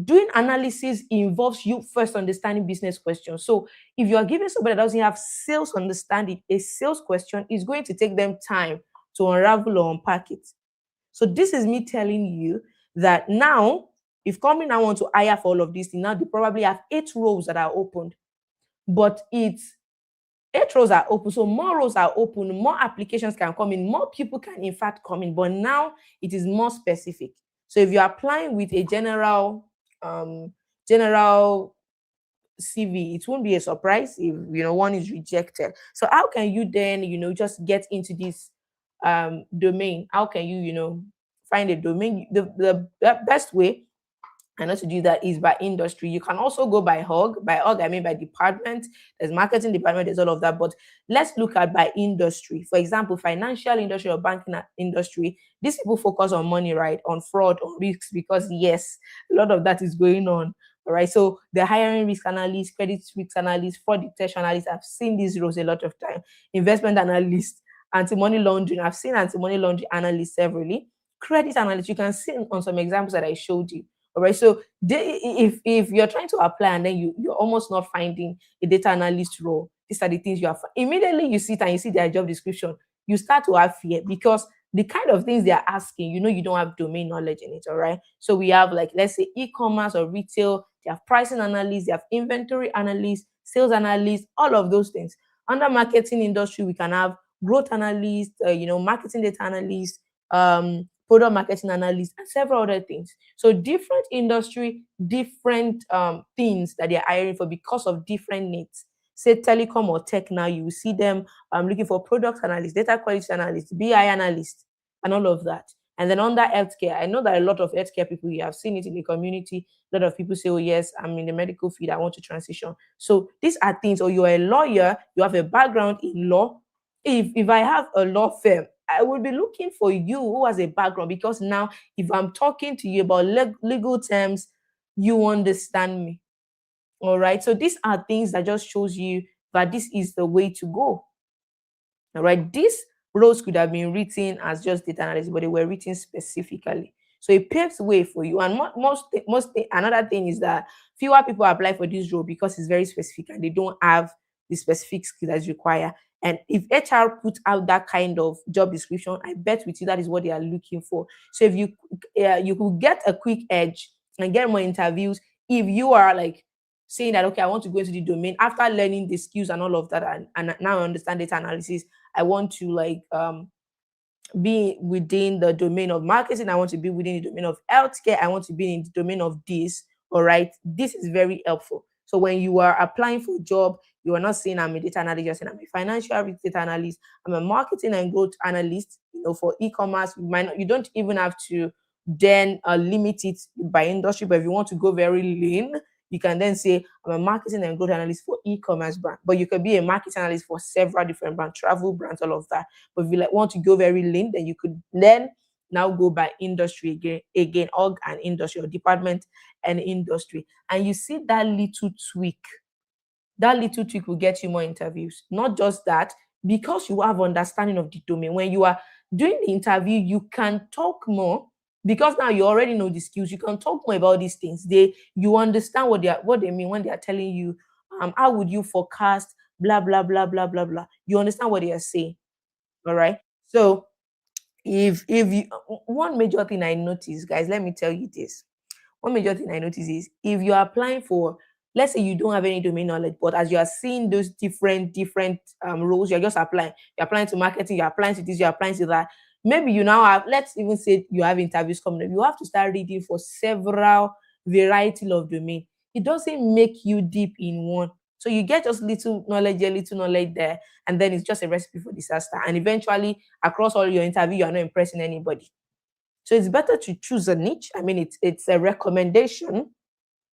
doing analysis involves you first understanding business questions. So if you are giving somebody that doesn't have sales understanding a sales question, it's going to take them time to unravel or unpack it. So this is me telling you that now, if company now want to hire for all of these things, now they probably have 8 roles that are opened, but it's 8 roles are open, so more roles are open, more applications can come in, more people can in fact come in, but now it is more specific. So if you're applying with a general CV, it won't be a surprise if one is rejected. So how can you then just get into this domain? How can you find a domain? The best way and not to do that is by industry. You can also go by org. By org, I mean by department. There's marketing department, there's all of that. But let's look at by industry. For example, financial industry or banking industry. These people focus on money, right? On fraud, on risks, because yes, a lot of that is going on. All right. So the hiring risk analyst, credit risk analyst, fraud detection analyst. I've seen these roles a lot of time. Investment analyst, anti-money laundering. I've seen anti-money laundering analyst severally. Credit analyst. You can see on some examples that I showed you. All right. So if you're trying to apply and then you're almost not finding a data analyst role, these are the things you have. Immediately you sit and you see their job description, you start to have fear, because the kind of things they're asking, you don't have domain knowledge in it. All right. So we have, like, let's say e-commerce or retail, they have pricing analysts, they have inventory analysts, sales analysts, all of those things. Under marketing industry, we can have growth analyst, marketing data analyst, product marketing analyst, and several other things. So different industry, different things that they're hiring for because of different needs. Say telecom or tech, now you will see them looking for product analyst, data quality analyst, BI analyst, and all of that. And then under healthcare, I know that a lot of healthcare people, you have seen it in the community. A lot of people say, oh, yes, I'm in the medical field, I want to transition. So these are things, or you're a lawyer, you have a background in law. If I have a law firm, I will be looking for you who has a background, because now if I'm talking to you about legal terms, you understand me. All right. So these are things that just shows you that this is the way to go. All right. These roles could have been written as just data analysis, but they were written specifically. So it paves way for you. And another thing is that fewer people apply for this role because it's very specific and they don't have the specific skill that's required. And if HR put out that kind of job description, I bet with you that is what they are looking for. So if you could get a quick edge and get more interviews if you are like saying that, okay, I want to go into the domain after learning the skills and all of that, and now I understand data analysis. I want to be within the domain of marketing. I want to be within the domain of healthcare. I want to be in the domain of this. All right. This is very helpful. So when you are applying for a job, you are not saying I'm a data analyst, you're saying I'm a financial data analyst, I'm a marketing and growth analyst, for e-commerce. You don't even have to then limit it by industry, but if you want to go very lean, you can then say I'm a marketing and growth analyst for e-commerce brand, but you could be a marketing analyst for several different brands, travel brands, all of that. But if you want to go very lean, then you could then now go by industry again, org and industry, or department and industry. And you see that little tweak will get you more interviews. Not just that, because you have understanding of the domain. When you are doing the interview, you can talk more, because now you already know the skills. You can talk more about these things. You understand what they mean when they are telling you, how would you forecast, blah blah blah blah blah blah. You understand what they are saying. All right. So if you one major thing I notice, guys, let me tell you this. One major thing I notice is, if you're applying for, let's say you don't have any domain knowledge, but as you are seeing those different roles, you're just applying. You're applying to marketing, you're applying to this, you're applying to that. Maybe you now have, let's even say you have interviews coming up. You have to start reading for several variety of domain. It doesn't make you deep in one. So you get just little knowledge here, little knowledge there, and then it's just a recipe for disaster. And eventually, across all your interview, you are not impressing anybody. So it's better to choose a niche. I mean, it's a recommendation.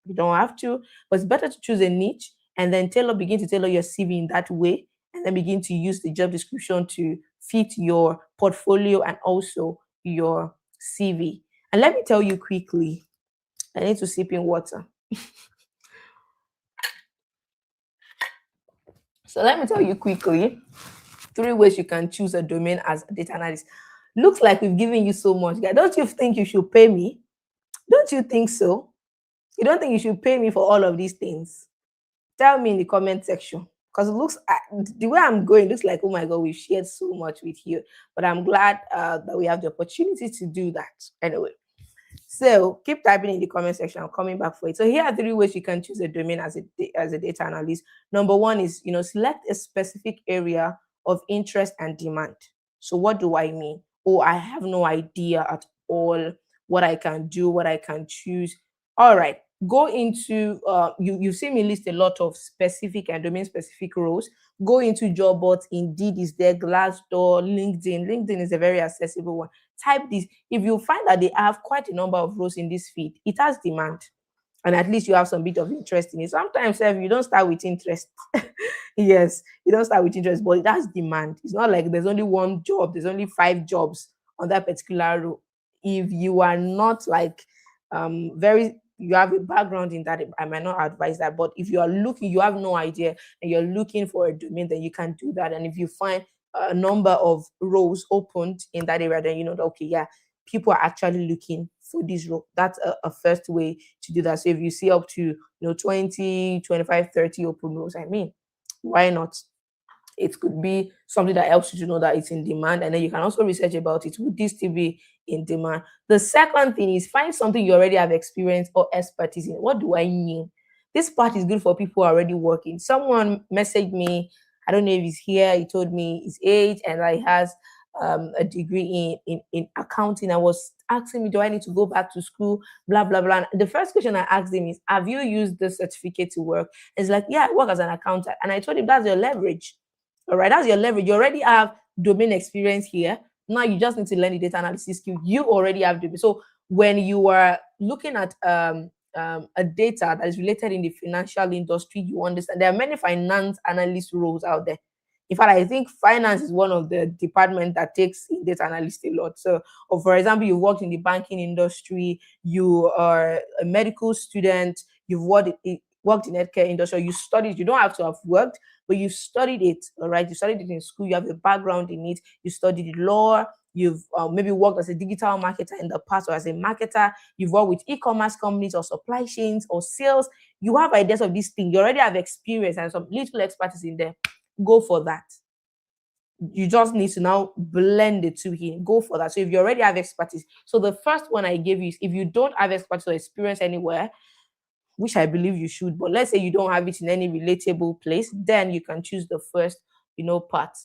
You don't have to, but it's better to choose a niche and then begin to tailor your CV in that way, and then begin to use the job description to fit your portfolio and also your CV. And let me tell you quickly, I need to sip in water. So let me tell you quickly three ways you can choose a domain as a data analyst. Looks like we've given you so much, guys. Don't you think you should pay me? Don't you think so? You don't think you should pay me for all of these things? Tell me in the comment section. Because it looks the way I'm going looks like, oh my god, we've shared so much with you. But I'm glad that we have the opportunity to do that. Anyway, so keep typing in the comment section. I'm coming back for it. So here are three ways you can choose a domain as a data analyst. Number one is, select a specific area of interest and demand. So what do I mean? Oh, I have no idea at all what I can do, what I can choose. All right, go into you've seen me list a lot of specific and domain specific roles. Go into job boards. Indeed is there, Glassdoor, LinkedIn is a very accessible one. Type this. If you find that they have quite a number of roles in this field, it has demand, and at least you have some bit of interest in it. Sometimes if you don't start with interest, yes, you don't start with interest, but it has demand. It's not like there's only one job, there's only five jobs on that particular role. If you are not like very you have a background in that, I might not advise that. But if you are looking, you have no idea, and you're looking for a domain, then you can do that. And if you find a number of roles opened in that area, then you know that, okay, yeah, people are actually looking for this role. That's a first way to do that. So if you see up to 20, 25, 30 open roles, I mean, why not? It could be something that helps you to know that it's in demand, and then you can also research about it. Would this still be in demand? The second thing is find something you already have experience or expertise in. What do I mean? This part is good for people who are already working. Someone messaged me, I don't know if he's here, he told me his age and he has a degree in accounting. I was asking me, do I need to go back to school? Blah, blah, blah. And the first question I asked him is, have you used this certificate to work? And he's like, yeah, I work as an accountant. And I told him, that's your leverage. All right, that's your leverage. You already have domain experience here. Now you just need to learn the data analysis skill. You already have domain. So when you are looking at a data that is related in the financial industry, you understand there are many finance analyst roles out there. In fact, I think finance is one of the departments that takes in data analyst a lot. So, or for example, you worked in the banking industry, you are a medical student, you've worked in healthcare industry, you studied, you don't have to have worked, but you studied it, all right? You studied it in school, you have a background in it, you studied law, you've maybe worked as a digital marketer in the past or as a marketer, you've worked with e-commerce companies or supply chains or sales, you have ideas of this thing, you already have experience and some little expertise in there. Go for that. You just need to now blend the two here. Go for that. So if you already have expertise, so the first one I gave you is if you don't have expertise or experience anywhere, which I believe you should, but let's say you don't have it in any relatable place, then you can choose the first, part.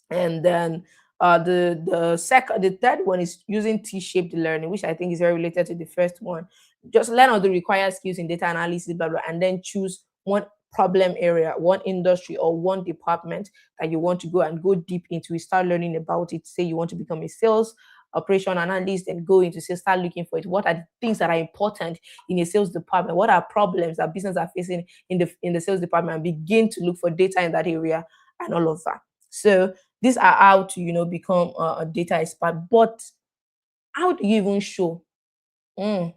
And then the third one is using T-shaped learning, which I think is very related to the first one. Just learn all the required skills in data analysis, blah, blah, and then choose one problem area, one industry, or one department that you want to go deep into. Start learning about it. Say you want to become a sales operation analyst and go into sales, start looking for it. What are the things that are important in a sales department? What are problems that business are facing in the sales department? And begin to look for data in that area and all of that. So these are how to become a data expert. But how do you even show? Mm.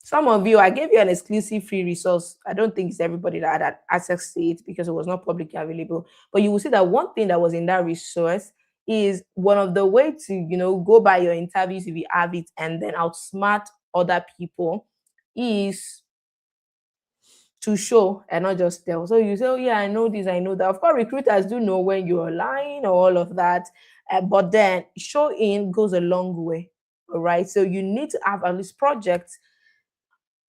Some of you, I gave you an exclusive free resource. I don't think it's everybody that had access to it because it was not publicly available. But you will see that one thing that was in that resource is one of the way to, go by your interviews if you have it and then outsmart other people is to show and not just tell. So you say, oh yeah, I know this, I know that. Of course, recruiters do know when you're lying or all of that. But then showing goes a long way. All right. So you need to have at least projects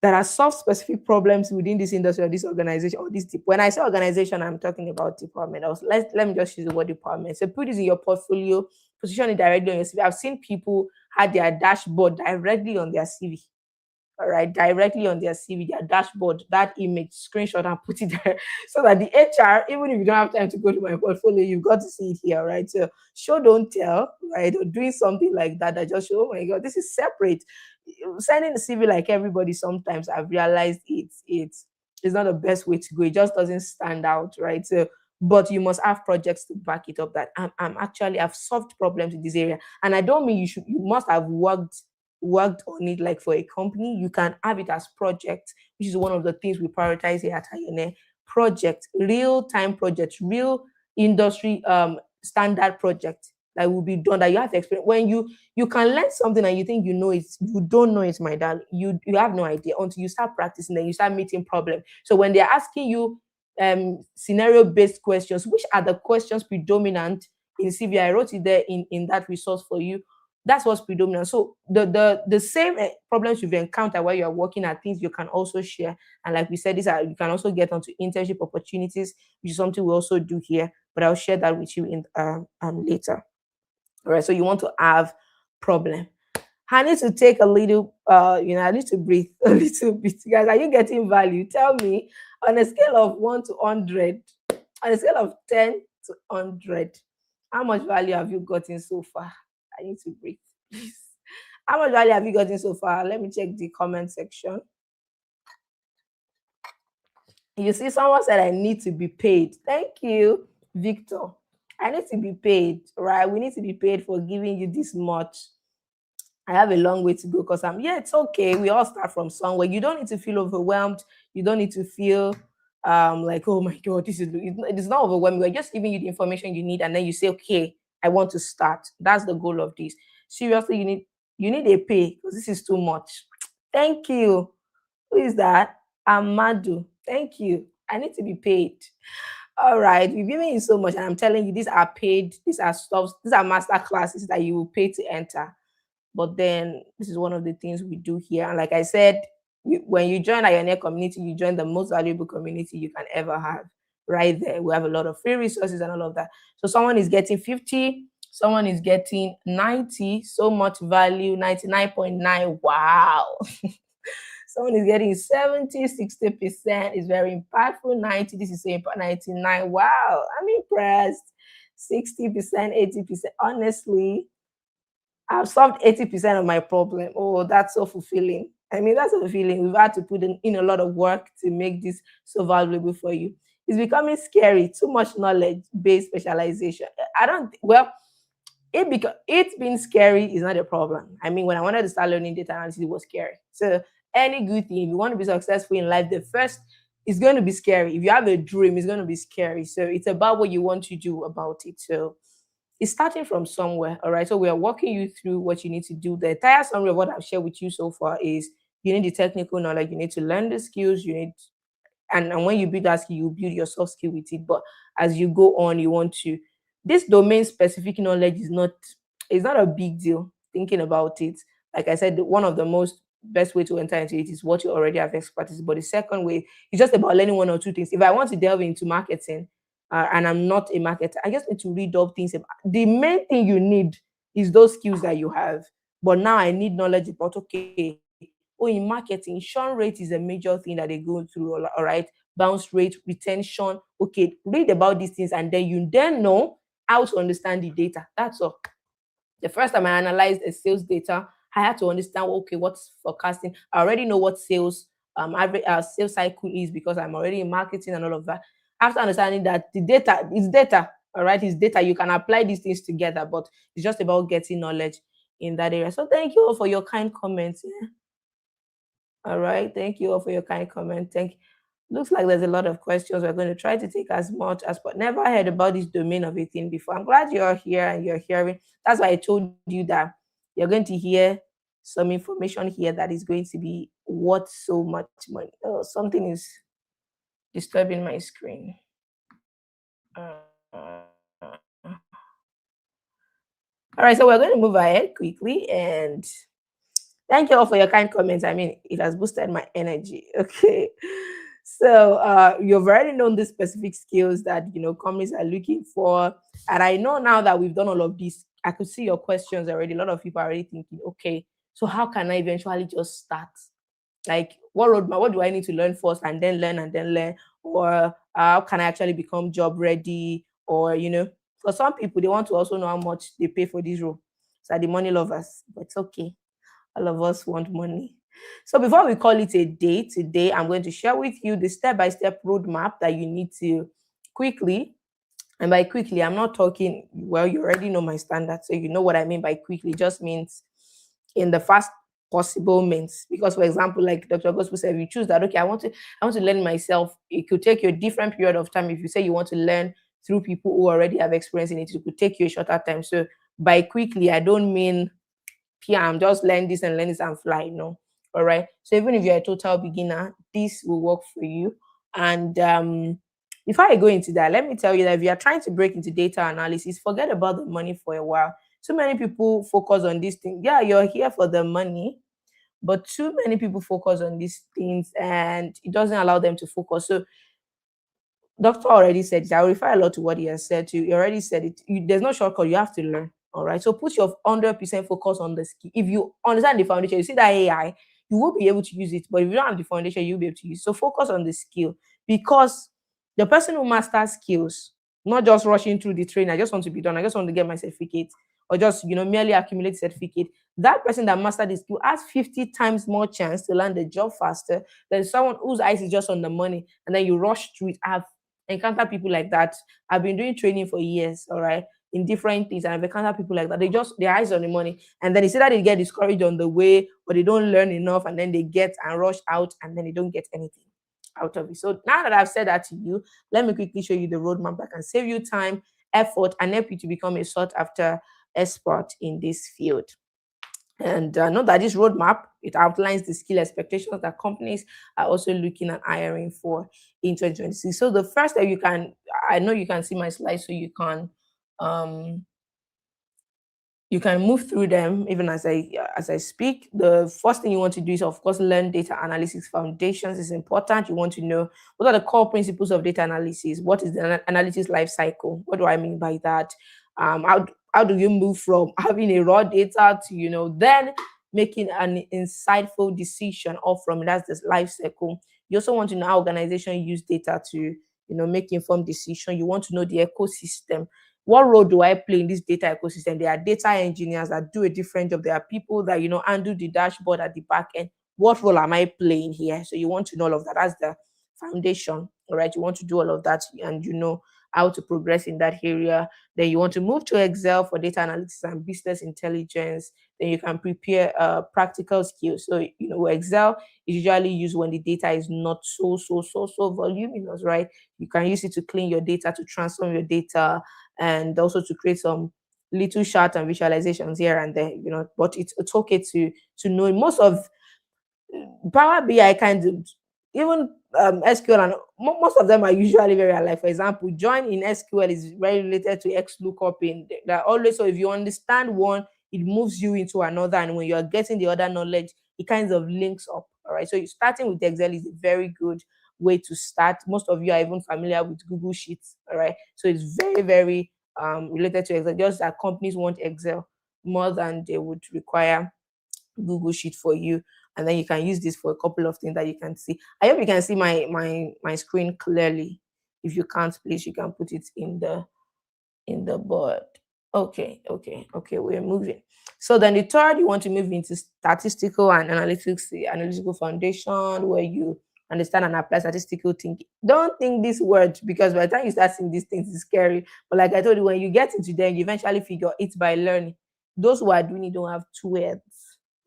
that are solve specific problems within this industry or this organization or this when I say organization, I'm talking about department. Let me just use the word department. So put this in your portfolio, position it directly on your CV. I've seen people had their dashboard directly on their CV. All right, directly on their CV, their dashboard, that image, screenshot and put it there so that the HR, even if you don't have time to go to my portfolio, you've got to see it here, right? So show, don't tell, right? Or doing something like that, that just show, oh my God, this is separate. Sending the CV like everybody, sometimes I've realized it's not the best way to go. It just doesn't stand out, right? So but you must have projects to back it up that I'm actually I've solved problems in this area. And I don't mean you must have worked on it like for a company. You can have it as project, which is one of the things we prioritize here at Ione. Project, real time project, real industry standard project that will be done that you have to experience. When you can learn something and you think you know it, you don't know it, my darling. You have no idea until you start practicing, then you start meeting problems. So when they're asking you scenario based questions, which are the questions predominant in CV, I wrote it there in that resource for you. That's what's predominant. So the same problems you've encountered while you're working at things you can also share. And like we said, these are you can also get onto internship opportunities, which is something we also do here. But I'll share that with you in later. All right. So you want to have problem. I need to take a little, I need to breathe a little bit. Guys, are you getting value? Tell me on a scale of 1 to 100, on a scale of 10 to 100, how much value have you gotten so far? I need to breathe, please. How much value have you gotten so far? Let me check the comment section. You see, someone said I need to be paid. Thank you, Victor. I need to be paid, right? We need to be paid for giving you this much. I have a long way to go because it's okay. We all start from somewhere. You don't need to feel overwhelmed. You don't need to feel like, oh my God, it's not overwhelming. We're just giving you the information you need, and then you say, okay, I want to start. That's the goal of this. Seriously, you need a pay because this is too much. Thank you. Who is that? Amadu. Thank you. I need to be paid. All right, we've given you so much, and I'm telling you, these are paid, these are stuff, these are master classes that you will pay to enter. But then this is one of the things we do here. And like I said, when you join Ione community, you join the most valuable community you can ever have. Right there, we have a lot of free resources and all of that. So someone is getting 50, someone is getting 90, so much value, 99.9. Wow. Someone is getting 70, 60% is very impactful. 90, this is so important. 99, wow, I'm impressed. 60%, 80%. Honestly, I've solved 80% of my problem. Oh, that's so fulfilling. I mean, that's a fulfilling. We've had to put in a lot of work to make this so valuable for you. It's becoming scary. Too much knowledge-based specialization. I don't, well, it's been scary is not a problem. I mean, when I wanted to start learning data analysis, it was scary. So any good thing, if you want to be successful in life, the first is going to be scary. If you have a dream, it's going to be scary. So it's about what you want to do about it. So it's starting from somewhere. All right. So we are walking you through what you need to do. The entire summary of what I've shared with you so far is you need the technical knowledge, you need to learn the skills, you need and when you build that skill, you build your soft skill with it. But as you go on, you want to this domain specific knowledge is not it's not a big deal thinking about it. Like I said, one of the most best way to enter into it is what you already have expertise. But the second way is just about learning one or two things. If I want to delve into marketing and I'm not a marketer, I just need to read up things. The main thing you need is those skills that you have. But now I need knowledge about okay, oh, in marketing, churn rate is a major thing that they go through. All right, bounce rate, retention. Okay, read about these things, and then you then know how to understand the data. That's all. The first time I analyzed a sales data, I had to understand okay, what's forecasting. I already know what average sales cycle is because I'm already in marketing and all of that. After understanding that the data is data, all right, it's data. You can apply these things together, but it's just about getting knowledge in that area. So thank you all for your kind comments. Yeah. All right. Thank you all for your kind comment. Thank you. Looks like there's a lot of questions. We're going to try to take as much as but never heard about this domain of a thing before. I'm glad you're here and you're hearing. That's why I told you that you're going to hear some information here that is going to be worth so much money. Oh, something is disturbing my screen. All right, so we're going to move ahead quickly and thank you all for your kind comments. I mean, it has boosted my energy. Okay. So you've already known the specific skills that companies are looking for. And I know now that we've done all of this, I could see your questions already. A lot of people are already thinking, okay, so how can I eventually just start? Like what roadmap, what do I need to learn first and then learn? Or how can I actually become job ready? Or, for some people, they want to also know how much they pay for this role. So the money lovers, but it's okay. All of us want money. So before we call it a day, today I'm going to share with you the step-by-step roadmap that you need to quickly And by quickly, I'm not talking, well, you already know my standards. So you know what I mean by quickly. It just means in the fast possible means. Because for example, like Dr. Gospel said, if you choose that, okay, I want to learn myself. It could take you a different period of time. If you say you want to learn through people who already have experience in it, it could take you a shorter time. So by quickly, I don't mean yeah, I'm just learn this and fly. No. All right. So even if you're a total beginner, this will work for you. And before I go into that, let me tell you that if you're trying to break into data analysis, forget about the money for a while. Too many people focus on this thing. Yeah, you're here for the money, but too many people focus on these things and it doesn't allow them to focus. So Doctor already said it. I will refer a lot to what he has said to you. He already said it. There's no shortcut. You have to learn. All right. So put your 100% focus on the skill. If you understand the foundation, you see that AI, you will be able to use it. But if you don't have the foundation, you'll be able to use it. So focus on the skill because the person who masters skills, not just rushing through the training, I just want to be done. I just want to get my certificate or just, merely accumulate certificate. That person that mastered the skill has 50 times more chance to land the job faster than someone whose eyes is just on the money and then you rush through it. I've encounter people like that. I've been doing training for years, all right, in different things, and I've encountered people like that. They just their eyes on the money, and then it's either they get discouraged on the way, or they don't learn enough, and then they get and rush out, and then they don't get anything out of it. So now that I've said that to you, let me quickly show you the roadmap that can save you time, effort, and help you to become a sought after expert in this field. And note that this roadmap it outlines the skill expectations that companies are also looking at hiring for in 2026. So the first that I know you can see my slides, so um, you can move through them even as I speak. The first thing you want to do is of course learn data analysis foundations. Is important. You want to know what are the core principles of data analysis. What is the analysis life cycle? What do I mean by that? How do you move from having a raw data to then making an insightful decision off from that's this life cycle. You also want to know how organization use data to make informed decision. You want to know the ecosystem. What role do I play in this data ecosystem? There are data engineers that do a different job. There are people that handle the dashboard at the back end. What role am I playing here? So you want to know all of that. That's the foundation. All right. You want to do all of that and how to progress in that area. Then you want to move to Excel for data analytics and business intelligence. Then you can prepare practical skills. So Excel is usually used when the data is not so voluminous, right? You can use it to clean your data, to transform your data, and also to create some little chart and visualizations here and there. But it's okay to know most of Power BI kind of even SQL and most of them are usually very alike. For example, join in SQL is very related to X lookup in that always. So if you understand one, it moves you into another, and when you are getting the other knowledge, it kind of links up. All right. So you starting with Excel is a very good way to start. Most of you are even familiar with Google Sheets. All right. So it's very, very related to Excel. Just that companies want Excel more than they would require Google Sheet for you, and then you can use this for a couple of things that you can see. I hope you can see my screen clearly. If you can't, please you can put it in the board. Okay, we're moving. So then the third, you want to move into statistical and analytics, the analytical foundation, where you understand and apply statistical thinking. Don't think this word because by the time you start seeing these things, it's scary. But like I told you, when you get into them, you eventually figure it by learning. Those who are doing it don't have two words.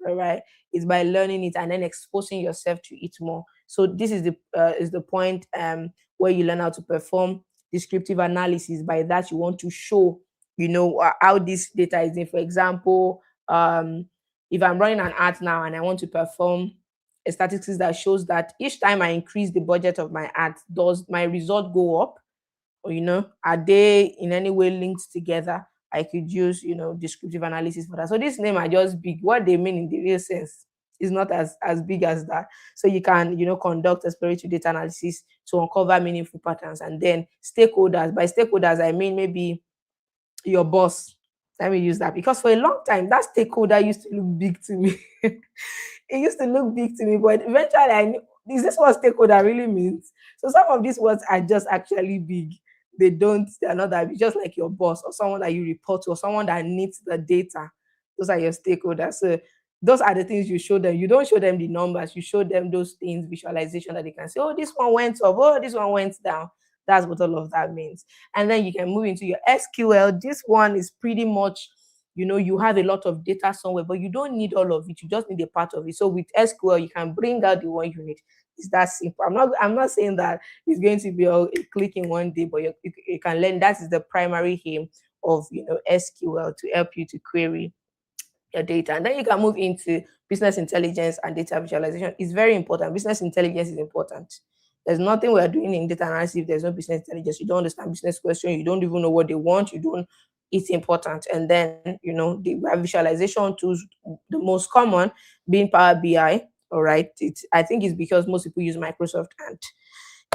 All right, it's by learning it and then exposing yourself to it more. So this is the point where you learn how to perform descriptive analysis. By that, you want to show how this data is in. For example, if I'm running an ad now and I want to perform a statistics that shows that each time I increase the budget of my ad, does my result go up? Or are they in any way linked together? I could use descriptive analysis for that. So this name are just big. What they mean in the real sense is not as big as that. So you can conduct exploratory data analysis to uncover meaningful patterns. And then stakeholders, by stakeholders I mean maybe your boss. Let me use that because for a long time that stakeholder used to look big to me. It used to look big to me, but eventually I knew, is this what stakeholder really means? So some of these words are just actually big. They're not that big, just like your boss or someone that you report to or someone that needs the data. Those are your stakeholders. So those are the things you show them. You don't show them the numbers, you show them those things, visualization that they can say, oh, this one went up, oh, this one went down. That's what all of that means. And then you can move into your SQL. This one is pretty much, you have a lot of data somewhere, but you don't need all of it. You just need a part of it. So with SQL, you can bring out the one you need. It's that simple. I'm not saying that it's going to be all a click in one day, but you can learn. That is the primary aim of SQL, to help you to query your data. And then you can move into business intelligence and data visualization. It's very important. Business intelligence is important. There's nothing we're doing in data analysis if there's no business intelligence. You don't understand business question, you don't even know what they want, you don't it's important. And then, the visualization tools, the most common being Power BI. All right. I think it's because most people use Microsoft, and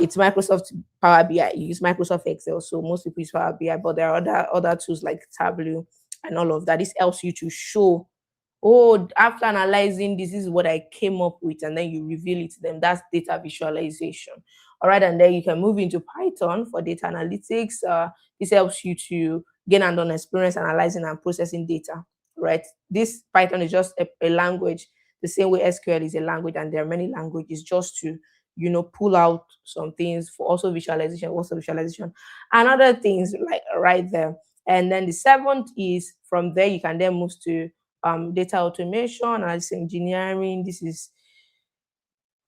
it's Microsoft Power BI. You use Microsoft Excel, so most people use Power BI, but there are other tools like Tableau and all of that. This helps you to show, oh, after analyzing this is what I came up with, and then you reveal it to them. That's data visualization. All right, and then you can move into Python for data analytics. This helps you to gain hands-on experience analyzing and processing data. Right, this Python is just a language, the same way SQL is a language, and there are many languages, just to pull out some things for also visualization and other things like right there. And then the seventh is, from there you can then move to data automation as engineering. This is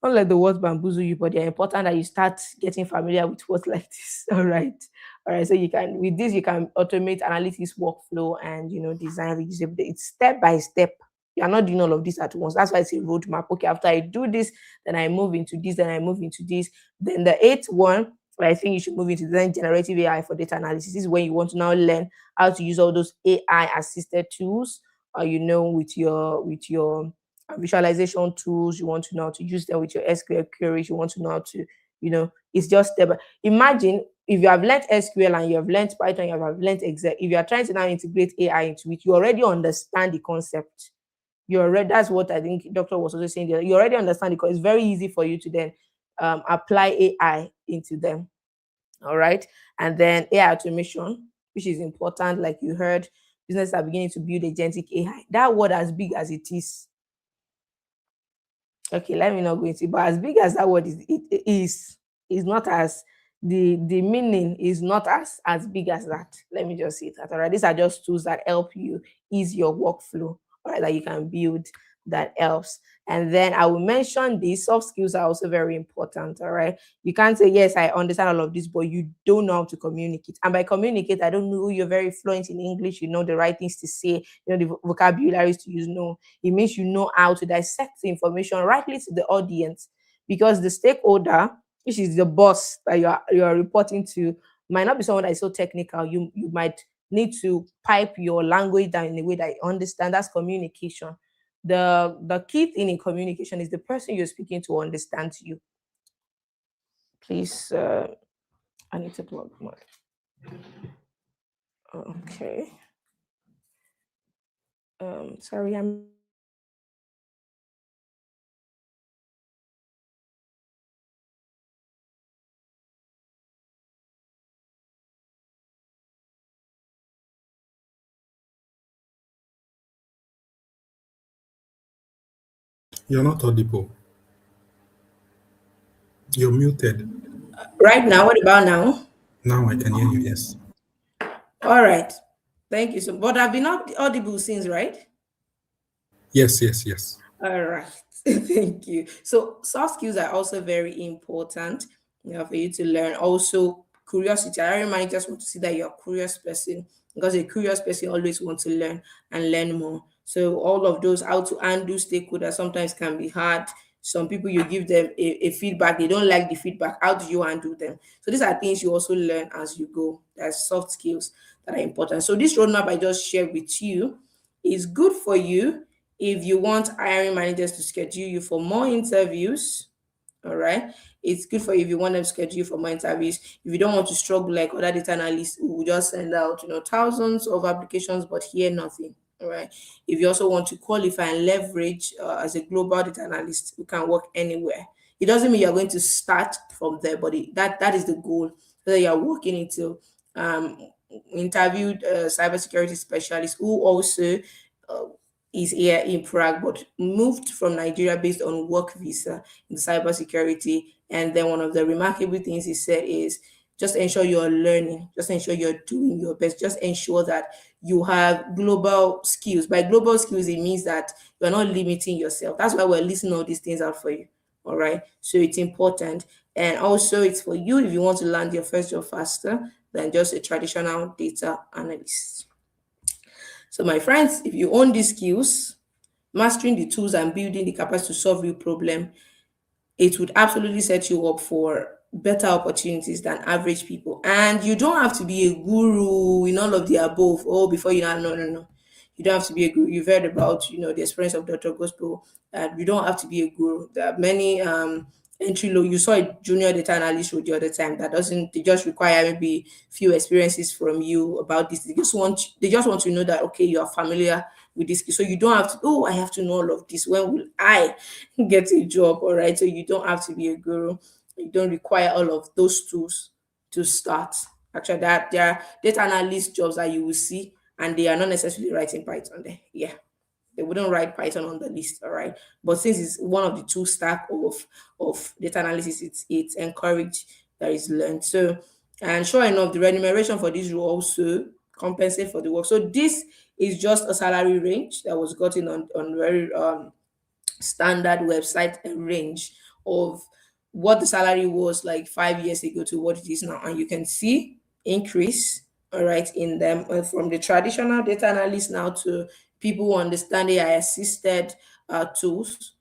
not let the words bamboozle you, but they're important that you start getting familiar with words like this. All right. All right. So with this, you can automate analytics workflow and, design reusable. It's step by step. You are not doing all of this at once. That's why it's a roadmap. Okay, after I do this, then I move into this, then I move into this. Then the eighth one, I think you should move into then generative AI for data analysis. This is when you want to now learn how to use all those AI assisted tools, with your visualization tools. You want to know how to use them with your SQL queries. You want to know how to, it's just step. Imagine if you have learned SQL and you have learned Python, you have learned Excel. If you are trying to now integrate AI into it, you already understand the concept. You already, that's what I think Doctor was also saying there. You already understand it, because it's very easy for you to then apply AI into them. All right. And then AI automation, which is important, like you heard, businesses are beginning to build agentic AI. That word, as big as it is, let me not go into it, but as big as that word is not as the meaning is not as big as that. Let me just say that. All right, these are just tools that help you ease your workflow. All right, that you can build, that helps. And then I will mention these soft skills are also very important. All right, you can't say yes, I understand all of this, but you don't know how to communicate. And by communicate, I don't know you're very fluent in English. You know the right things to say. You know the vocabularies to use. No, it means you know how to dissect the information rightly to the audience, because the stakeholder, which is the boss that you are reporting to, might not be someone that is so technical. You might need to pipe your language down in a way that you understand. That's communication. The key thing in communication is the person you're speaking to understands you. Please, I need to plug my. Okay. Sorry, I'm You're not audible. You're muted. right now. What about now? Now I can hear you. Yes. All right. Thank you. So, but I've been audible since, right? Yes, yes, yes. All right. Thank you. So soft skills are also very important, for you to learn. Also, curiosity. I remind just want to see that you're a curious person, because a curious person always wants to learn and learn more. So all of those, how to undo stakeholders, sometimes can be hard. Some people, you give them a feedback, they don't like the feedback. How do you undo them? So these are things you also learn as you go. There's soft skills that are important. So this roadmap I just shared with you is good for you if you want hiring managers to schedule you for more interviews. All right, it's good for you if you want them to schedule you for more interviews. If you don't want to struggle like other data analysts who will just send out thousands of applications but hear nothing. All right, if you also want to qualify and leverage as a global data analyst who can work anywhere, it doesn't mean you're going to start from there, but that is the goal, so that you're working into um interviewed cybersecurity specialists who also uh, is here in Prague, but moved from Nigeria based on work visa in cybersecurity. And then one of the remarkable things he said is Just ensure you're learning. Just ensure you're doing your best. Just ensure that you have global skills. By global skills, it means that you're not limiting yourself. That's why we're listing all these things out for you. All right. So it's important. And also, it's for you if you want to land your first job faster than just a traditional data analyst. So, my friends, if you own these skills, mastering the tools and building the capacity to solve real problem, it would absolutely set you up for better opportunities than average people. And you don't have to be a guru in all of the above. Oh, before you know, no, no, no. You don't have to be a guru. You've heard about, the experience of Dr. Gospel. You don't have to be a guru. There are many entry low. You saw a junior data analyst role the other time that doesn't. They just require maybe few experiences from you about this. They just want to know that okay, you are familiar with this. So you don't have to. Oh, I have to know all of this. When will I get a job? All right. So you don't have to be a guru. You don't require all of those tools to start. Actually, that there are data analyst jobs that you will see, and they are not necessarily writing Python there. Yeah, they wouldn't write Python on the list, all right. But since it's one of the two stack of data analysis, it's encouraged that is learned. So, and sure enough, the remuneration for this role also compensate for the work. So this is just a salary range that was gotten on very standard website range of what the salary was like 5 years ago to what it is now, and you can see increase, all right, in them from the traditional data analyst now to people who understand AI assisted tools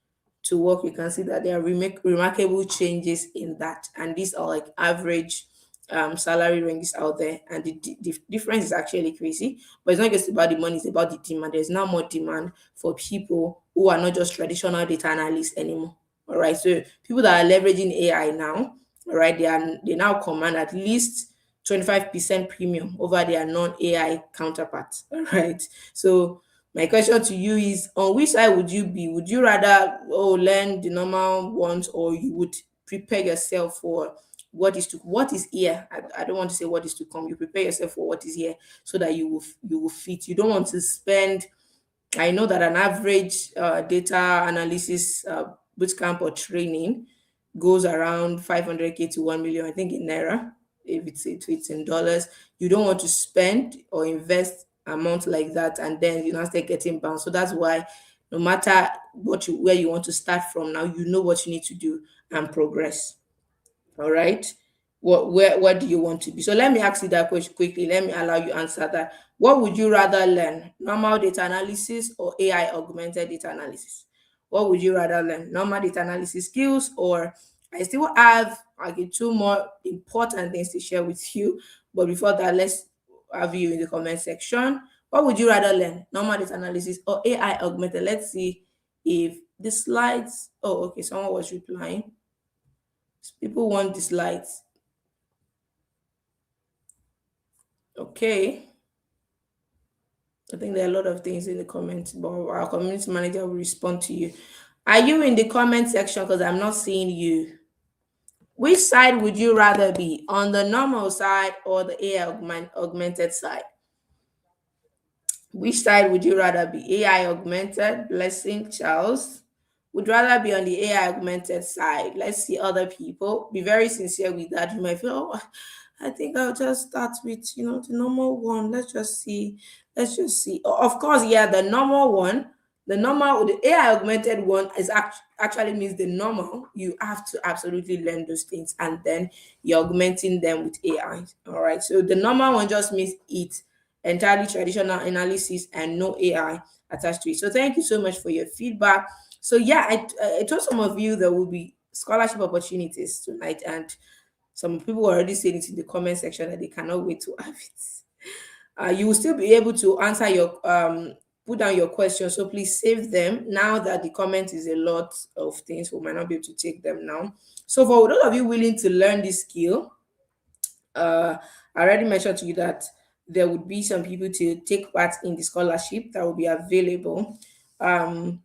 to work. You can see that there are remarkable changes in that, and these are like average salary ranges out there, and the difference is actually crazy. But it's not just about the money; it's about the demand. There's now more demand for people who are not just traditional data analysts anymore. All right, so people that are leveraging AI now, all right, they now command at least 25% premium over their non-AI counterparts. All right, so my question to you is, on which side would you be? Would you rather learn the normal ones, or you would prepare yourself for what is here? I don't want to say what is to come. You prepare yourself for what is here so that you will fit. You don't want to spend. I know that an average data analysis bootcamp or training goes around 500K to 1 million, I think in naira. If it's in dollars, you don't want to spend or invest amount like that and then you now start getting bounced. So that's why no matter where you want to start from now, you know what you need to do and progress. All right. What do you want to be? So let me ask you that question quickly. Let me allow you answer that. What would you rather learn? Normal data analysis or AI augmented data analysis? What would you rather learn? Normal data analysis skills, or I still have two more important things to share with you. But before that, let's have you in the comment section. What would you rather learn? Normal data analysis or AI augmented? Let's see if the slides. Oh, okay. Someone was replying. People want the slides. Okay. I think there are a lot of things in the comments, but our community manager will respond to you. Are you in the comment section? Because I'm not seeing you. Which side would you rather be, on the normal side or the AI augmented side? Which side would you rather be? AI augmented, Blessing Charles. Would rather be on the AI augmented side. Let's see other people. Be very sincere with that. You might feel, oh, I think I'll just start with the normal one. Let's just see. Let's just see. Of course, yeah, the normal one, the AI augmented one is actually means the normal. You have to absolutely learn those things, and then you're augmenting them with AI. All right. So the normal one just means it entirely traditional analysis and no AI attached to it. So thank you so much for your feedback. So yeah, I told some of you there will be scholarship opportunities tonight, and some people were already saying it in the comment section that they cannot wait to have it. You will still be able to answer your put down your questions. So please save them now that the comment is a lot of things. We might not be able to take them now. So for those of you willing to learn this skill, I already mentioned to you that there would be some people to take part in the scholarship that will be available. Um,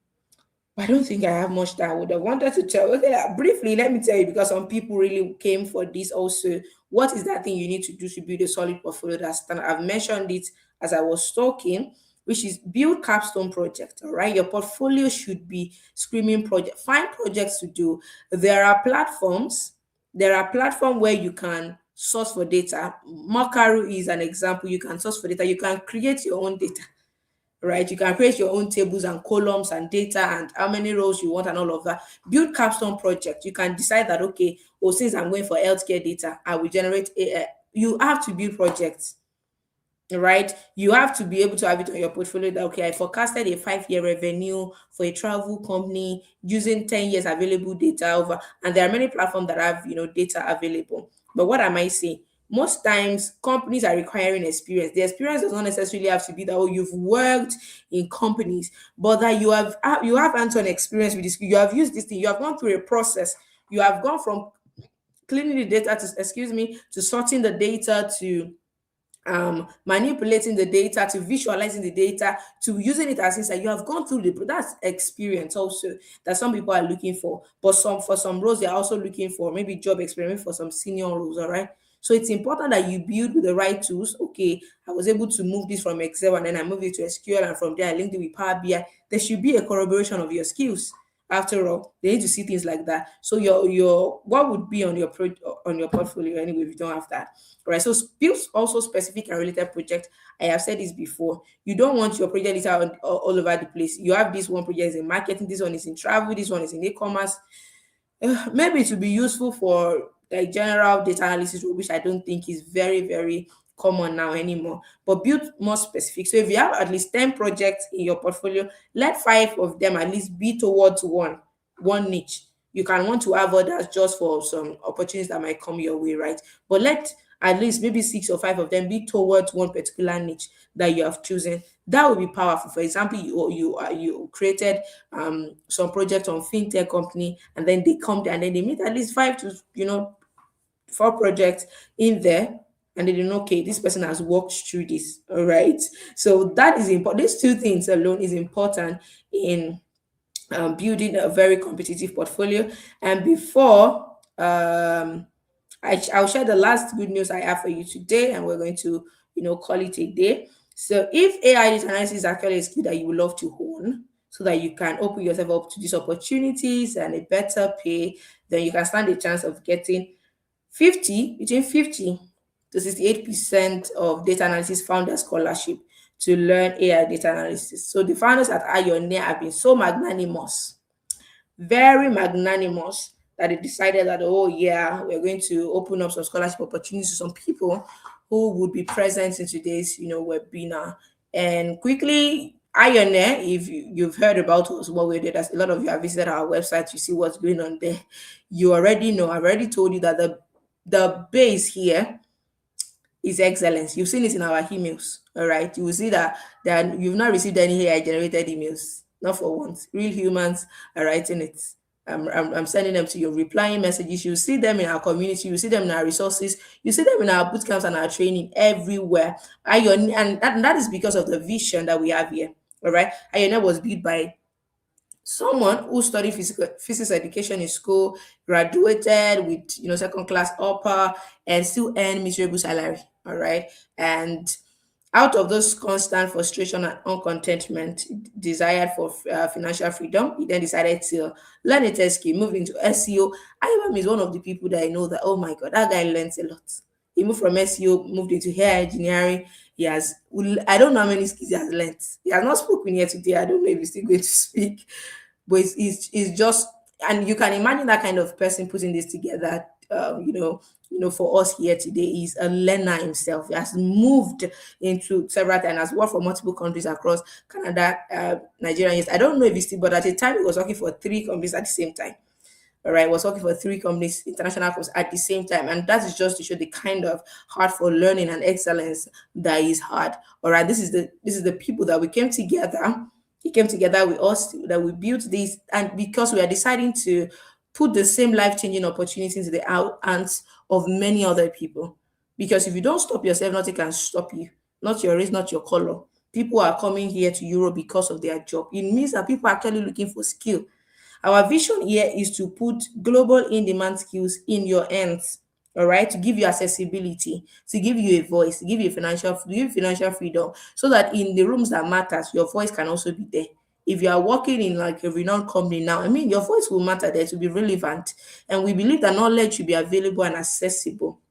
I don't think I have much that I would have wanted to tell. Okay, briefly, let me tell you, because some people really came for this also. What is that thing you need to do to build a solid portfolio that stand? I've mentioned it as I was talking, which is build capstone project. All right, your portfolio should be screaming project. Find projects to do. There are platforms where you can source for data. Makaru is an example. You can source for data. You can create your own data, right? You can create your own tables and columns and data and how many rows you want and all of that. Build capstone project. You can decide that, okay, oh, since I'm going for healthcare data, I will generate a. You have to build projects, right? You have to be able to have it on your portfolio that, okay, I forecasted a 5 year revenue for a travel company using 10 years available data over, and there are many platforms that have, data available. But what am I saying? Most times companies are requiring experience. The experience does not necessarily have to be that, oh, you've worked in companies, but that you have hands-on experience with this. You have used this thing, you have gone through a process, you have gone from cleaning the data to, excuse me, to sorting the data, to manipulating the data, to visualizing the data, to using it as insight. You have gone through that's experience also that some people are looking for. But for some roles, they're also looking for maybe job experience for some senior roles. All right. So it's important that you build with the right tools. Okay, I was able to move this from Excel and then I moved it to SQL, and from there I linked it with Power BI. There should be a corroboration of your skills. After all, they need to see things like that. So your what would be on on your portfolio anyway if you don't have that, right? So build also specific and related project. I have said this before. You don't want your project list out all over the place. You have this one project is in marketing, this one is in travel, this one is in e-commerce. Maybe it will be useful for like general data analysis, which I don't think is very, very common now anymore. But build more specific. So if you have at least 10 projects in your portfolio, let 5 of them at least be towards one niche. You can want to have others just for some opportunities that might come your way, right? But let at least maybe 6 or 5 of them be towards one particular niche that you have chosen. That will be powerful. For example, you created some project on fintech company, and then they come there and then they meet at least 5 to 4 projects in there, and then know, okay, this person has walked through this. All right. So that is important. These two things alone is important in building a very competitive portfolio. And before I'll share the last good news I have for you today, and we're going to, call it a day. So if AI data analysis is actually a skill that you would love to hone, so that you can open yourself up to these opportunities and a better pay, then you can stand a chance of getting between 50 to 68% of data analysis founder scholarship to learn AI data analysis. So the founders at Ioneer have been so magnanimous, very magnanimous, that they decided that, oh yeah, we're going to open up some scholarship opportunities to some people who would be present in today's webinar. And quickly, Ioneer, if you've heard about us, what we did, as a lot of you have visited our website, you see what's going on there. You already know, I've already told you that the base here is excellence. You've seen it in our emails. All right. You will see that you've not received any AI generated emails. Not for once. Real humans are writing it. I'm sending them to you, replying messages. You see them in our community. You see them in our resources. You see them in our boot camps and our training everywhere. And that is because of the vision that we have here. All right. Iona was built by someone who studied physics education in school, graduated with second class upper, and still earn miserable salary. All right. And out of those constant frustration and uncontentment, desire for financial freedom, he then decided to learn a tech skill, move into SEO. Ivan is one of the people that I know that, oh my God, that guy learns a lot. He moved from SEO, moved into hair engineering. I don't know how many skills he has learned. He has not spoken yet today. I don't know if he's still going to speak, but it's just, and you can imagine that kind of person putting this together. For us here today, is a learner himself. He has moved into several and has worked for multiple countries across Canada, Nigeria. Yes, I don't know if he's still, but at the time he was working for 3 companies at the same time. All right, was working for 3 companies, international companies at the same time, and that is just to show the kind of heart for learning and excellence that is hard. All right, this is the people that we came together. He came together with us, that we built this, and because we are deciding to put the same life-changing opportunities into the hands of many other people. Because if you don't stop yourself, nothing can stop you. Not your race, not your color. People are coming here to Europe because of their job. It means that people are actually looking for skill. Our vision here is to put global in-demand skills in your hands, all right, to give you accessibility, to give you a voice, to give you financial freedom, so that in the rooms that matters, your voice can also be there. If you are working in like a renowned company now, I mean, your voice will matter there to be relevant. And we believe that knowledge should be available and accessible.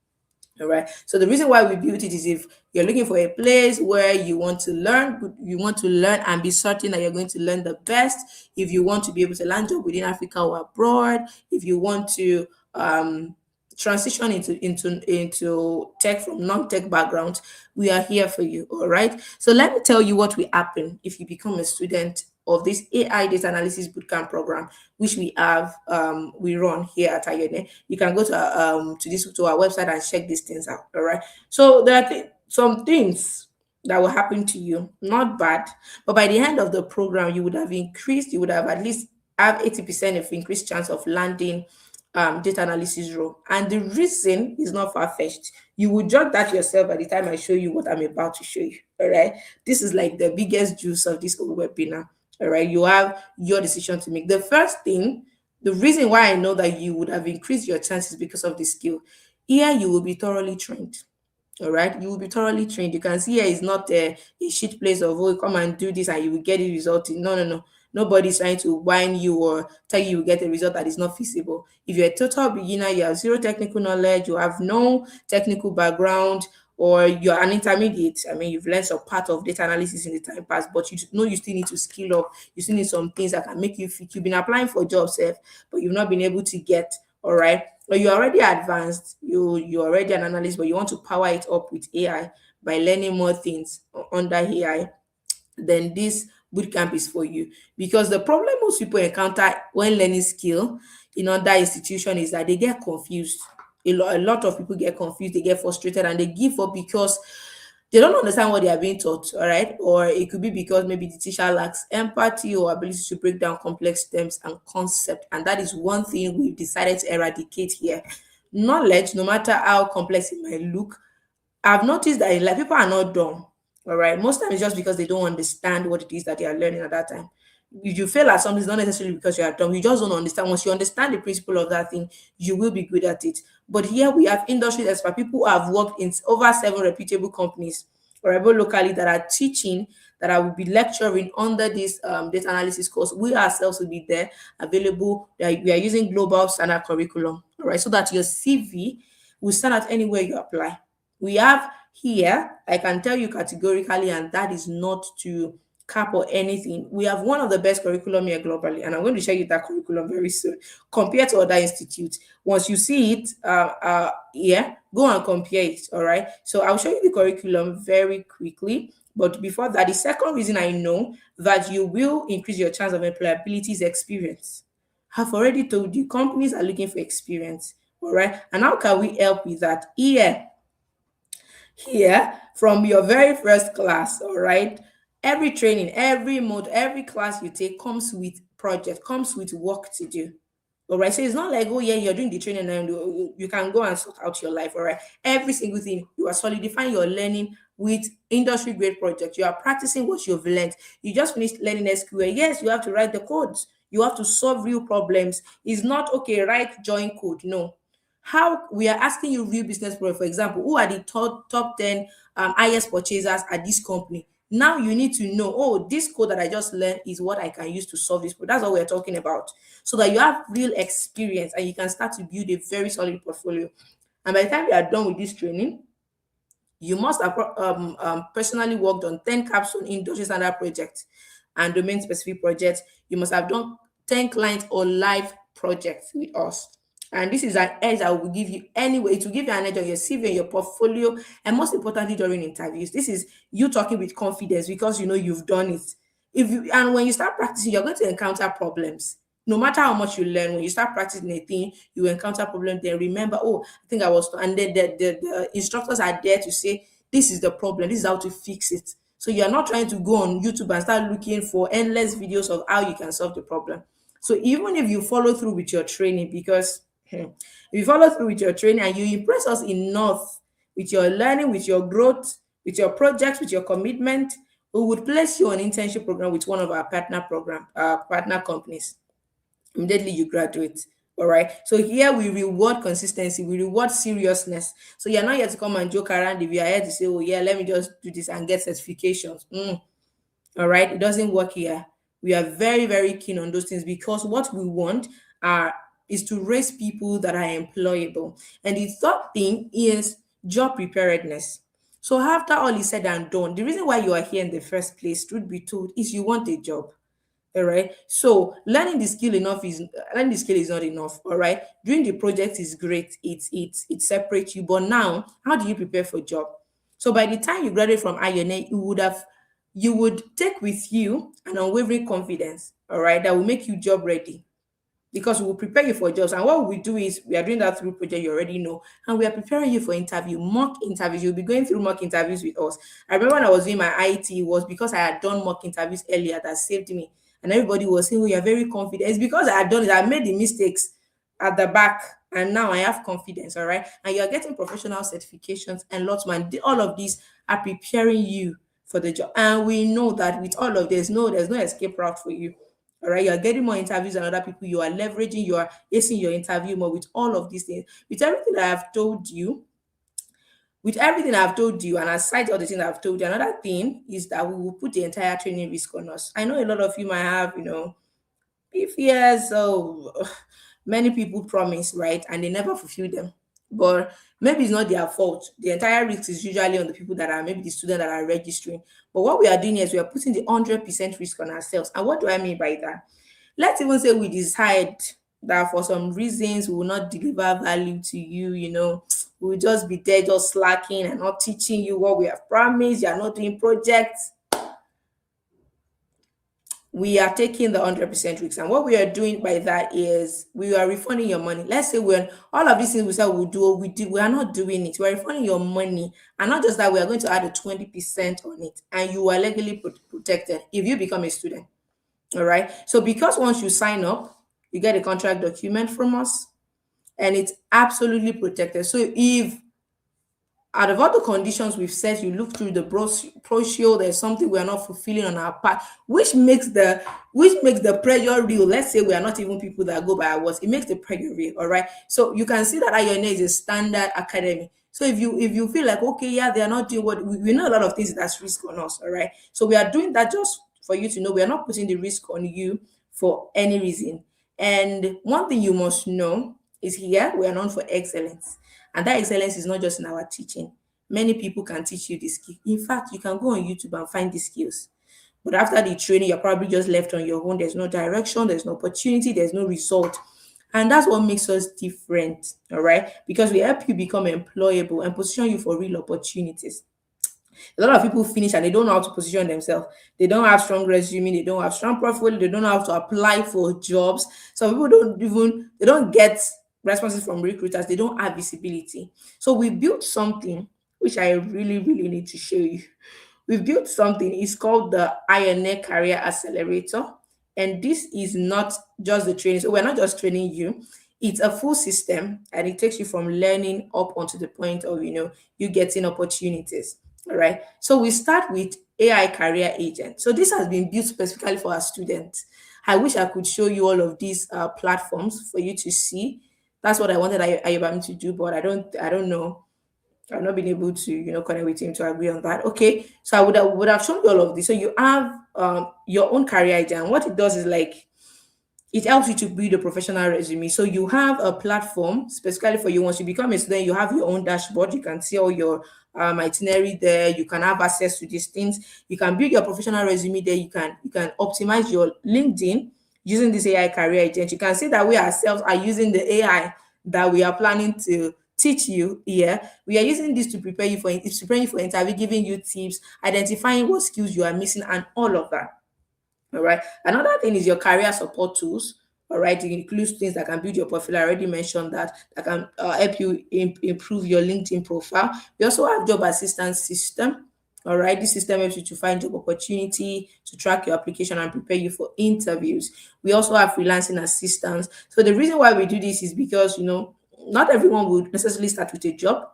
All right. So the reason why we built it is if you're looking for a place where you want to learn and be certain that you're going to learn the best. If you want to be able to land job within Africa or abroad, if you want to transition into tech from non-tech backgrounds, we are here for you. All right. So let me tell you what will happen if you become a student of this AI data analysis bootcamp program, which we run here at Ayone. You can go to our website and check these things out. All right. So there are some things that will happen to you, not bad, but by the end of the program, you would have at least have 80% of increased chance of landing data analysis role. And the reason is not far fetched. You will judge that yourself by the time I show you what I'm about to show you. All right. This is like the biggest juice of this whole webinar. All right. You have your decision to make. The first thing, the reason why I know that you would have increased your chances because of the skill. Here, you will be thoroughly trained. All right, you will be thoroughly trained. You can see here is not a shit place of, oh, come and do this and you will get a result. No, no, no. Nobody's trying to whine you or tell you will get a result that is not feasible. If you're a total beginner, you have zero technical knowledge, you have no technical background, or you're an intermediate. I mean, you've learned some part of data analysis in the time past, but you know you still need to skill up. You still need some things that can make you fit. You've been applying for jobs, but you've not been able to get. All right, or you're already advanced, you're already an analyst, but you want to power it up with AI by learning more things under AI, then this bootcamp is for you. Because the problem most people encounter when learning skill in other institution is that they get confused. A lot of people get confused, they get frustrated, and they give up because they don't understand what they are being taught, all right? Or it could be because maybe the teacher lacks empathy or ability to break down complex terms and concept. And that is one thing we've decided to eradicate here. Knowledge, no matter how complex it might look, I've noticed that like people are not dumb. All right. Most times it's just because they don't understand what it is that they are learning at that time. If you fail at something, it's not necessarily because you are dumb. You just don't understand. Once you understand the principle of that thing, you will be good at it. But here we have industry experts, people who have worked in over 7 reputable companies or even locally that are teaching, that I will be lecturing under this data analysis course. We ourselves will be there available. We are using global standard curriculum, all right, so that your CV will stand out anywhere you apply. We have here, I can tell you categorically, and that is not to cap or anything. We have one of the best curriculum here globally, and I'm going to show you that curriculum very soon compared to other institutes. Once you see it, yeah, go and compare it. All right. So I'll show you the curriculum very quickly. But before that, the second reason I know that you will increase your chance of employability is experience. I've already told you companies are looking for experience. All right. And how can we help with that? Here from your very first class, all right, every training, every mode, every class you take comes with project, comes with work to do. All right, so it's not like, oh yeah, you're doing the training and you can go and sort out your life. All right, every single thing you are solidifying your learning with industry grade project. You are practicing what you've learned. You just finished learning SQL. Yes, you have to write the codes, you have to solve real problems. It's not okay, write join code. No, how we are asking you real business problem. For example, who are the top 10 highest purchasers at this company? Now you need to know, oh, this code that I just learned is what I can use to solve this problem. That's what we're talking about. So that you have real experience and you can start to build a very solid portfolio. And by the time you are done with this training, you must have personally worked on 10 capstone industry standard projects and domain specific projects. You must have done 10 client or live projects with us. And this is an edge I will give you anyway. It will give you an edge on your CV and your portfolio, and most importantly, during interviews. This is you talking with confidence because you know you've done it. If you and when you start practicing, you're going to encounter problems. No matter how much you learn, when you start practicing a thing, you encounter problems. Then remember, oh, I think I was, and then the instructors are there to say, this is the problem, this is how to fix it. So you're not trying to go on YouTube and start looking for endless videos of how you can solve the problem. So even if you follow through with your training, because if you follow through with your training and you impress us enough with your learning, with your growth, with your projects, with your commitment, we would place you on internship program with one of our partner companies immediately you graduate. All right. So here we reward consistency, we reward seriousness. So you're not here to come and joke around. If you're here to say, oh yeah, let me just do this and get certifications. All right. It doesn't work here. We are very, very keen on those things because what we want are is to raise people that are employable. And the third thing is job preparedness. So after all is said and done, the reason why you are here in the first place, truth be told, is you want a job. All right. So learning the skill is not enough. All right. Doing the project is great. It separates you. But now, how do you prepare for job? So by the time you graduate from INA, you would take with you an unwavering confidence. All right, that will make you job ready, because we will prepare you for jobs. And what we do is we are doing that through project you already know, and we are preparing you for interview, mock interviews. You'll be going through mock interviews with us. I remember when I was doing my IT, it was because I had done mock interviews earlier that saved me. And everybody was saying, "Oh, you're very confident." It's because I had done it. I made the mistakes at the back, and now I have confidence. All right, and you're getting professional certifications and lots, man. All of these are preparing you for the job, and we know that with all of this, there's no escape route for you. All right, you're getting more interviews than other people. You are leveraging, you are acing your interview more with all of these things. With everything I've told you, and aside all the things I've told you, another thing is that we will put the entire training risk on us. I know a lot of you might have, if yes, so many people promise, right? And they never fulfill them. But maybe it's not their fault. The entire risk is usually on the people that are maybe the students that are registering. But what we are doing is we are putting the 100% risk on ourselves. And what do I mean by that? Let's even say we decide that for some reasons we will not deliver value to you, we'll just be there just slacking and not teaching you what we have promised. You are not doing projects. We are taking the 100% risk. And what we are doing by that is we are refunding your money. Let's say when all of these things we said we are not doing it. We are refunding your money. And not just that, we are going to add a 20% on it. And you are legally protected if you become a student. All right. So because once you sign up, you get a contract document from us, and it's absolutely protected. So if out of all the conditions we've set, you look through the brochure, there's something we are not fulfilling on our part, which makes the pressure real. Let's say we are not even people that go by our words, it makes the pressure real. All right. So you can see that IONA is a standard academy. So if you feel like, okay, yeah, they are not doing what we know, a lot of things that's risk on us. All right. So we are doing that just for you to know we are not putting the risk on you for any reason. And one thing you must know is here we are known for excellence. And that excellence is not just in our teaching. Many people can teach you this skill. In fact, you can go on YouTube and find the skills. But after the training, you're probably just left on your own. There's no direction, there's no opportunity, there's no result. And that's what makes us different, all right? Because we help you become employable and position you for real opportunities. A lot of people finish and they don't know how to position themselves. They don't have strong resume, they don't have strong portfolio, they don't know how to apply for jobs. Some people they don't get responses from recruiters, they don't have visibility. So we built something which I really, really need to show you. We've built something, it's called the INA Career Accelerator. And this is not just the training. So we're not just training you, it's a full system, and it takes you from learning up onto the point of you getting opportunities. All right. So we start with AI career agent. So this has been built specifically for our students. I wish I could show you all of these platforms for you to see. That's what I wanted Ayobami to do, but I don't know. I've not been able to, connect with him to agree on that. Okay, so I would have shown you all of this. So you have your own career agent. And what it does is like it helps you to build a professional resume. So you have a platform specifically for you. Once you become a student, you have your own dashboard. You can see all your itinerary there. You can have access to these things. You can build your professional resume there. You can optimize your LinkedIn using this AI career agent. You can see that we ourselves are using the AI that we are planning to teach you here. We are using this to prepare you for interview, giving you tips, identifying what skills you are missing, and all of that. All right. Another thing is your career support tools. All right. It includes things that can build your profile. I already mentioned that can help you improve your LinkedIn profile. We also have job assistance system. All right. This system helps you to find job opportunity, to track your application and prepare you for interviews. We also have freelancing assistance. So the reason why we do this is because, not everyone would necessarily start with a job.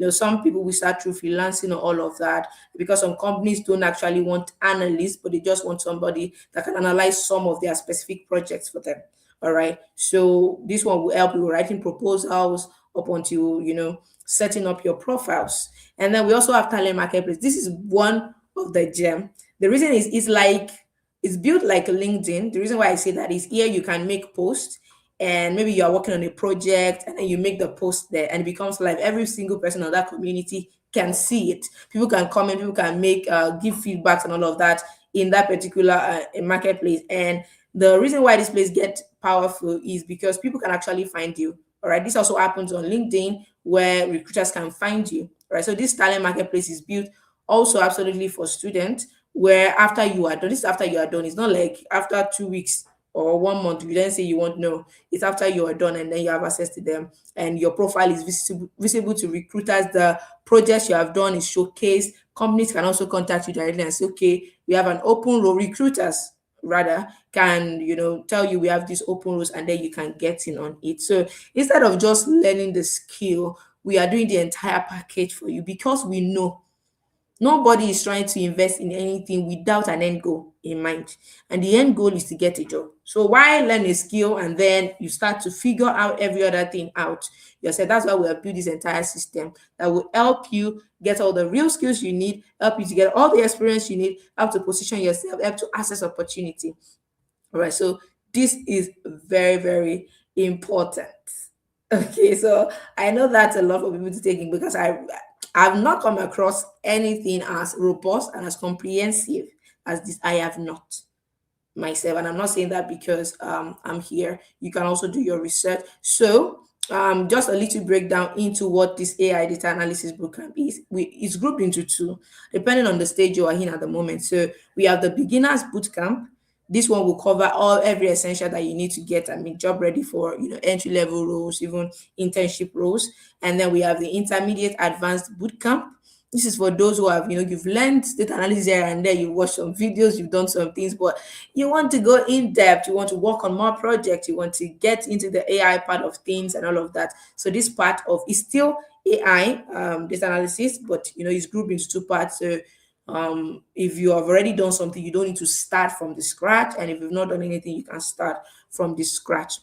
Some people will start through freelancing or all of that, because some companies don't actually want analysts, but they just want somebody that can analyze some of their specific projects for them. All right. So this one will help you writing proposals up until, setting up your profiles. And then we also have talent marketplace. This is one of the gem. The reason is it's built like LinkedIn. The reason why I say that is here you can make posts, and maybe you are working on a project and then you make the post there and it becomes live. Every single person on that community can see it. People can comment, people can make give feedbacks and all of that in that particular marketplace. And the reason why this place get powerful is because people can actually find you. All right. This also happens on LinkedIn where recruiters can find you. All right. So this talent marketplace is built also absolutely for students where after you are done, this is after you are done. It's not like after 2 weeks or 1 month, you then say you won't know. It's after you are done and then you have access to them and your profile is visible to recruiters. The projects you have done is showcased. Companies can also contact you directly and say, okay, we have an open role. Recruiters rather can tell you we have these open roles and then you can get in on it. So instead of just learning the skill, we are doing the entire package for you because we know nobody is trying to invest in anything without an end goal in mind. And the end goal is to get a job. So why learn a skill and then you start to figure out every other thing out yourself? That's why we have built this entire system that will help you get all the real skills you need, help you to get all the experience you need, help to position yourself, help to access opportunity. All right. So this is very, very important. Okay, so I know that's a lot for people to take in because I've not come across anything as robust and as comprehensive as this. I have not myself, and I'm not saying that because I'm here. You can also do your research. So just a little breakdown into what this AI data analysis bootcamp is. It's grouped into two, depending on the stage you are in at the moment. So we have the beginners bootcamp. This one will cover every essential that you need to get, I mean, job ready for entry level roles, even internship roles. And then we have the intermediate advanced bootcamp. This is for those who have, you've learned data analysis here and there, you watched some videos, you've done some things, but you want to go in depth, you want to work on more projects, you want to get into the AI part of things and all of that. So this part of is still AI data analysis, but it's grouped into two parts. So if you have already done something, you don't need to start from the scratch, and if you've not done anything, you can start from the scratch.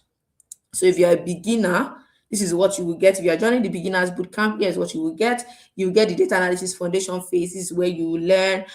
So if you're a beginner, this is what you will get. If you are joining the beginners bootcamp, here's what you will get. You will get the data analysis foundation phase. This is where you will learn,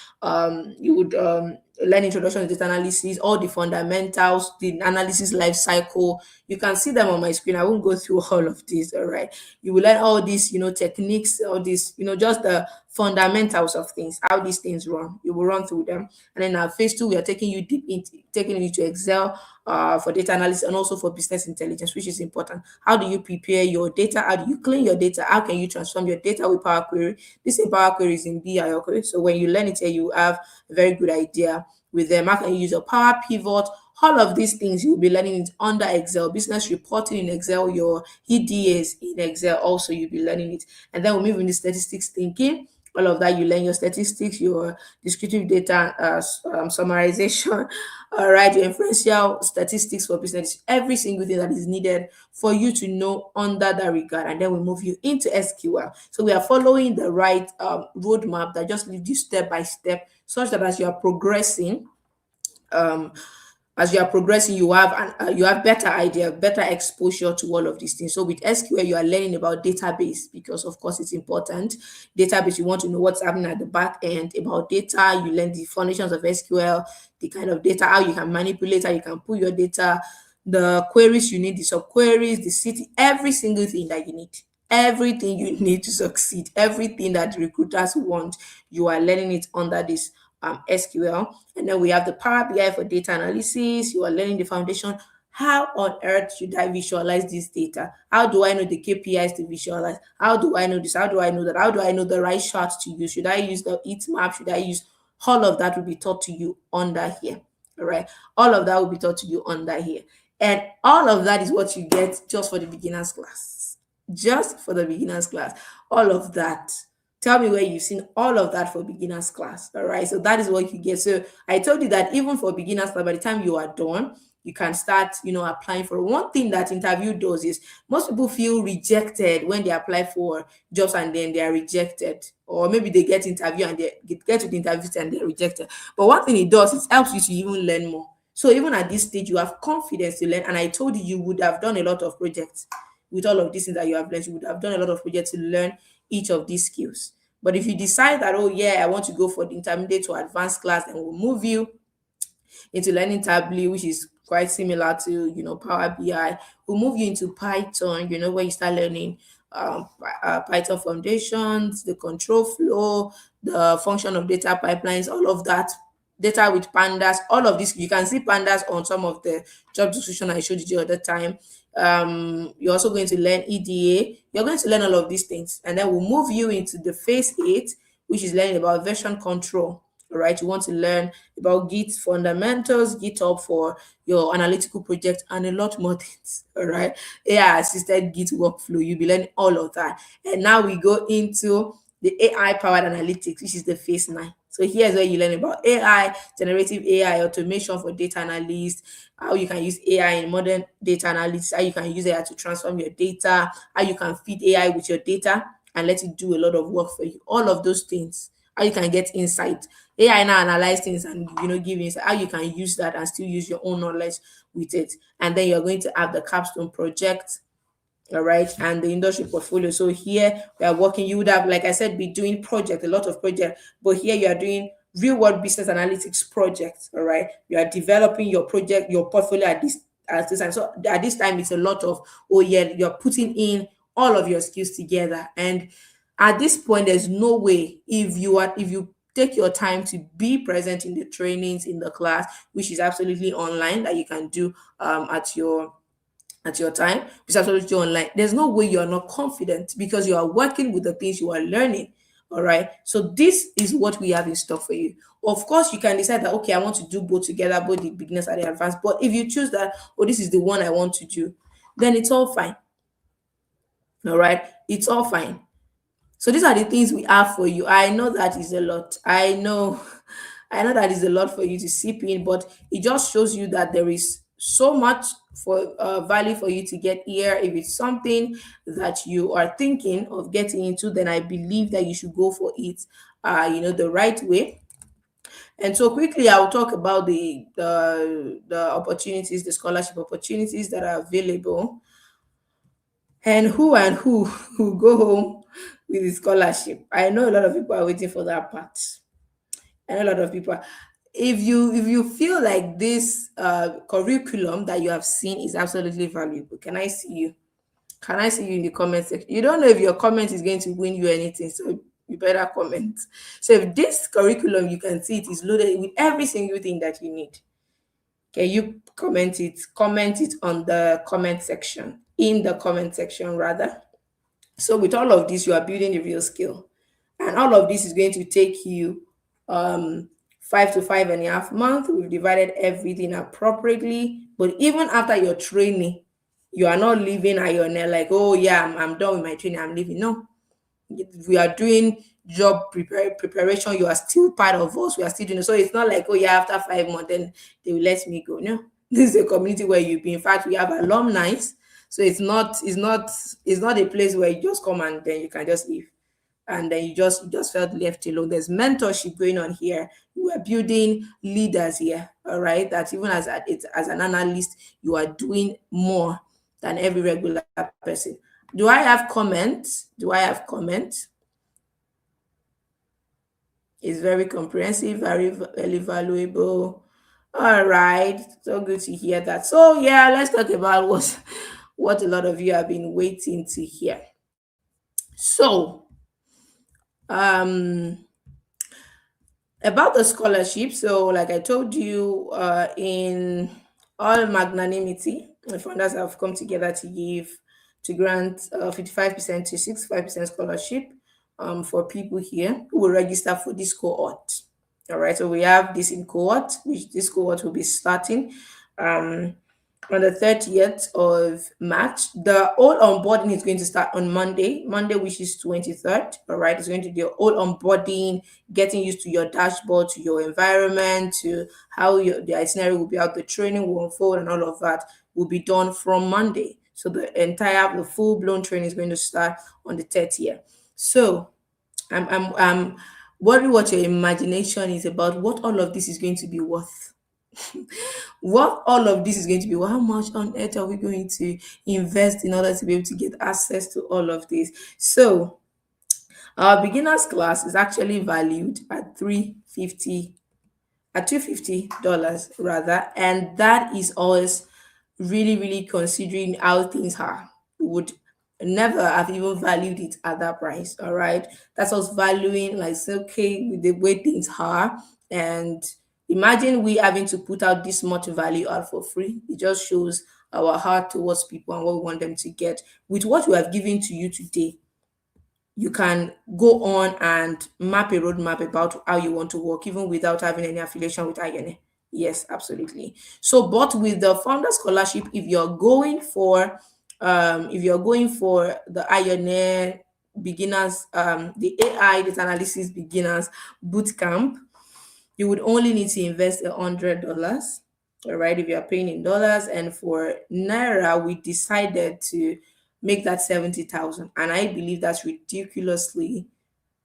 you would learn introduction to data analysis, all the fundamentals, the analysis life cycle. You can see them on my screen. I won't go through all of this. All right. You will learn all these, techniques, all these, just the fundamentals of things, how these things run. You will run through them. And then phase two, we are taking you deep into taking you to Excel for data analysis and also for business intelligence, which is important. How do you prepare your data? How do you clean your data? How can you transform your data with Power Query? This in Power Query is in BI, okay? So when you learn it here, you have a very good idea with them. How can you use your Power Pivot? All of these things you'll be learning it under Excel, business reporting in Excel, your EDAs in Excel, also you'll be learning it. And then we'll move into statistics thinking. All of that, you learn your statistics, your descriptive data summarization, all right, your inferential statistics for business, every single thing that is needed for you to know under that regard. And then we move you into SQL. So we are following the right roadmap that just leads you step by step, such that um, as you are progressing, you have better idea, better exposure to all of these things. So with SQL, you are learning about database because, of course, it's important. Database, you want to know what's happening at the back end about data. You learn the foundations of SQL, the kind of data, how you can manipulate, how you can pull your data, the queries you need, the subqueries, the city, every single thing that you need. Everything you need to succeed, everything that recruiters want, you are learning it under this SQL. And then we have the Power BI for data analysis. You are learning the foundation. How on earth should I visualize this data? How do I know the KPIs to visualize? How do I know this? How do I know that? How do I know the right charts to use? Should I use the heat map? Should I use all of that will be taught to you under here? All right. All of that will be taught to you under here. And all of that is what you get just for the beginners class. Just for the beginners class. All of that. Tell me where you've seen all of that for beginners class. All right. So that is what you get. So I told you that even for beginners class, by the time you are done, you can start, applying for one thing that interview does is most people feel rejected when they apply for jobs and then they are rejected. Or maybe they get interview and they get to the interview and they're rejected. But one thing it does, it helps you to even learn more. So even at this stage, you have confidence to learn. And I told you, you would have done a lot of projects with all of these things that you have learned. You would have done a lot of projects to learn each of these skills. But if you decide that, oh yeah, I want to go for the intermediate to advanced class, then we'll move you into learning Tableau, which is quite similar to Power BI. We'll move you into Python, where you start learning Python foundations, the control flow, the function of data pipelines, all of that. Data with pandas, all of this. You can see pandas on some of the job description I showed you the other time. You're also going to learn EDA. You're going to learn all of these things, and then we'll move you into the phase 8, which is learning about version control. All right, you want to learn about Git fundamentals, GitHub for your analytical project, and a lot more things. All right, AI assisted Git workflow. You'll be learning all of that. And now we go into the AI powered analytics, which is the phase 9. So here's where you learn about AI, generative AI, automation for data analysts, how you can use AI in modern data analytics, how you can use AI to transform your data, how you can feed AI with your data and let it do a lot of work for you. All of those things, how you can get insight. AI now analyze things and give you insight, how you can use that and still use your own knowledge with it. And then you're going to have the capstone project, all right, and the industry portfolio. So here we are working, you would have, like I said, be doing project, a lot of project, but here you are doing real world business analytics projects. All right, you are developing your project, your portfolio at this time. So at this time it's a lot of, oh yeah, you're putting in all of your skills together. And at this point there's no way, if you take your time to be present in the trainings, in the class, which is absolutely online, that you can do at your time, it's absolutely online. There's no way you're not confident because you are working with the things you are learning. All right. So this is what we have in stock for you. Of course, you can decide that, okay, I want to do both together, both the beginners and the advanced. But if you choose that, oh, this is the one I want to do, then it's all fine. All right. It's all fine. So these are the things we have for you. I know that is a lot. I know, I know that is a lot for you to sip in, but it just shows you that there is so much for value for you to get here. If it's something that you are thinking of getting into, then I believe that you should go for it, the right way. And so quickly, I'll talk about the opportunities, the scholarship opportunities that are available, and who who go home with the scholarship. I know a lot of people are waiting for that part. I know a lot of people. If you feel like this curriculum that you have seen is absolutely valuable, can I see you? Can I see you in the comment section? You don't know if your comment is going to win you anything, so you better comment. So if this curriculum, you can see it is loaded with every single thing that you need. Can you comment it? Comment it on the comment section, in the comment section rather. So with all of this, you are building a real skill. And all of this is going to take you 5 to 5.5 months. We've divided everything appropriately. But even after your training, you are not leaving at your neck like, oh yeah, I'm done with my training, I'm leaving. No, we are doing preparation. You are still part of us. We are still doing it. So it's not like, oh yeah, after 5 months, then they will let me go. No, this is a community where you be. In fact, we have alumni. So it's not a place where you just come and then you can just leave and then you just felt left alone. There's mentorship going on here. You are building leaders here, all right? That even as an analyst, you are doing more than every regular person. Do I have comments? Do I have comments? It's very comprehensive, very valuable. All right, so good to hear that. So yeah, let's talk about what a lot of you have been waiting to hear. So um about the scholarship, so like I told you, in all magnanimity, the founders have come together to grant 55% to 65% scholarship for people here who will register for this cohort. All right, so we have this in cohort, which this cohort will be starting um, on the 30th of March. The whole onboarding is going to start on Monday, which is 23rd. All right, it's going to be the whole onboarding, getting used to your dashboard, to your environment, to how the itinerary will be out, the training will unfold, and all of that will be done from Monday. So the full blown training is going to start on the 30th. So I'm worried what your imagination is about, what all of this is going to be worth. What all of this is going to be, how much on earth are we going to invest in order to be able to get access to all of this? So our beginners class is actually valued at 350 at $250 rather, and that is always really, really considering how things are. We would never have even valued it at that price. All right. That's us valuing, like, say, okay, with the way things are. And imagine we having to put out this much value out for free. It just shows our heart towards people and what we want them to get. With what we have given to you today, you can go on and map a roadmap about how you want to work, even without having any affiliation with INA. Yes, absolutely. So, but with the founder scholarship, if you're going for the INA beginners, the AI data analysis beginners boot camp, you would only need to invest $100. All right, if you are paying in dollars, and for naira, we decided to make that 70,000, and I believe that's ridiculously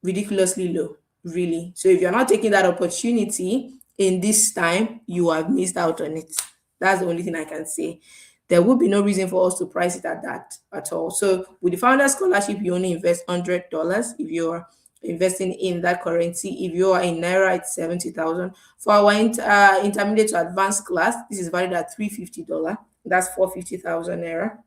low, really. So if you're not taking that opportunity in this time, you have missed out on it. That's the only thing I can say. There would be no reason for us to price it at that at all. So with the founder scholarship, you only invest $100 if you're investing in that currency. If you are in naira, it's 70,000. For our intermediate to advanced class, this is valued at $350. That's 450,000 naira.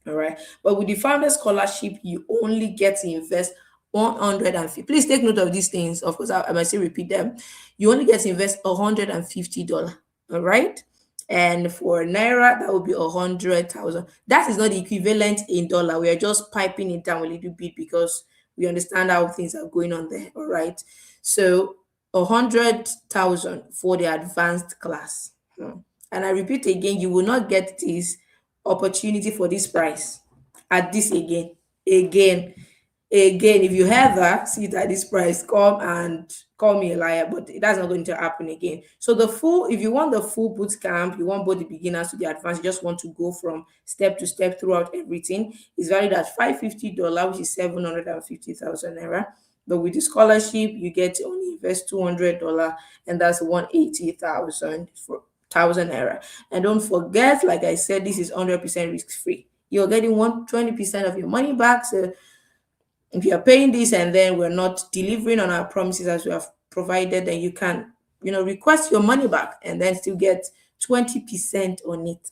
All right. But with the founder scholarship, you only get to invest 150. Please take note of these things. Of course, I might say repeat them. You only get to invest $150. All right. And for naira, that would be 100,000. That is not the equivalent in dollar. We are just piping it down a little bit because we understand how things are going on there. All right. So 100,000 for the advanced class. And I repeat again, you will not get this opportunity for this price at this again if you ever see it at this price, come and call me a liar, but that's not going to happen again. So the full, if you want the full boot camp, you want both the beginners to the advanced, you just want to go from step to step throughout everything, is valued at $550, which is 750,000 naira. But with the scholarship, you get to only invest $200, and that's 180,000 for thousand naira. And don't forget, like I said, this is 100% risk free. You're getting 120% of your money back. So if you're paying this and then we're not delivering on our promises as we have provided, then you can, request your money back and then still get 20% on it.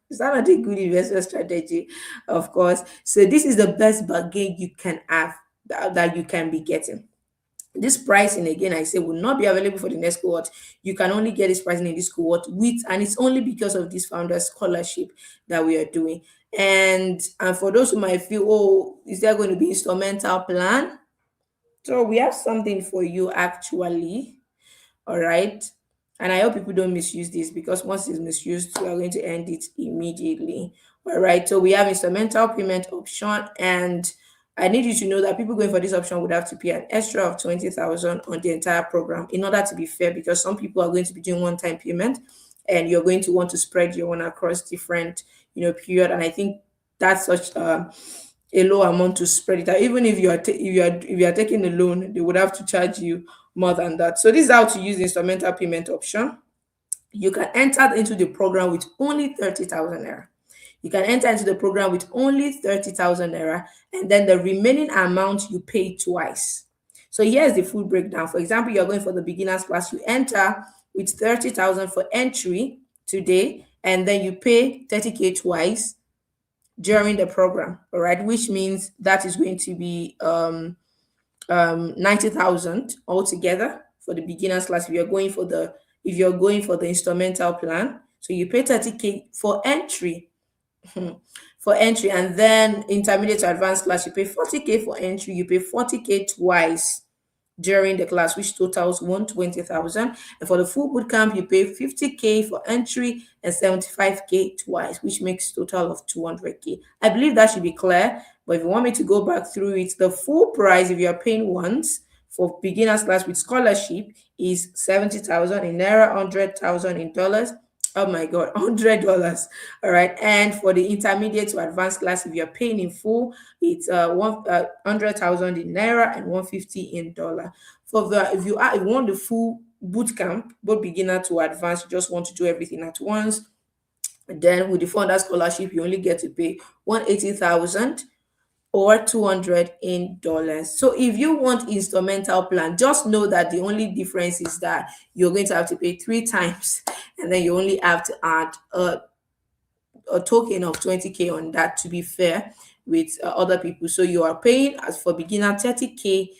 Is that not a good investment strategy? Of course. So this is the best bargain you can have, that you can be getting. This pricing, again, I say, will not be available for the next cohort. You can only get this pricing in this cohort and it's only because of this founder scholarship that we are doing. And for those who might feel, oh, is there going to be instrumental plan? So we have something for you, actually. All right. And I hope people don't misuse this, because once it's misused, we are going to end it immediately. All right. So we have instrumental payment option, and I need you to know that people going for this option would have to pay an extra of 20,000 on the entire program in order to be fair, because some people are going to be doing one-time payment, and you're going to want to spread your one across different, period. And I think that's such a low amount to spread it out. Even if you are taking a loan, they would have to charge you more than that. So this is how to use the instrumental payment option. You can enter into the program with only 30,000 naira. You can enter into the program with only 30,000 naira, and then the remaining amount you pay twice. So here's the full breakdown. For example, you're going for the beginners class, you enter with 30,000 for entry today, and then you pay 30K twice during the program. All right, which means that is going to be 90,000 altogether for the beginners class. If you're going for the instrumental plan, so you pay 30K for entry. And then intermediate to advanced class, you pay 40K for entry, you pay 40K twice during the class, which totals 120,000. And for the full boot camp, you pay 50K for entry and 75K twice, which makes total of 200K. I believe that should be clear. But if you want me to go back through it, the full price, if you are paying once for beginners class with scholarship, is 70,000 in naira, 100,000 in dollars. Oh my God, $100. All right. And for the intermediate to advanced class, if you're paying in full, it's 100,000 in naira and 150 in dollar. If you want the full boot camp, both beginner to advanced, you just want to do everything at once. Then with the founder scholarship, you only get to pay 180,000 or 200 in dollars. So if you want instrumental plan, just know that the only difference is that you're going to have to pay three times, and then you only have to add a token of 20K on that to be fair with other people. So you are paying as for beginner 30K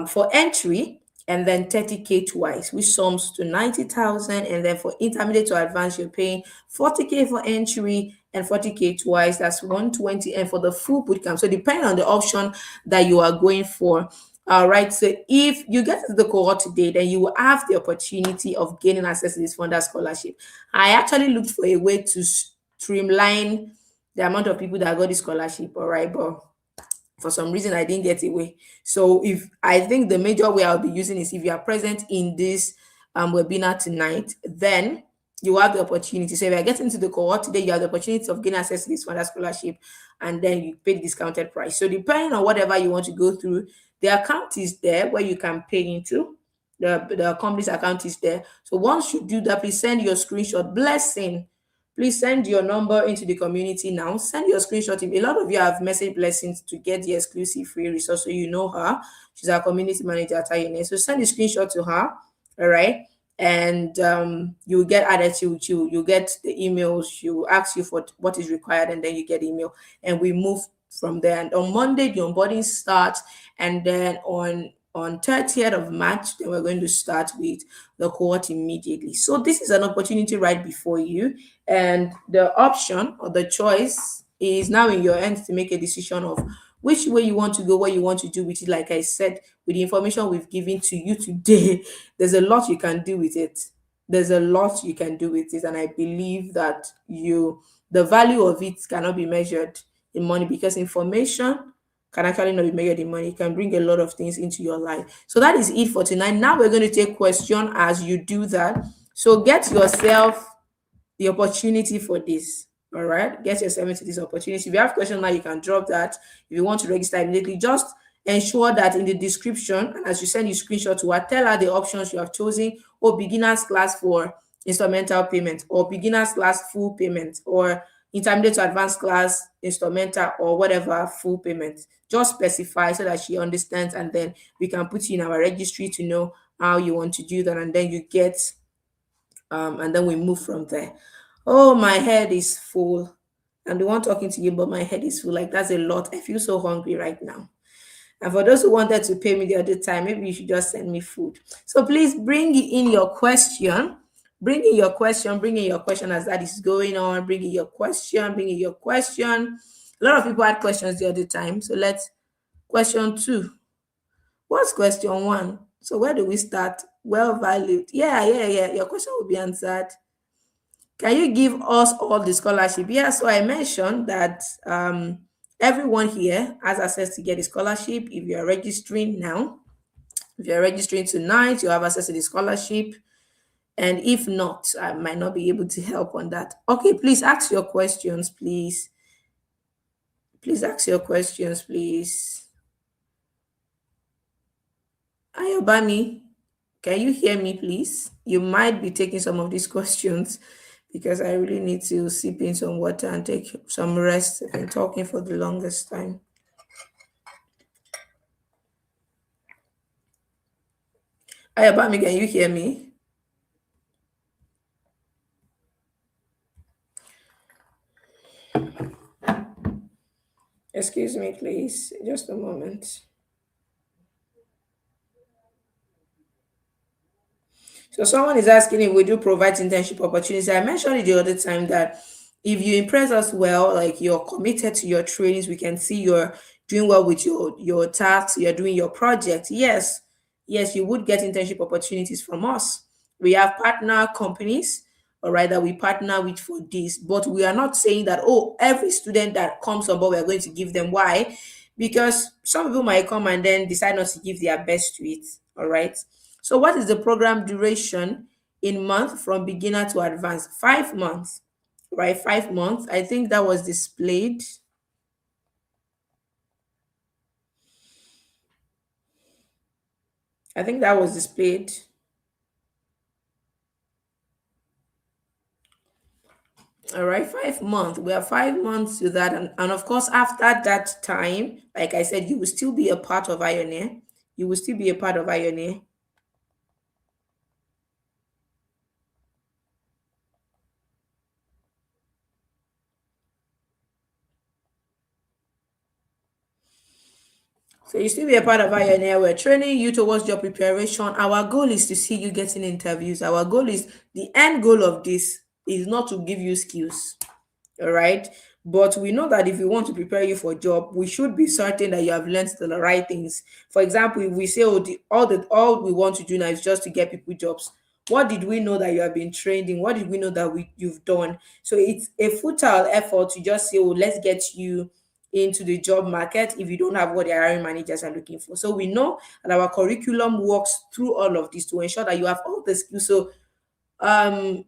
for entry, and then 30K twice, which sums to 90,000. And then for intermediate to advanced, you're paying 40K for entry and 40K twice. That's 120. And for the full bootcamp, so depending on the option that you are going for. All right. So if you get to the cohort today, then you will have the opportunity of gaining access to this funder scholarship. I actually looked for a way to streamline the amount of people that got the scholarship. All right, but for some reason I didn't get away. So if I think the major way I'll be using is if you are present in this webinar tonight, then you have the opportunity. So if you're getting to the cohort today, you have the opportunity of getting access to this funder scholarship, and then you pay the discounted price. So depending on whatever you want to go through, the account is there where you can pay into. The company's account is there. So once you do that, please send your screenshot. Blessing, please send your number into the community now. Send your screenshot. A lot of you have messaged Blessings to get the exclusive free resource, so you know her. She's our community manager at INS. So send the screenshot to her, all right? And you'll get added to you get the emails. She will ask you for what is required, and then you get email, and we move from there. And on Monday, the onboarding starts, and then on 30th of March, then we're going to start with the cohort immediately. So this is an opportunity right before you, and the option or the choice is now in your hands to make a decision of which way you want to go, what you want to do with it. Like I said, with the information we've given to you today, there's a lot you can do with it. There's a lot you can do with it, and I believe that the value of it cannot be measured in money, because information can actually not be measured in money. It can bring a lot of things into your life. So that is it for tonight. Now we're going to take question as you do that. So get yourself the opportunity for this. All right, get yourself into this opportunity. If you have questions now, you can drop that. If you want to register immediately, just ensure that in the description, and as you send your screenshot to her, tell her the options you have chosen, or beginners class for instrumental payment, or beginners class full payment, or intermediate to advanced class instrumental, or whatever full payment. Just specify so that she understands, and then we can put you in our registry to know how you want to do that, and then you get and then we move from there. Oh, my head is full. I'm the one talking to you, but my head is full. Like, that's a lot. I feel so hungry right now. And for those who wanted to pay me the other time, maybe you should just send me food. So please bring in your question. Bring in your question. Bring in your question as that is going on. Bring in your question. Bring in your question. A lot of people had questions the other time. So let's question two. What's question one? So where do we start? Well valued. Yeah. Your question will be answered. Can you give us all the scholarship? Yeah, so I mentioned that everyone here has access to get a scholarship if you're registering now. If you're registering tonight, you have access to the scholarship. And if not, I might not be able to help on that. Okay, please ask your questions, please. Please ask your questions, please. Ayobami, can you hear me, please? You might be taking some of these questions because I really need to sip in some water and take some rest. I've been talking for the longest time. Ayobami, can you hear me? Excuse me, please. Just a moment. So someone is asking if we do provide internship opportunities. I mentioned it the other time that if you impress us well, like you're committed to your trainings, we can see you're doing well with your tasks, you're doing your project. Yes, you would get internship opportunities from us. We have partner companies, all right, that we partner with for this, but we are not saying that, oh, every student that comes on board, we're going to give them. Why? Because some people might come and then decide not to give their best to it, all right? So what is the program duration in month from beginner to advanced? 5 months, right? 5 months. I think that was displayed. I think that was displayed. All right, 5 months. We are 5 months to that. And of course, after that time, like I said, you will still be a part of Ioneer. You will still be a part of Ioneer. So you still be a part of Ioneer. We're training you towards job preparation. Our goal is to see you getting interviews. Our goal is the end goal of this is not to give you skills. All right. But we know that if we want to prepare you for a job, we should be certain that you have learned the right things. For example, if we say, oh, all we want to do now is just to get people jobs, what did we know that you have been trained in? What did we know that you've done? So it's a futile effort to just say, oh, let's get you into the job market if you don't have what the hiring managers are looking for. So we know that our curriculum works through all of this to ensure that you have all the skills. So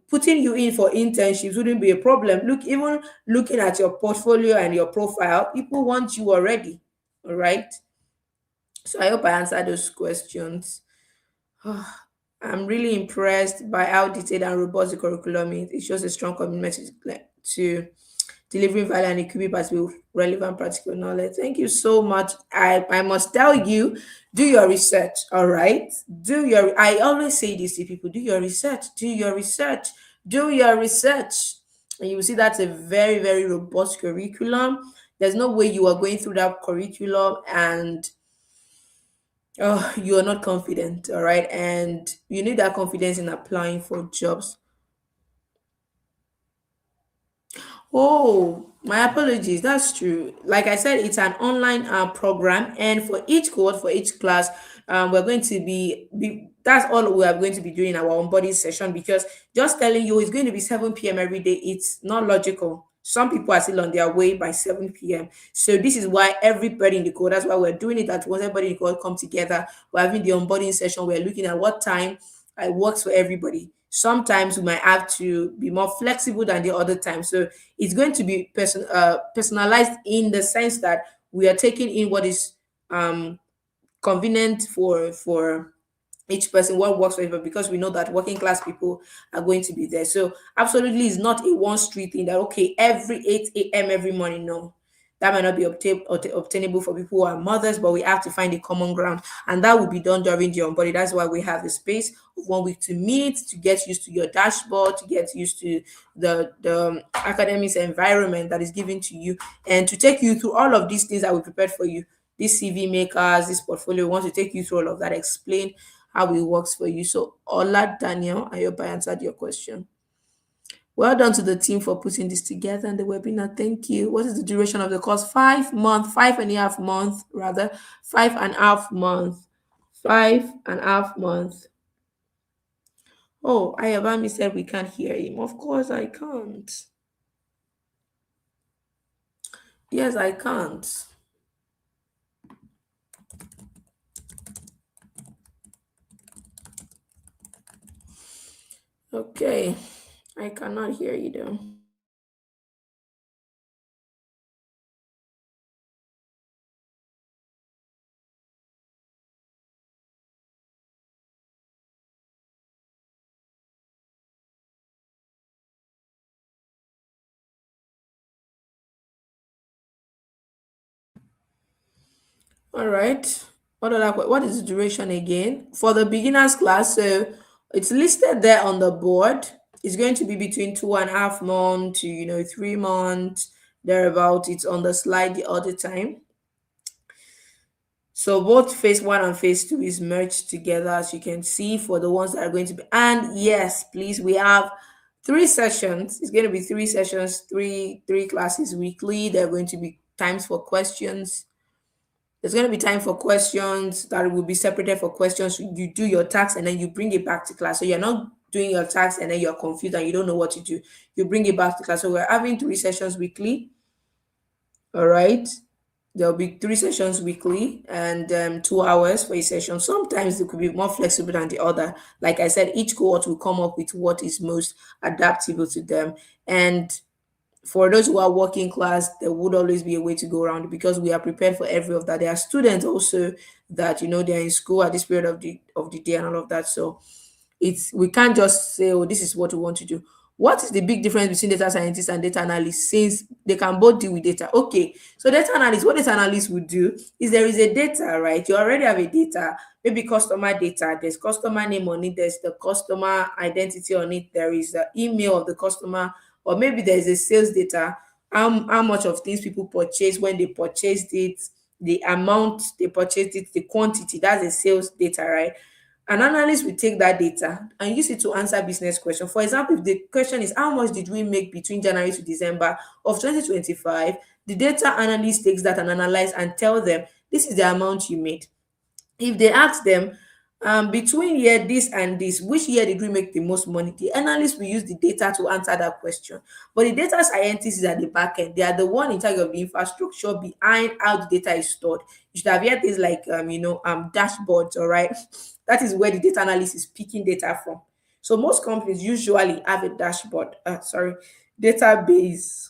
putting you in for internships wouldn't be a problem. Look, even looking at your portfolio and your profile, people want you already. All right. So I hope I answered those questions. I'm really impressed by how detailed and robust the curriculum is. It shows a strong commitment to delivering value and equipping people with relevant practical knowledge. Thank you so much. I must tell you, do your research, all right? I always say this to people, do your research, do your research, do your research. And you will see that's a very, very robust curriculum. There's no way you are going through that curriculum and you are not confident, all right? And you need that confidence in applying for jobs. Oh, my apologies. That's true. Like I said, it's an online program, and for each cohort, for each class, we're going to be that's all we are going to be doing in our onboarding session because just telling you it's going to be 7 p.m. every day, it's not logical. Some people are still on their way by 7 p.m. So this is why everybody in the code, that's why we're doing it that once everybody in the code come together, we're having the onboarding session, we're looking at what time it works for everybody. Sometimes we might have to be more flexible than the other time. So it's going to be personalized in the sense that we are taking in what is um, convenient for each person, what works for everybody, because we know that working class people are going to be there. So absolutely, it's not a one street thing that okay every 8 a.m. every morning. No, that might not be obtainable for people who are mothers, but we have to find a common ground, and that will be done during the onboarding. That's why we have the space of 1 week to meet, to get used to your dashboard, to get used to the academics environment that is given to you, and to take you through all of these things that we prepared for you. This CV makers, this portfolio, we want to take you through all of that, explain how it works for you. So, Ola Daniel, I hope I answered your question. Well done to the team for putting this together and the webinar. Thank you. What is the duration of the course? 5 months, 5.5 months, rather, 5.5 months, 5.5 months. Oh, Ayabami said we can't hear him. Of course, I can't. Yes, I can't. Okay, I cannot hear you though. All right. What is the duration again? For the beginners class, so it's listed there on the board. It's going to be between 2.5 months to 3 months, thereabout. It's on the slide all the time. So both phase one and phase two is merged together, as you can see, for the ones that are going to be. And yes, please, we have 3 sessions. It's going to be 3 sessions, three classes weekly. There are going to be times for questions. There's going to be time for questions that will be separated for questions. You do your task and then you bring it back to class. So you're not doing your task and then you're confused and you don't know what to do. You bring it back to class. So we're having 3 sessions weekly. All right. There'll be 3 sessions weekly and 2 hours for a session. Sometimes it could be more flexible than the other. Like I said, each cohort will come up with what is most adaptable to them. And for those who are working class, there would always be a way to go around because we are prepared for every of that. There are students also that they're in school at this period of the day and all of that. So we can't just say, oh, this is what we want to do. What is the big difference between data scientists and data analysts since they can both deal with data? Okay, so data analyst, what data analyst would do is there is a data, right? You already have a data, maybe customer data, there's customer name on it, there's the customer identity on it, there is the email of the customer, or maybe there's a sales data, how much of things people purchase, when they purchased it, the amount they purchased it, the quantity, that's a sales data, right? An analyst will take that data and use it to answer business questions. For example, if the question is how much did we make between January to December of 2025, the data analyst takes that and analyze and tell them this is the amount you made. If they ask them, between year this and this, which year did we make the most money? The analyst will use the data to answer that question. But the data scientist is at the back end. They are the one in charge of the infrastructure behind how the data is stored. You should have heard things like dashboards, all right? That is where the data analyst is picking data from. So most companies usually have a dashboard, database.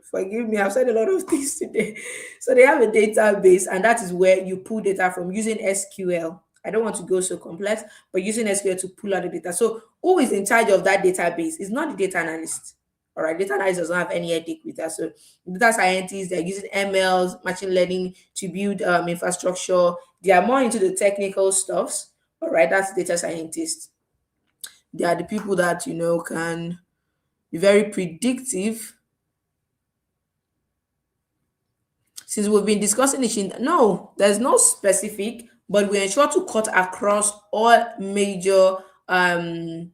Forgive me, I've said a lot of things today. So they have a database, and that is where you pull data from using SQL. I don't want to go so complex, but using SQL to pull out the data. So who is in charge of that database? It's not the data analyst. All right, data analyst does not have any headache with that. So data scientists, they're using MLs, machine learning to build infrastructure. They are more into the technical stuffs. All right, that's data scientists. They are the people that can be very predictive. Since we've been discussing it, no, there's no specific, but we ensure to cut across um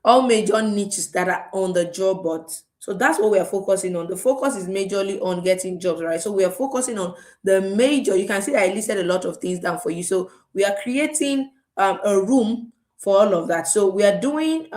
all major niches that are on the job board. So that's what we are focusing on. The focus is majorly on getting jobs, right? So we are focusing on the major. You can see I listed a lot of things down for you. So we are creating a room for all of that. So we are doing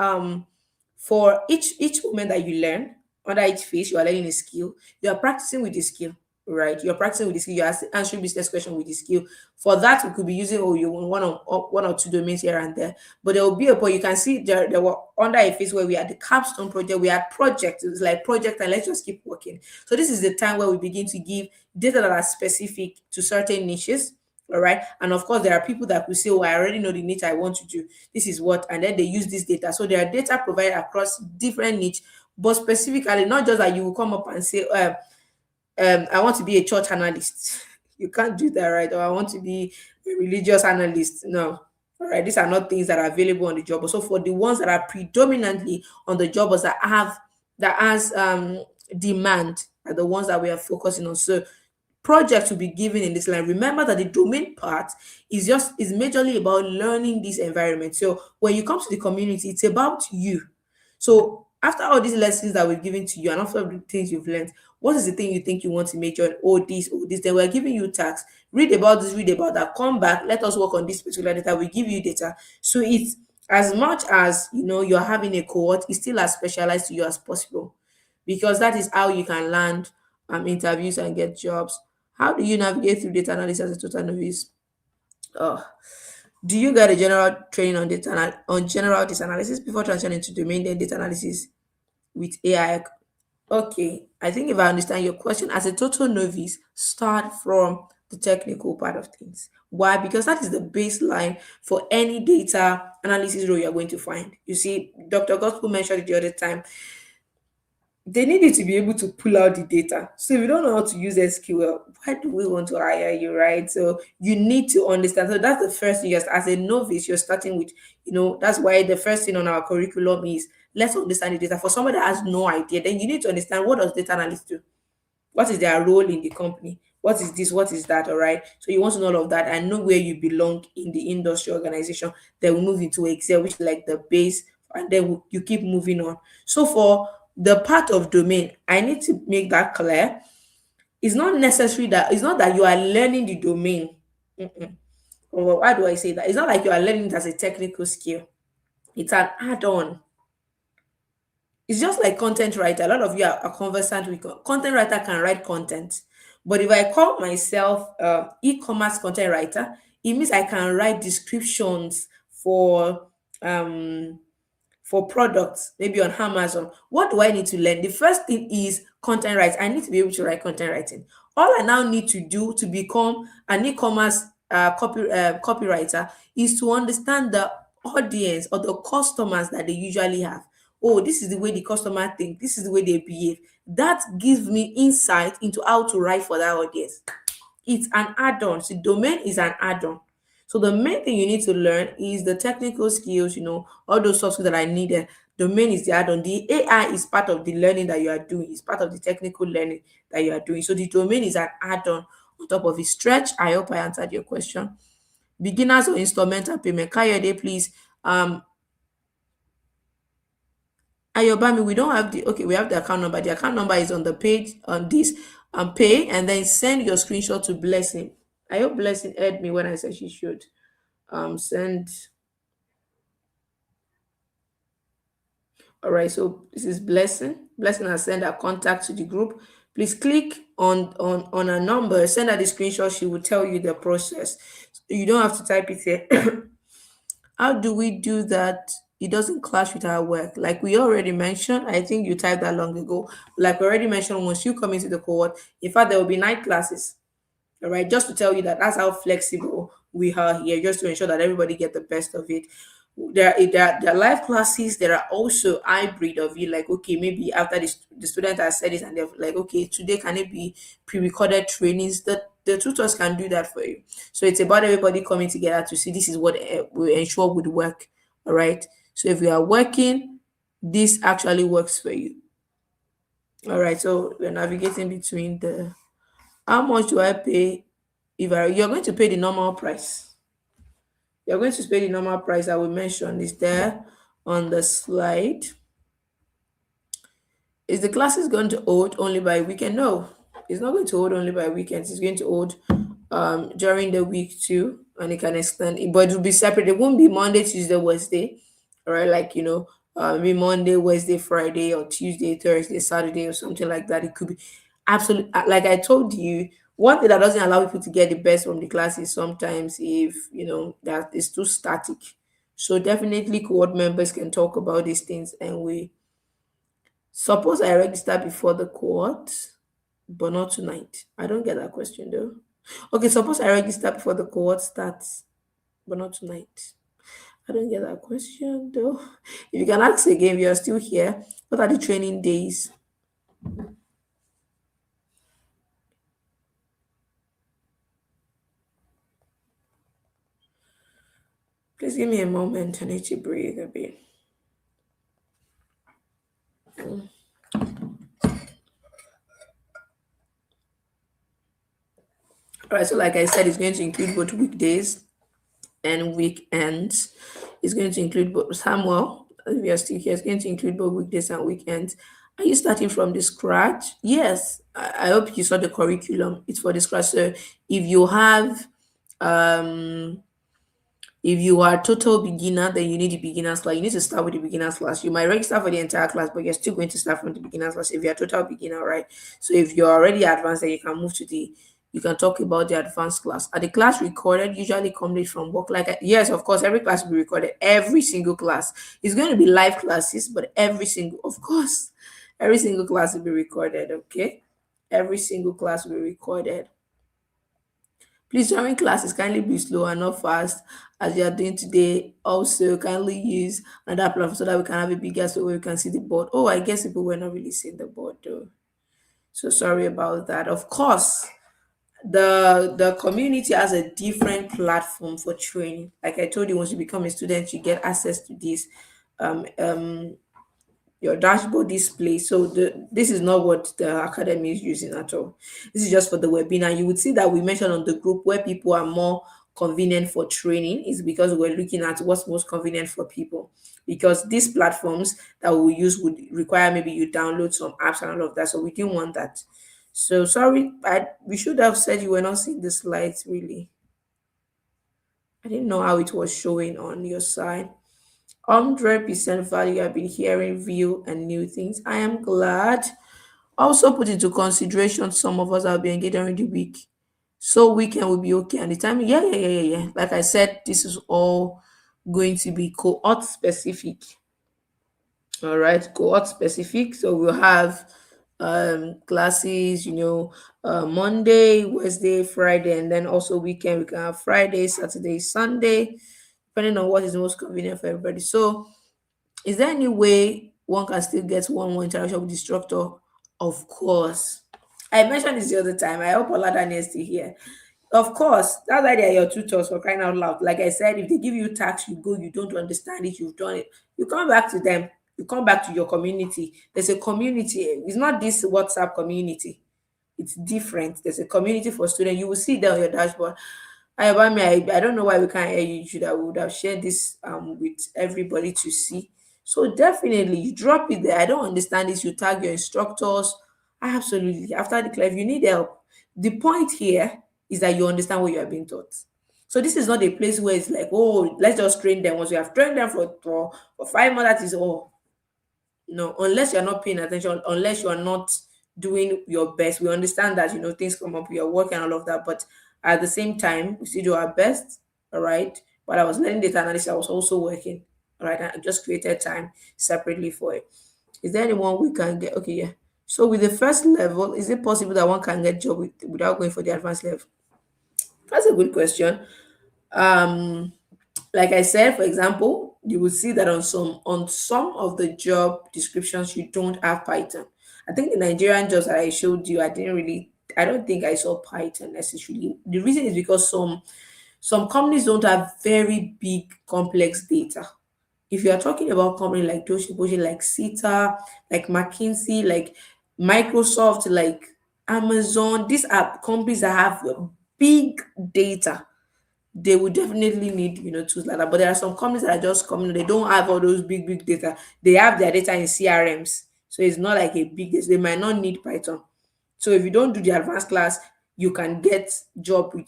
for each moment that you learn, under each phase, you are learning a skill. You are practicing with the skill, right? You're practicing with the skill. You're answering business question with the skill. For that, we could be using you one or two domains here and there. But there will be a point you can see there were under a phase where we had the capstone project, we had project. It was like project and let's just keep working. So this is the time where we begin to give data that are specific to certain niches. All right. And of course, there are people that will say, oh, I already know the niche I want to do. This is what, and then they use this data. So there are data provided across different niche, but specifically, not just that you will come up and say, I want to be a church analyst. You can't do that, right? Or I want to be a religious analyst. No. All right. These are not things that are available on the job. So for the ones that are predominantly on the job boards that has demand are the ones that we are focusing on. So projects will be given in this line. Remember that the domain part is majorly about learning this environment. So when you come to the community, it's about you. So after all these lessons that we've given to you and after the things you've learned, what is the thing you think you want to major in? Oh, this, oh, this. Then we're giving you tasks. Read about this, read about that. Come back. Let us work on this particular data. We give you data. So it's as much as you're having a cohort, it's still as specialized to you as possible, because that is how you can land interviews and get jobs. How do you navigate through data analysis as a total novice? Oh, do you get a general training on on general data analysis before transitioning to domain then data analysis with AI? Okay, I think if I understand your question, as a total novice, start from the technical part of things. Why? Because that is the baseline for any data analysis role you're going to find. You see, Dr. Gospel mentioned it the other time, they need you to be able to pull out the data. So if you don't know how to use SQL, why do we want to hire you, right? So you need to understand. So that's the first thing. Just as a novice, you're starting with, that's why the first thing on our curriculum is let's understand the data. For somebody that has no idea, then you need to understand, what does data analyst do? What is their role in the company? What is this? What is that? All right. So you want to know all of that and know where you belong in the industry organization. Then we move into Excel, which is like the base, and then you keep moving on. So for the part of domain, I need to make that clear. It's not that you are learning the domain. Mm-mm. Or why do I say that? It's not like you are learning it as a technical skill. It's an add-on. It's just like content writer. A lot of you are conversant with content writer can write content. But if I call myself e-commerce content writer, it means I can write descriptions um for products, maybe on Amazon. What do I need to learn? The first thing is content writing. I need to be able to write content writing. All I now need to do to become an e-commerce copywriter is to understand the audience or the customers that they usually have. oh, this is the way the customer think, this is the way they behave. That gives me insight into how to write for that audience. It's an add-on. So domain is an add-on. So the main thing you need to learn is the technical skills, all those soft skills that I needed. Domain is the add-on. The AI is part of the learning that you are doing. It's part of the technical learning that you are doing. So the domain is an add-on on top of it. Stretch. I hope I answered your question. Beginners or instrumental payment. Kayode, please. Ayobami, we don't have the okay, we have the account number. The account number is on the page on this pay, and then send your screenshot to Blessing. I hope Blessing heard me when I said she should send. All right, so this is Blessing. Blessing has sent her contact to the group. Please click on a number, send her the screenshot. She will tell you the process. You don't have to type it here. How do we do that? It doesn't clash with our work. Like we already mentioned, I think you typed that long ago. Like we already mentioned, once you come into the cohort, in fact, there will be night classes. All right, just to tell you that that's how flexible we are here, just to ensure that everybody get the best of it. There are live classes. There are also hybrid of you, like okay, maybe after the student has said it and they're like, okay, today can it be pre-recorded trainings? That the tutors can do that for you. So it's about everybody coming together to see this is what we ensure would work. All right. So if you are working, this actually works for you. All right. So we're navigating between the how much do I pay if you're going to pay the normal price. You're going to pay the normal price I will mention is there on the slide. Is the classes going to hold only by weekend? No, it's not going to hold only by weekends. It's going to hold during the week too, and it can extend it, but it will be separate. It won't be Monday, Tuesday, Wednesday, all right? Like maybe Monday, Wednesday, Friday, or Tuesday, Thursday, Saturday, or something like that. It could be absolutely like I told you. One thing that doesn't allow people to get the best from the class is sometimes if that is too static. So definitely, cohort members can talk about these things, and we suppose I register before the cohort, but not tonight. I don't get that question though. Okay, suppose I register before the cohort starts, but not tonight. I don't get that question though. If you can ask again, if you're still here, what are the training days? Please give me a moment. I need to breathe a bit. All right, so like I said, it's going to include both weekdays and weekends. It's going to include both Samuel. If you're still here, it's going to include both weekdays and weekends. Are you starting from the scratch? Yes. I hope you saw the curriculum. It's for the scratch. So if you have um if you are a total beginner, then you need the beginners class. You need to start with the beginners class. You might register for the entire class, but you're still going to start from the beginners class if you're a total beginner, right? So if you're already advanced, then you can move to you can talk about the advanced class. Are the class recorded? Usually complete from work. Like yes, of course, every class will be recorded. Every single class is going to be live classes, but of course, every single class will be recorded. Okay, every single class will be recorded. Please, during classes, kindly be slow and not fast as you are doing today. Also, kindly use another platform so that we can have a bigger so we can see the board. Oh, I guess people were not really seeing the board though. So sorry about that. Of course, the community has a different platform for training. Like I told you, once you become a student, you get access to this um, um, your dashboard display. So this is not what the academy is using at all. This is just for the webinar. You would see that we mentioned on the group where people are more convenient for training is because we're looking at what's most convenient for people. Because these platforms that we use would require maybe you download some apps and all of that. So we didn't want that. So sorry, we should have said you were not seeing the slides really. I didn't know how it was showing on your side. 100% value. I've been hearing view and new things. I am glad. Also put into consideration some of us have been engaged during the week. So weekend will be okay. And the time, yeah. Like I said, this is all going to be cohort specific. All right, cohort specific. So we'll have classes, Monday, Wednesday, Friday, and then also weekend. We can have Friday, Saturday, Sunday, depending on what is most convenient for everybody. So is there any way one can still get one interaction with the instructor, of course. I mentioned this the other time. I hope Oladani is still here. Of course, that's why they're your tutors, for crying out loud. Like I said, if they give you tax, you go, you don't understand it, you've done it, you come back to them, you come back to your community. There's a community. It's not this WhatsApp community. It's different. There's a community for students. You will see there on your dashboard. I don't know why we can't hear you. You should have, would have shared this with everybody to see. So definitely you drop it there. I don't understand this. You tag your instructors. Absolutely. After the class, if you need help, the point here is that you understand what you are being taught. So this is not a place where it's like, oh, let's just train them. Once we have trained them for 5 months, that is all. No, unless you're not paying attention, unless you are not doing your best. We understand that, things come up, we are working and all of that, but at the same time, we still do our best. All right. While I was learning data analysis, I was also working. All right. I just created time separately for it. Is there anyone we can get? Okay, yeah. So with the first level, is it possible that one can get job without going for the advanced level? That's a good question. Um, like I said, for example, you will see that on some of the job descriptions you don't have Python. I think the Nigerian jobs that I showed you, I don't think I saw Python necessarily. The reason is because some companies don't have very big complex data. If you are talking about companies like Doshi, like Sita, like McKinsey, like Microsoft, like Amazon, these are companies that have big data. They would definitely need, tools like that. But there are some companies that are just coming, they don't have all those big data. They have their data in CRMs. So it's not like a big data. They might not need Python. So if you don't do the advanced class, you can get job with,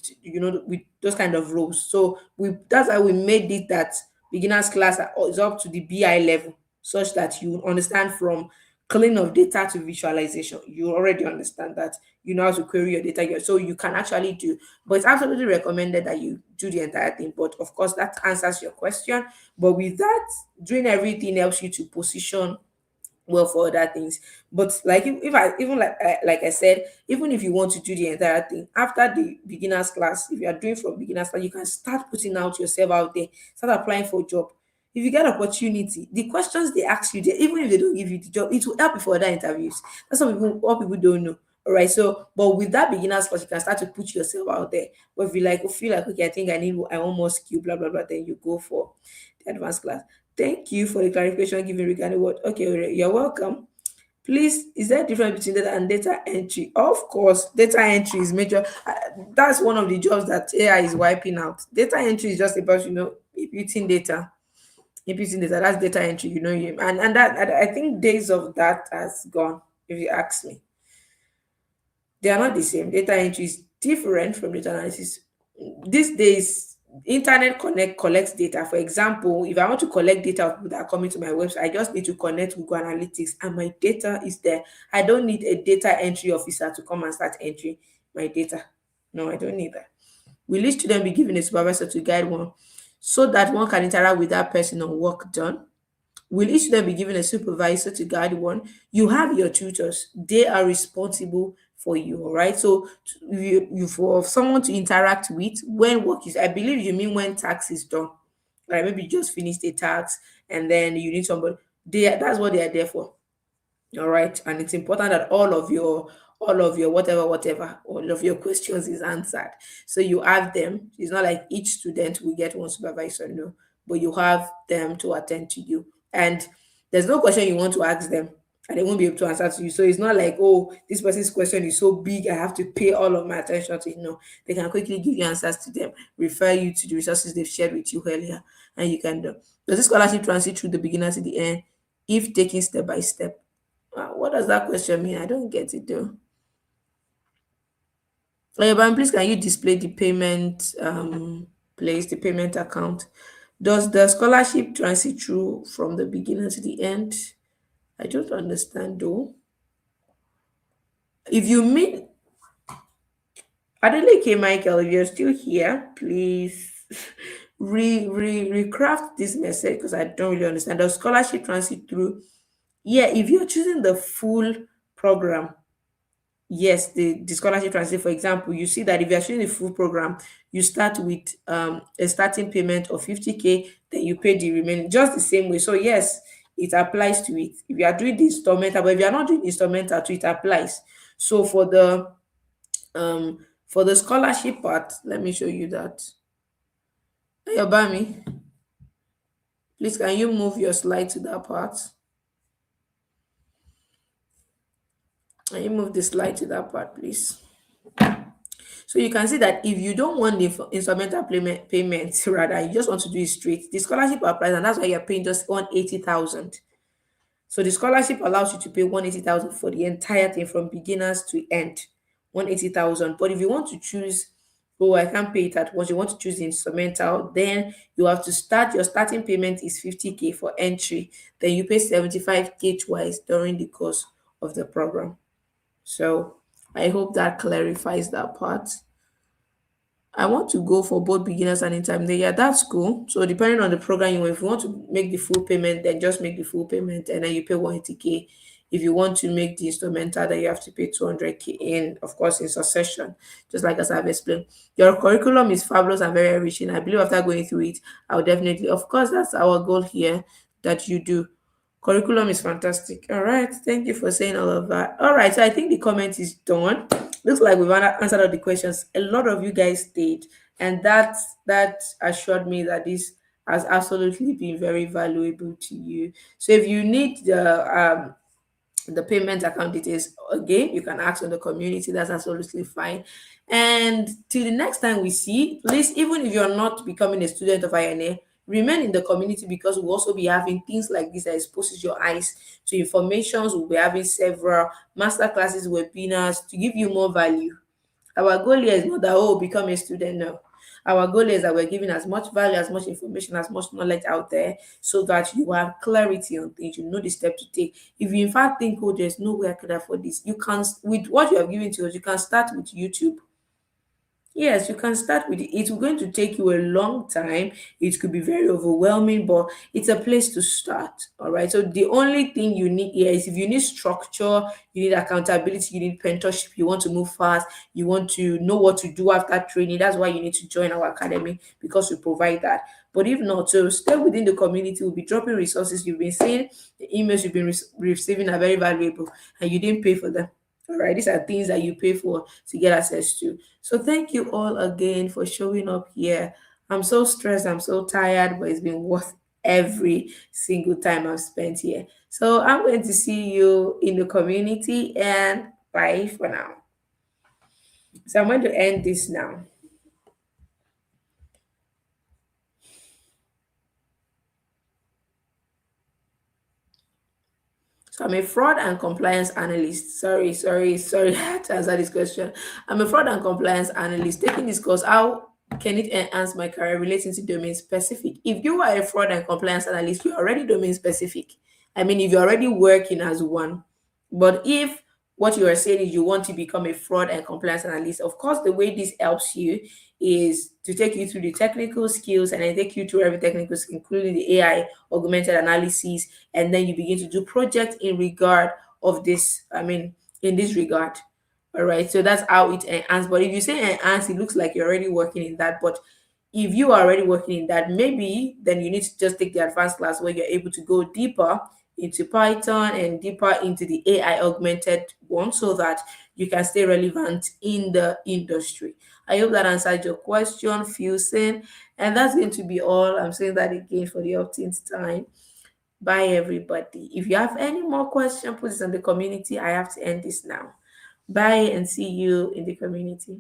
with those kind of roles. So that's why we made it that beginners class is up to the BI level, such that you understand from clean of data to visualization. You already understand that. You know how to query your data, so you can actually do. But it's absolutely recommended that you do the entire thing. But of course, that answers your question. But with that, doing everything helps you to position well for other things. But like if I even like I said, even if you want to do the entire thing after the beginners class, if you are doing from beginners class, you can start putting out yourself out there, start applying for a job. If you get opportunity, the questions they ask you there, even if they don't give you the job, it will help you for other interviews. That's what people don't know. All right. So, but with that beginners class, you can start to put yourself out there. But if you feel like, okay, I think I want more skill, blah blah blah, then you go for the advanced class. Thank you for the clarification given regarding what. Okay, you're welcome. Please, is there a difference between data and data entry? Of course, data entry is major. That's one of the jobs that AI is wiping out. Data entry is just about imputing data, imputing data. That's data entry. And that I think days of that has gone. If you ask me, they are not the same. Data entry is different from data analysis. These days, internet connect collects data. For example, if I want to collect data of people that are coming to my website, I just need to connect Google Analytics and my data is there. I don't need a data entry officer to come and start entering my data. No, I don't need that. Will each student be given a supervisor to guide one so that one can interact with that person on work done? Will each of them be given a supervisor to guide one? You have your tutors. They are responsible for you, all right? So you for someone to interact with when work is, I believe you mean when tax is done. Right? Maybe you just finished a tax and then you need somebody. That's what they are there for. All right. And it's important that all of your whatever, all of your questions is answered. So you have them. It's not like each student will get one supervisor, no, but you have them to attend to you. And there's no question you want to ask them and they won't be able to answer to you. So it's not like, oh, this person's question is so big, I have to pay all of my attention to it. No, they can quickly give you answers to them, refer you to the resources they've shared with you earlier, and you can do. Does this scholarship transit through the beginner to the end if taken step by step? What does that question mean? I don't get it though. But please can you display the payment place, the payment account? Does the scholarship transit through from the beginning to the end? I don't understand though. If you mean Adeleke Michael, if you're still here, please recraft this message because I don't really understand. Does scholarship transit through? Yeah, if you're choosing the full program, yes, the scholarship transit, for example, you see that if you're choosing the full program, you start with a starting payment of 50K, then you pay the remaining just the same way. So yes, it applies to it. If you are doing the instrumental, but if you are not doing instrumental too, it applies. So for the scholarship part, let me show you that. Hey, Obami, please can you move your slide to that part? Can you move the slide to that part, please? So you can see that if you don't want the instrumental payment, rather you just want to do it straight, the scholarship applies, and that's why you're paying just 180,000. So the scholarship allows you to pay 180,000 for the entire thing from beginners to end. 180,000. But if you want to choose, oh, I can't pay it at once, you want to choose the instrumental, then you have to start. Your starting payment is 50K for entry. Then you pay 75K twice during the course of the program. So I hope that clarifies that part. I want to go for both beginners and intermediate. Yeah, that's cool. So depending on the program you want, if you want to make the full payment, then just make the full payment and then you pay 180K. If you want to make the instrumental, then you have to pay 200K in, of course, in succession, just like as I've explained. Your curriculum is fabulous and very enriching. I believe after going through it, I'll definitely, of course, that's our goal here that you do. Curriculum is fantastic. All right. Thank you for saying all of that. All right. So I think the comment is done. Looks like we've answered all the questions. A lot of you guys stayed, and that assured me that this has absolutely been very valuable to you. So if you need the payment account details again, you can ask on the community. That's absolutely fine. And till the next time we see, please, even if you're not becoming a student of INA, remain in the community because we'll also be having things like this that exposes your eyes to informations. We'll be having several master classes, webinars to give you more value. Our goal here is not that, oh, become a student. No. Our goal is that we're giving as much value, as much information, as much knowledge out there so that you have clarity on things. You know the step to take. If you in fact think, oh, there's no way I could afford this, you can, with what you have given to us, you can start with YouTube. Yes, you can start with it. It's going to take you a long time. It could be very overwhelming, but it's a place to start. All right. So the only thing you need here is if you need structure, you need accountability, you need mentorship, you want to move fast, you want to know what to do after training. That's why you need to join our academy because we provide that. But if not, so stay within the community. We'll be dropping resources. You've been seeing the emails you've been receiving are very valuable and you didn't pay for them. All right, these are things that you pay for to get access to. So thank you all again for showing up here. I'm so stressed, I'm so tired, but it's been worth every single time I've spent here. So I'm going to see you in the community and bye for now. So I'm going to end this now. So I'm a fraud and compliance analyst. Sorry, I had to answer this question. I'm a fraud and compliance analyst. Taking this course, how can it enhance my career relating to domain specific? If you are a fraud and compliance analyst, you're already domain specific. I mean, if you're already working as one. But if what you are saying is you want to become a fraud and compliance analyst, of course, the way this helps you is to take you through the technical skills and then take you through every technical skill, including the AI augmented analysis, and then you begin to do projects in regard of this. I mean, in this regard. All right. So that's how it enhances. But if you say enhance, it looks like you're already working in that. But if you are already working in that, maybe then you need to just take the advanced class where you're able to go deeper into Python and deeper into the AI augmented one so that you can stay relevant in the industry. I hope that answered your question, Fusen. And that's going to be all. I'm saying that again for the opt-in time. Bye, everybody. If you have any more questions, put it in the community. I have to end this now. Bye and see you in the community.